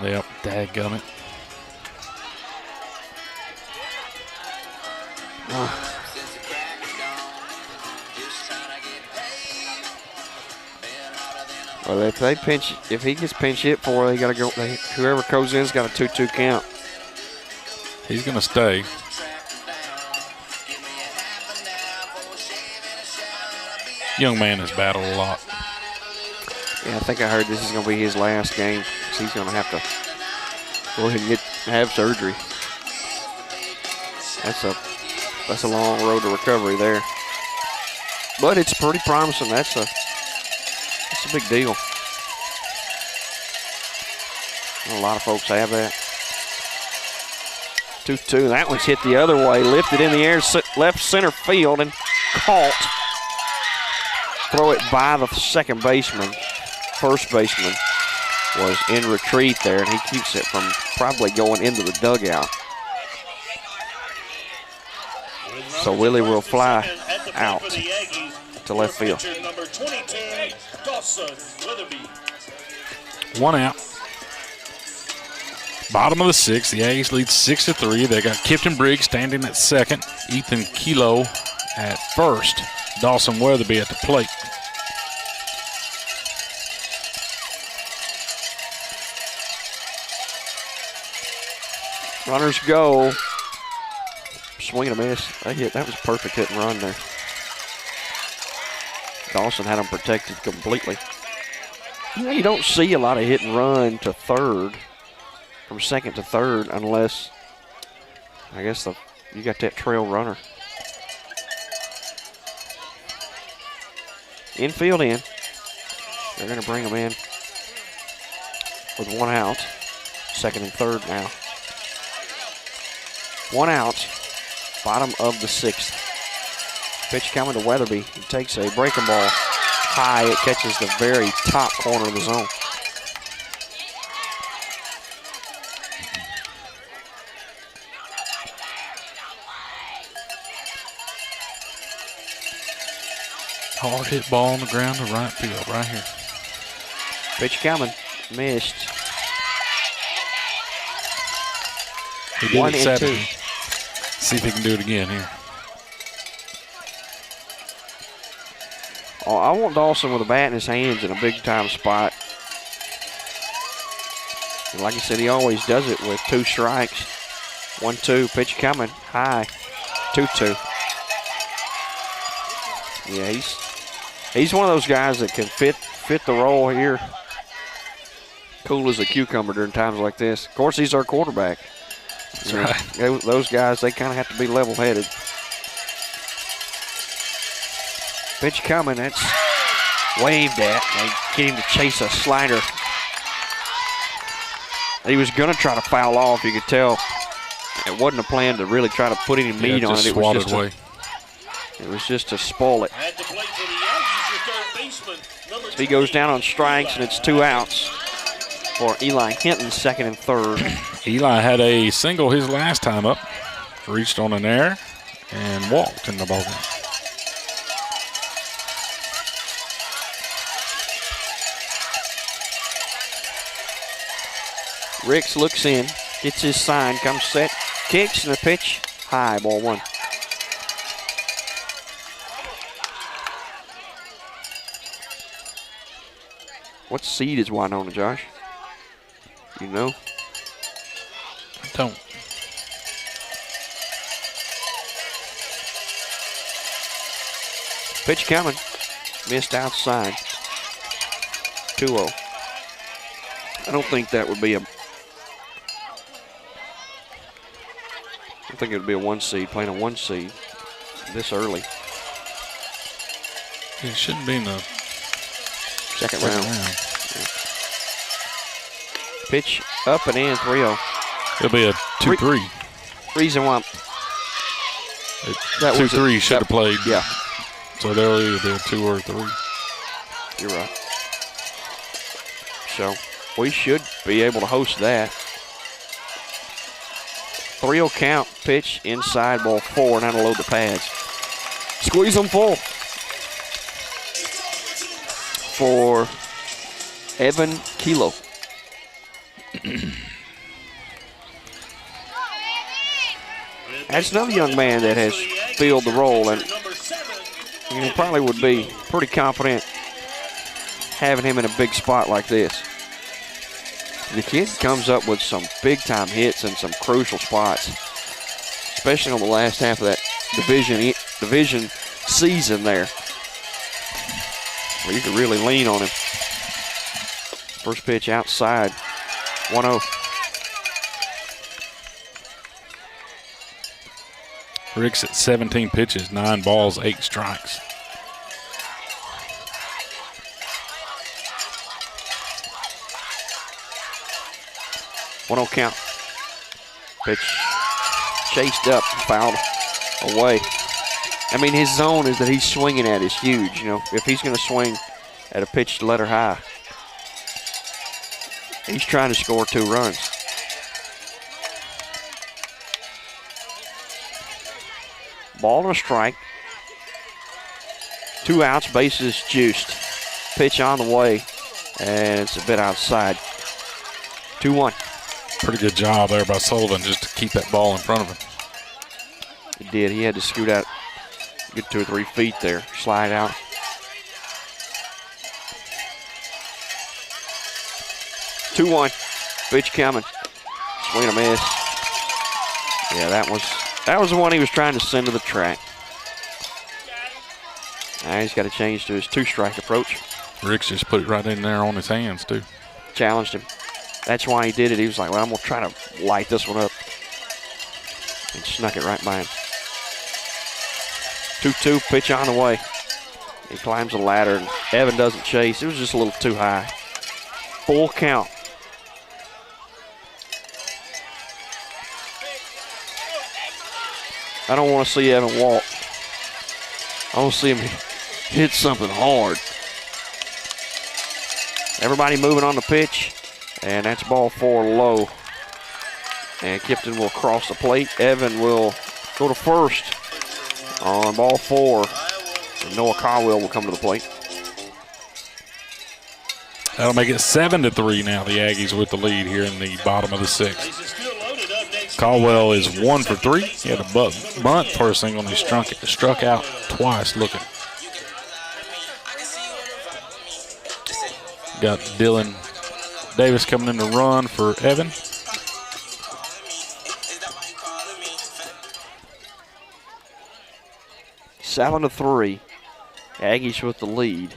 Yep, dadgummit. Well, if he gets pinch hit for, they got to go. Whoever goes in's got a 2-2 count. He's going to stay. Young man has battled a lot. Yeah, I think I heard this is going to be his last game. So he's going to have to go ahead and have surgery. That's a long road to recovery there. But it's pretty promising. That's a big deal. A lot of folks have that. 2-2. That one's hit the other way. Lifted in the air, left center field, and caught. Throw it by the second baseman. First baseman was in retreat there, and he keeps it from probably going into the dugout. So Willie will fly out to left field. One out. Bottom of the sixth. The Aggies lead 6-3. They got Kipton Briggs standing at second. Ethan Kilo at first. Dawson Weatherby at the plate. Runners go. Swing and a miss. That was a perfect hit and run there. Dawson had them protected completely. You don't see a lot of hit and run to third from second to third unless, I guess, you got that trail runner. Infield in. They're going to bring them in with 1 out. Second and third now. 1 out. Bottom of the 6th. Pitch coming to Weatherby. He takes a breaking ball high. It catches the very top corner of the zone. Hard hit ball on the ground to right field right here. Pitch coming. Missed. He did 1 it and 2. Saturday. See if he can do it again here. Oh, I want Dawson with a bat in his hands in a big-time spot. And like I said, he always does it with 2 strikes. 1-2, pitch coming, high, 2-2. Yeah, he's one of those guys that can fit the role here. Cool as a cucumber during times like this. Of course, he's our quarterback. That's right. Those guys, they kind of have to be level-headed. Pitch coming, that's waved at. They get him to chase a slider. He was going to try to foul off, you could tell. It wasn't a plan to really try to put any meat on it. It was just to spoil it. So he goes down on strikes, and it's 2 outs for Eli Hinton, second and third. Eli had a single his last time up. Reached on an error and walked in the ballgame. Ricks looks in, gets his sign, comes set, kicks, and the pitch high, ball 1. What seed is Winona, Josh? You know? I don't. Pitch coming, missed outside, 2-0. I don't think that would be a. I think it would be a 1 seed, playing a 1 seed this early. It shouldn't be in the second round. Yeah. Pitch up and in, 3-0. It'll be a 2-3. Reason why. That 2-3 should have played. Yeah. So there'll either be a 2 or a 3. You're right. So we should be able to host that. 3-0 count, pitch inside, ball 4, now to load the pads. Squeeze them full for Evan Kilo. That's another young man that has filled the role, and probably would be pretty confident having him in a big spot like this. The kid comes up with some big-time hits and some crucial spots, especially on the last half of that division season there, where you could really lean on him. First pitch outside, 1-0. Rick's at 17 pitches, 9 balls, 8 strikes. One count. Pitch chased up, fouled away. I mean, his zone is that he's swinging at is huge. You know, if he's going to swing at a pitch to let her high, he's trying to score 2 runs. Ball and a strike. 2 outs, bases juiced. Pitch on the way, and it's a bit outside. 2-1. Pretty good job there by Sullivan just to keep that ball in front of him. He did. He had to scoot out, get 2 or 3 feet there, slide out. Two-one. Pitch coming. Swing and a miss. Yeah, that was the one he was trying to send to the track. Now he's got to change to his 2-strike approach. Ricks just put it right in there on his hands, too. Challenged him. That's why he did it. He was like, well, I'm going to try to light this one up. And snuck it right by him. 2-2, pitch on the way. He climbs the ladder, and Evan doesn't chase. It was just a little too high. Full count. I don't want to see Evan walk. I want to see him hit something hard. Everybody moving on the pitch, and that's ball 4 low. And Kipton will cross the plate. Evan will go to first on ball 4. And Noah Caldwell will come to the plate. That'll make it 7-3 now. The Aggies with the lead here in the bottom of the 6th. Caldwell is 1 for 3. He had a bunt first thing when he struck out twice looking. Got Dylan Davis coming in to run for Evan. 7-3. Aggies with the lead.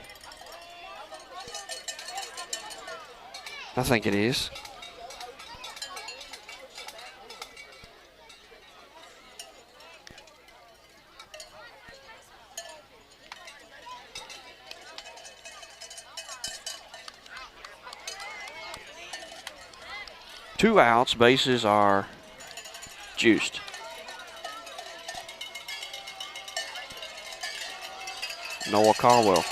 I think it is. Two outs, bases are juiced. Noah Caldwell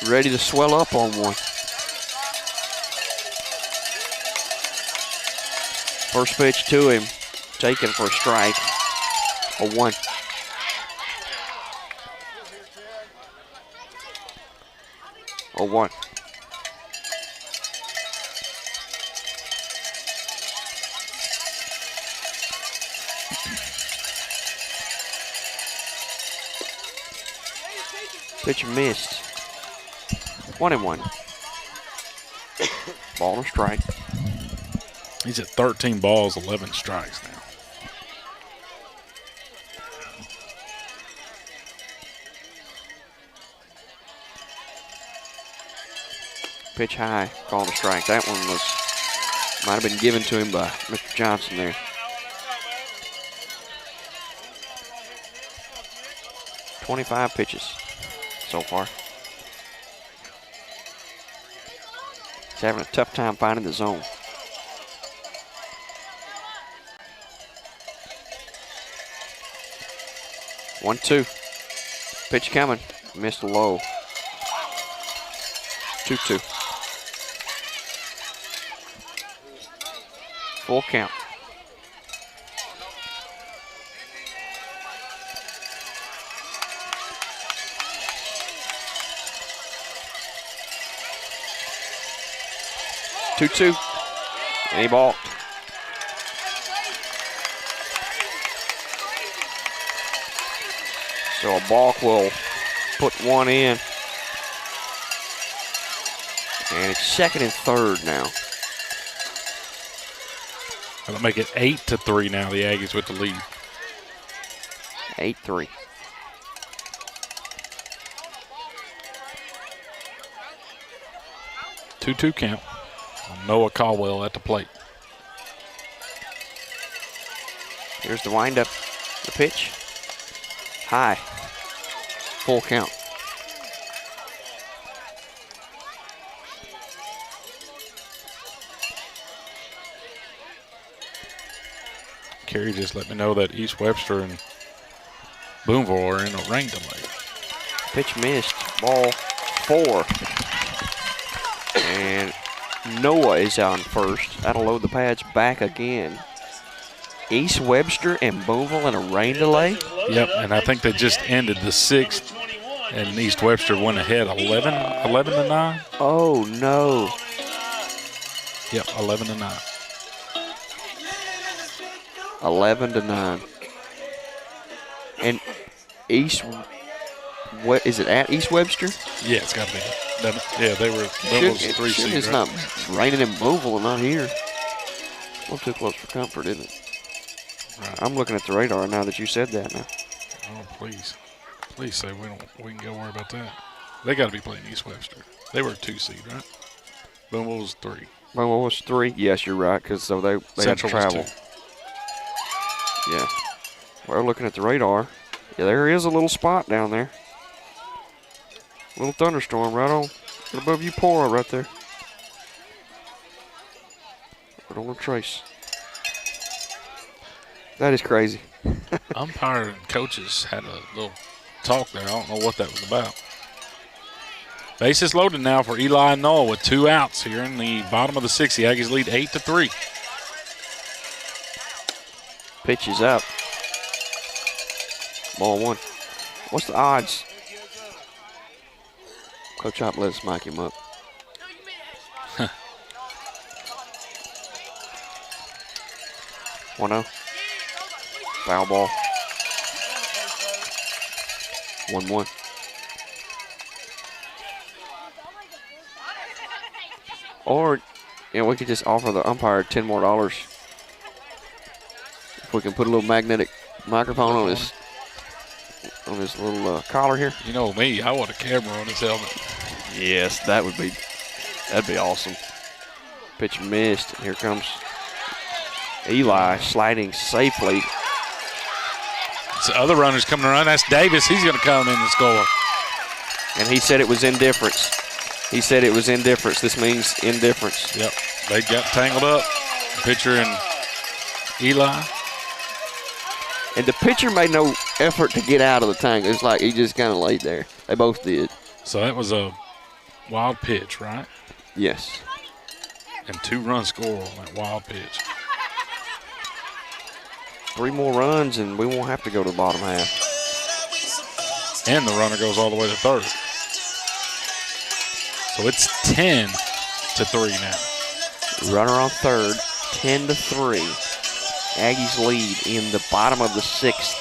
ready to swell up on one. First pitch to him, taken for a strike. 0-1. Oh, 1. Pitch missed. 1-1. Ball and strike. He's at 13 balls, 11 strikes now. Pitch high, called a strike. That one might have been given to him by Mr. Johnson there. .25 pitches so far. He's having a tough time finding the zone. One, 2. Pitch coming. Missed low. 2-2. Full count. Two, and he balked. So a balk will put one in. And it's 2nd and 3rd now. That'll make it 8-3 now. The Aggies with the lead. 8-3. Two count. Noah Caldwell at the plate. Here's the windup. The pitch. High. Full count. Kerry just let me know that East Webster and Boonville are in a rain delay. Pitch missed. Ball 4. And Noah is on first. That'll load the pads back again. East Webster and Boonville in a rain delay? Yep, and I think they just ended the 6th, and East Webster went ahead 11-9. Oh, no. Yep, 11-9. 11-9. And East, what is it at East Webster? Yeah, it's got to be. Yeah, they were. It's 3 seed, it's right? not raining in Boonville and not here. A little too close for comfort, isn't it? Right. I'm looking at the radar now that you said that now. Oh, please say we can go worry about that. They got to be playing East Webster. They were a 2 seed, right? Boomville was 3. Boomville was 3. Yes, you're right, because so they had to Central was travel. Yeah. We're looking at the radar. Yeah, there is a little spot down there. Little thunderstorm right above you, Pora, right there. Right on the trace. That is crazy. Umpire and coaches had a little talk there. I don't know what that was about. Bases loaded now for Eli and Noel with 2 outs here in the bottom of the 6th. The Aggies lead 8-3. Pitch is up. Ball 1. What's the odds? Coach Hop, let's mic him up. One 0. Foul ball. 1-1. Or, we could just offer the umpire $10 more. If we can put a little magnetic microphone on his little collar here. You know me, I want a camera on his helmet. Yes, that'd be awesome. Pitch missed. Here comes Eli sliding safely. So other runners coming around. That's Davis. He's going to come in and score. And he said it was indifference. He said it was indifference. This means indifference. Yep. They got tangled up. Pitcher and Eli. And the pitcher made no effort to get out of the tangle. It's like he just kind of laid there. They both did. So that was a wild pitch, right? Yes. And 2 runs score on that wild pitch. 3 more runs, and we won't have to go to the bottom half. And the runner goes all the way to third. So it's 10-3 now. Runner on third, 10-3. Aggies lead in the bottom of the 6th.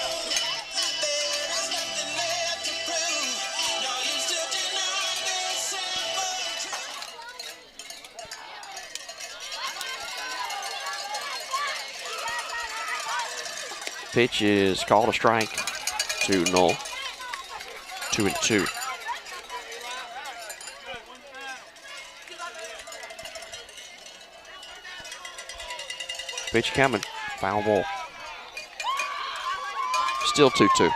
Pitch is called a strike to Null. 2-2. Pitch coming. Foul ball. Still 2-2.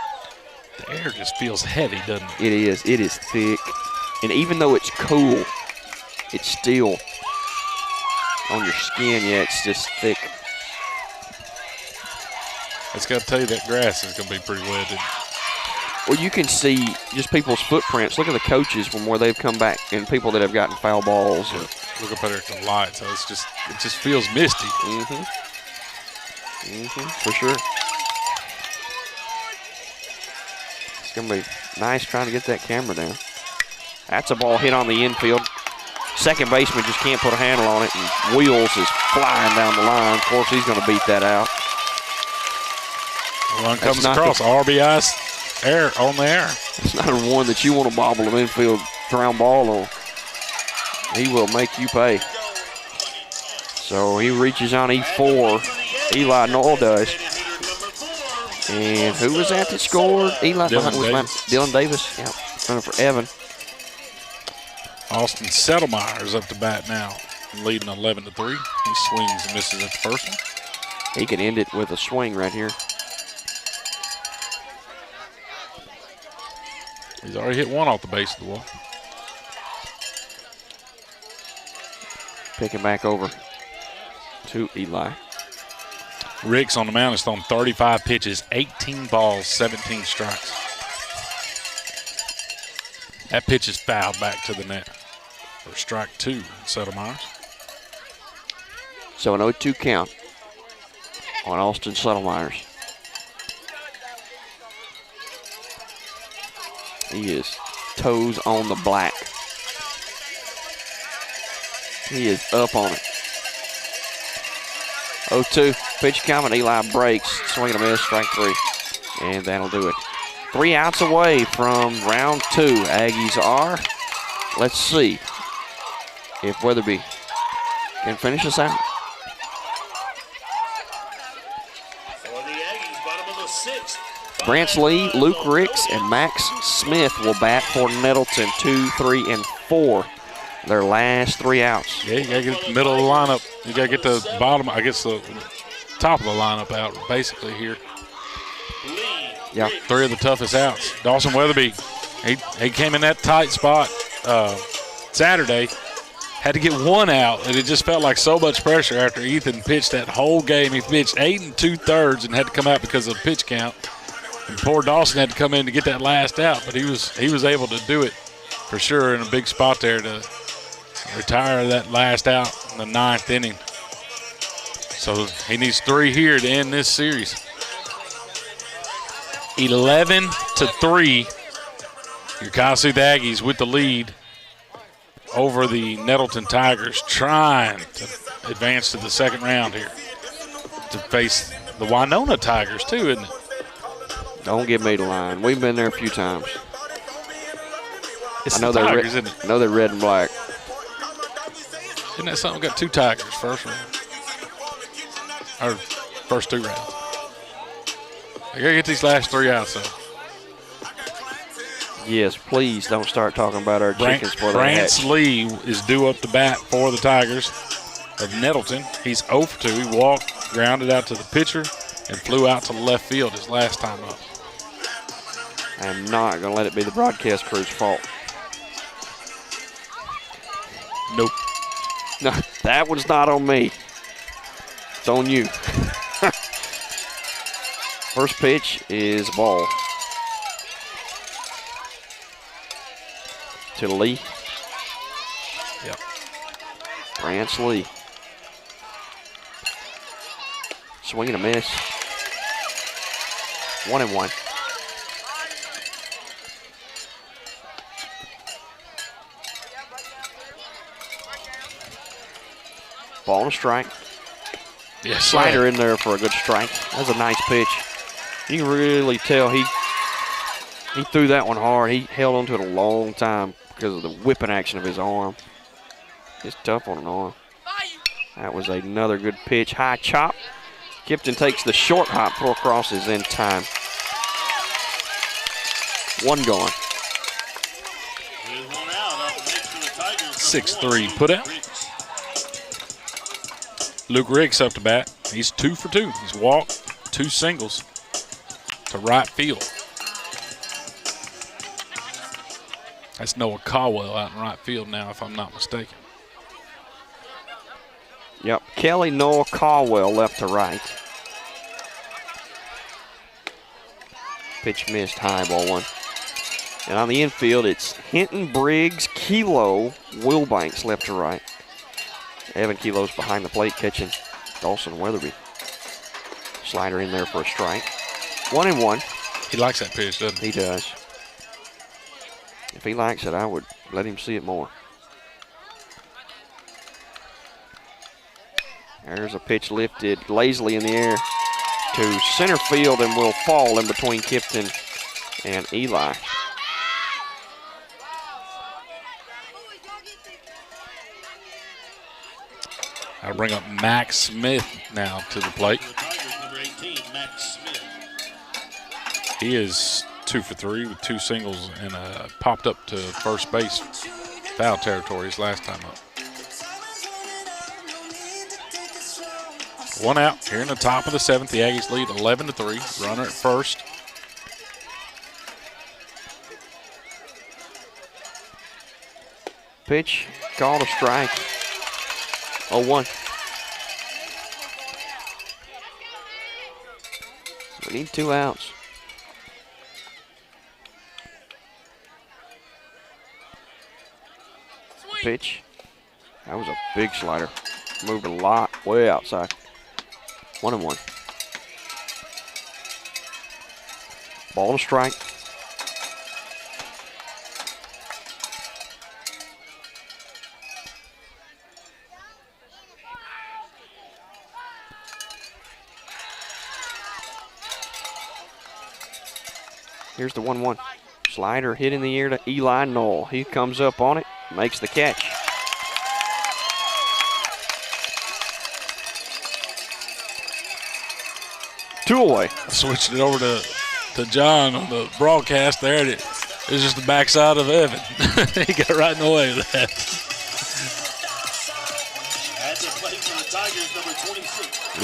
The air just feels heavy, doesn't it? It is. It is thick. And even though it's cool, it's still on your skin. Yeah, it's just thick. It's got to tell you that grass is going to be pretty wet. Well, you can see just people's footprints. Look at the coaches from where they've come back and people that have gotten foul balls. Yeah. Look up there at the light. So it just feels misty. For sure. It's going to be nice trying to get that camera down. That's a ball hit on the infield. Second baseman just can't put a handle on it, and Wheels is flying down the line. Of course, he's going to beat that out. Run comes across. RBI's air on the air. It's not a one that you want to bobble an infield ground ball on. He will make you pay. So he reaches on E4. Eli Noel does. And who was that scored? Eli Dylan Davis. Yeah, running for Evan. Austin Settlemeyer's up to bat now, leading 11-3. He swings and misses at the first one. He can end it with a swing right here. He's already hit one off the base of the wall. Picking back over to Eli. Ricks on the mound has thrown 35 pitches, 18 balls, 17 strikes. That pitch is fouled back to the net for strike 2, Settlemeyer's. So an 0-2 count on Austin Settlemeyer's. He is toes on the black. He is up on it. 0-2, pitch coming. Eli breaks, swing and a miss, strike 3. And that'll do it. 3 outs away from round 2. Aggies are. Let's see if Weatherby can finish this out. For the Aggies, bottom of the 6th. Brance Lee, Luke Ricks, and Max Smith will bat for Nettleton, 2, 3, and 4. Their last 3 outs. Yeah, you got to get the middle of the lineup. You got to get the bottom, I guess the top of the lineup out basically here. Yeah. 3 of the toughest outs. Dawson Weatherby, he came in that tight spot Saturday. Had to get 1 out, and it just felt like so much pressure after Ethan pitched that whole game. He pitched 8 2/3 and had to come out because of the pitch count. And poor Dawson had to come in to get that last out, but he was able to do it for sure in a big spot there to retire that last out in the 9th inning. So he needs 3 here to end this series. 11-3. Your Kossuth Aggies with the lead over the Nettleton Tigers, trying to advance to the second round here to face the Winona Tigers too, isn't it? Don't give me the line. We've been there a few times. It's I know the they're Tigers, red, isn't it? I know they're red and black. Isn't that something? We got 2 Tigers first round. Or first 2 rounds. I gotta get these last 3 outs though. Yes, please don't start talking about our chickens for the Brance hatch. Lee is due up to bat for the Tigers of Nettleton. He's 0 for 2. He walked, grounded out to the pitcher, and flew out to the left field his last time up. I'm not going to let it be the broadcast crew's fault. Nope. No, that one's not on me. It's on you. First pitch is ball. To Lee. Yep. Brance Lee. Swing and a miss. 1-1. Ball and a strike. Yes, Slider in there for a good strike. That's a nice pitch. You can really tell he threw that one hard. He held onto it a long time because of the whipping action of his arm. It's tough on an arm. That was another good pitch. High chop. Kipton takes the short hop, throw across is in time. 1 gone. 6-3 put out. Luke Ricks up to bat. He's 2 for 2. He's walked 2 singles to right field. That's Noah Caldwell out in right field now, if I'm not mistaken. Yep, Kelly Noah Caldwell left to right. Pitch missed, high, ball 1. And on the infield, it's Hinton, Briggs, Kilo, Wilbanks left to right. Evan Kilo's behind the plate catching Dawson Weatherby. Slider in there for a strike. 1-1. He likes that pitch, doesn't he? He does. If he likes it, I would let him see it more. There's a pitch lifted lazily in the air to center field and will fall in between Kipton and Eli. I'll bring up Max Smith now to the plate. He is 2 for 3 with 2 singles and popped up to first base foul territory his last time up. 1 out here in the top of the 7th. The Aggies lead 11-3. Runner at first. Pitch called a strike. 0-1. We need 2 outs. Pitch. That was a big slider. Moved a lot way outside. 1-1. Ball and strike. Here's the 1-1. Slider hit in the air to Eli Knoll. He comes up on it, makes the catch. Two away. I switched it over to John on the broadcast there. And it was just the backside of Evan. He got right in the way of that.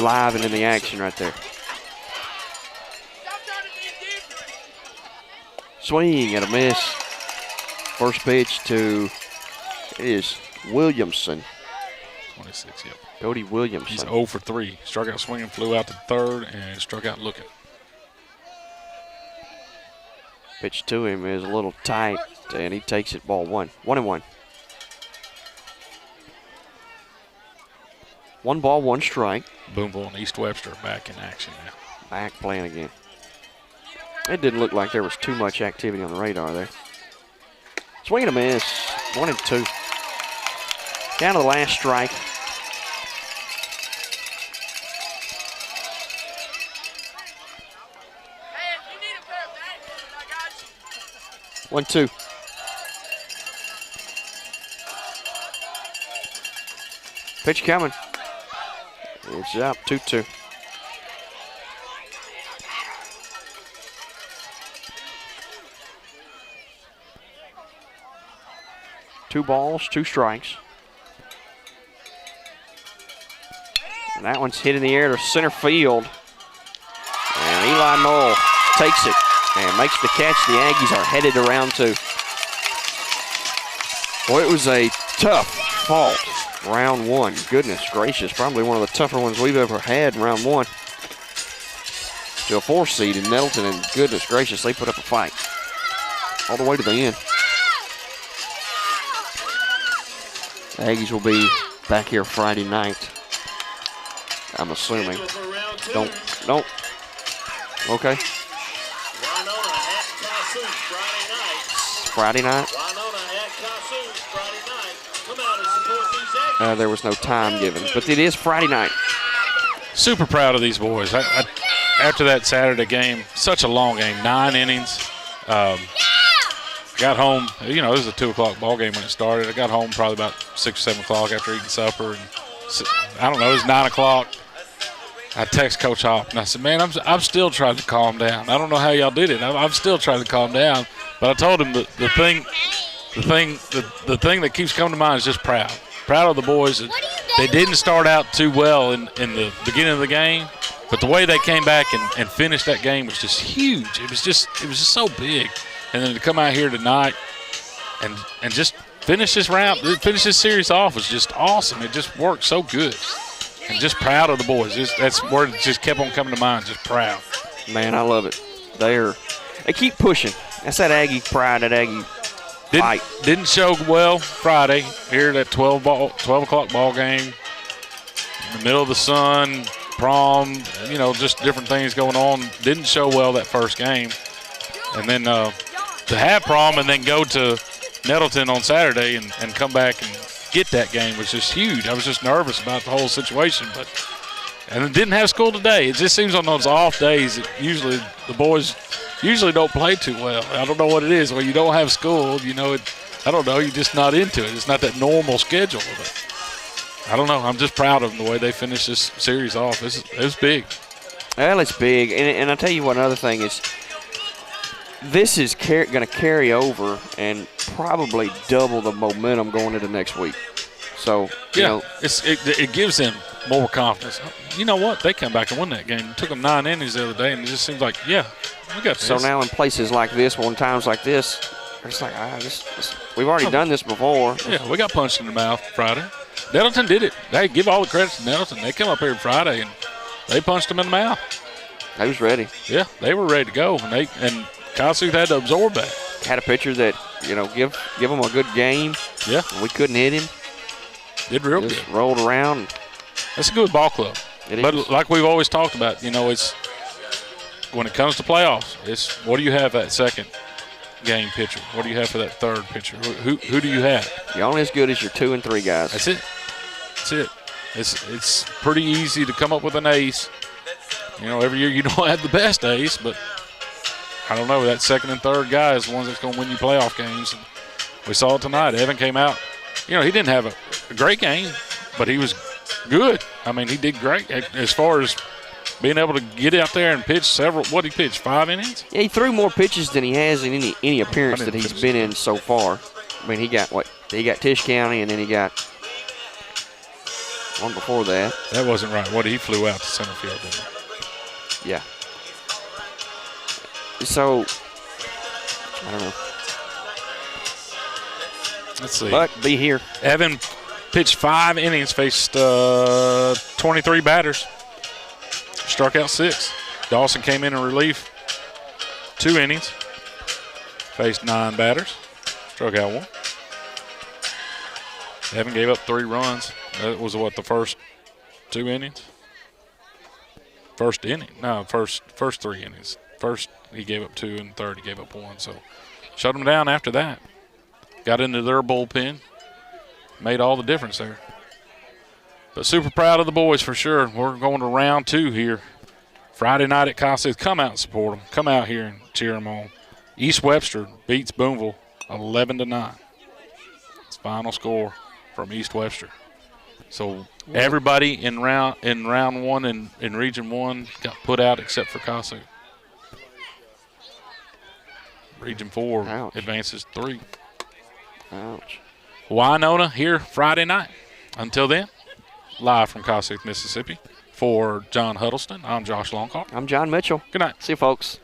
live and in the action right there. Swing and a miss. First pitch to, it is Williamson. 26, yep. Cody Williamson. He's 0 for 3. Struck out swinging, flew out to third, and struck out looking. Pitch to him is a little tight, and he takes it ball 1. 1-1. 1 ball, 1 strike. Boonville and East Webster back in action now. Back playing again. It didn't look like there was too much activity on the radar there. Swing and a miss. 1-2. Down to the last strike. Hey, if you need a pair of bats, I got you. 1-2. Pitch coming. It's up. 2-2. Two balls, 2 strikes. And that one's hit in the air to center field. And Eli Knoll takes it and makes the catch. The Aggies are headed to round 2. Well, it was a tough fought round 1. Goodness gracious, probably one of the tougher ones we've ever had in round 1. To a 4 seed in Nettleton, and goodness gracious, they put up a fight all the way to the end. The Aggies will be back here Friday night, I'm assuming. Don't. Okay. Friday night. There was no time given, but it is Friday night. Super proud of these boys. After that Saturday game, such a long game, 9 innings. Got home, it was a 2 o'clock ball game when it started. I got home probably about 6 or 7 o'clock after eating supper. And I don't know, it was 9 o'clock. I text Coach Hop and I said, man, I'm still trying to calm down. I don't know how y'all did it. I'm still trying to calm down. But I told him the thing that keeps coming to mind is just proud. Proud of the boys. They didn't start out too well in the beginning of the game, but the way they came back and finished that game was just huge. It was just so big. And then to come out here tonight and just finish this series off was just awesome. It just worked so good. And just proud of the boys. That's where it just kept on coming to mind, just proud. Man, I love it. They keep pushing. That's that Aggie pride, that Aggie fight. Didn't show well Friday here at that 12 o'clock ball game. In the middle of the sun, prom, just different things going on. Didn't show well that first game. And then to have prom and then go to Nettleton on Saturday and come back and get that game was just huge. I was just nervous about the whole situation, and it didn't have school today. It just seems on those off days that usually the boys don't play too well. I don't know what it is. When you don't have school, I don't know, you're just not into it. It's not that normal schedule. But I don't know. I'm just proud of them the way they finished this series off. It was big. Well, it's big, and I'll tell you what another thing is. This is going to carry over and probably double the momentum going into next week. So, it gives them more confidence. You know what? They come back and won that game. It took them 9 innings the other day, and it just seems like, we got this. So now in places like this, when times like this, it's like, we've already done this before. Yeah, we got punched in the mouth Friday. Nettleton did it. Hey, give all the credit to Nettleton. They come up here Friday, and they punched them in the mouth. They was ready. Yeah, they were ready to go, and Kossuth had to absorb that. Had a pitcher that, give him a good game. Yeah. We couldn't hit him. Did real Just good. Rolled around. That's a good ball club. But like we've always talked about, it's when it comes to playoffs, it's what do you have that second game pitcher? What do you have for that third pitcher? Who do you have? You're only as good as your 2 and 3 guys. That's it. It's pretty easy to come up with an ace. Every year you don't have the best ace, but I don't know. That second and third guy is the ones that's going to win you playoff games. And we saw it tonight. Evan came out. He didn't have a great game, but he was good. I mean, he did great as far as being able to get out there and pitch several. What did he pitch? 5 innings? Yeah, he threw more pitches than he has in any appearance that he's been in so far. I mean, he got Tisch County, and then he got One before that. That wasn't right. He flew out to center field, didn't he? Yeah. So, I don't know. Let's see. But be here. Evan pitched 5 innings, faced 23 batters. Struck out 6. Dawson came in relief. 2 innings. Faced 9 batters. Struck out 1. Evan gave up 3 runs. That was the first 2 innings? First inning. No, first 3 innings. First he gave up 2, and third he gave up 1. So shut them down after that. Got into their bullpen. Made all the difference there. But super proud of the boys for sure. We're going to round 2 here. Friday night at Kossuth. Come out and support them. Come out here and cheer them on. East Webster beats Boonville 11-9. It's final score from East Webster. So everybody in round 1 in Region 1 got put out except for Kossuth. Region 4 advances 3. Ouch. Winona here Friday night. Until then, live from Kossuth, Mississippi. For John Huddleston, I'm Josh Longcott. I'm John Mitchell. Good night. See you, folks.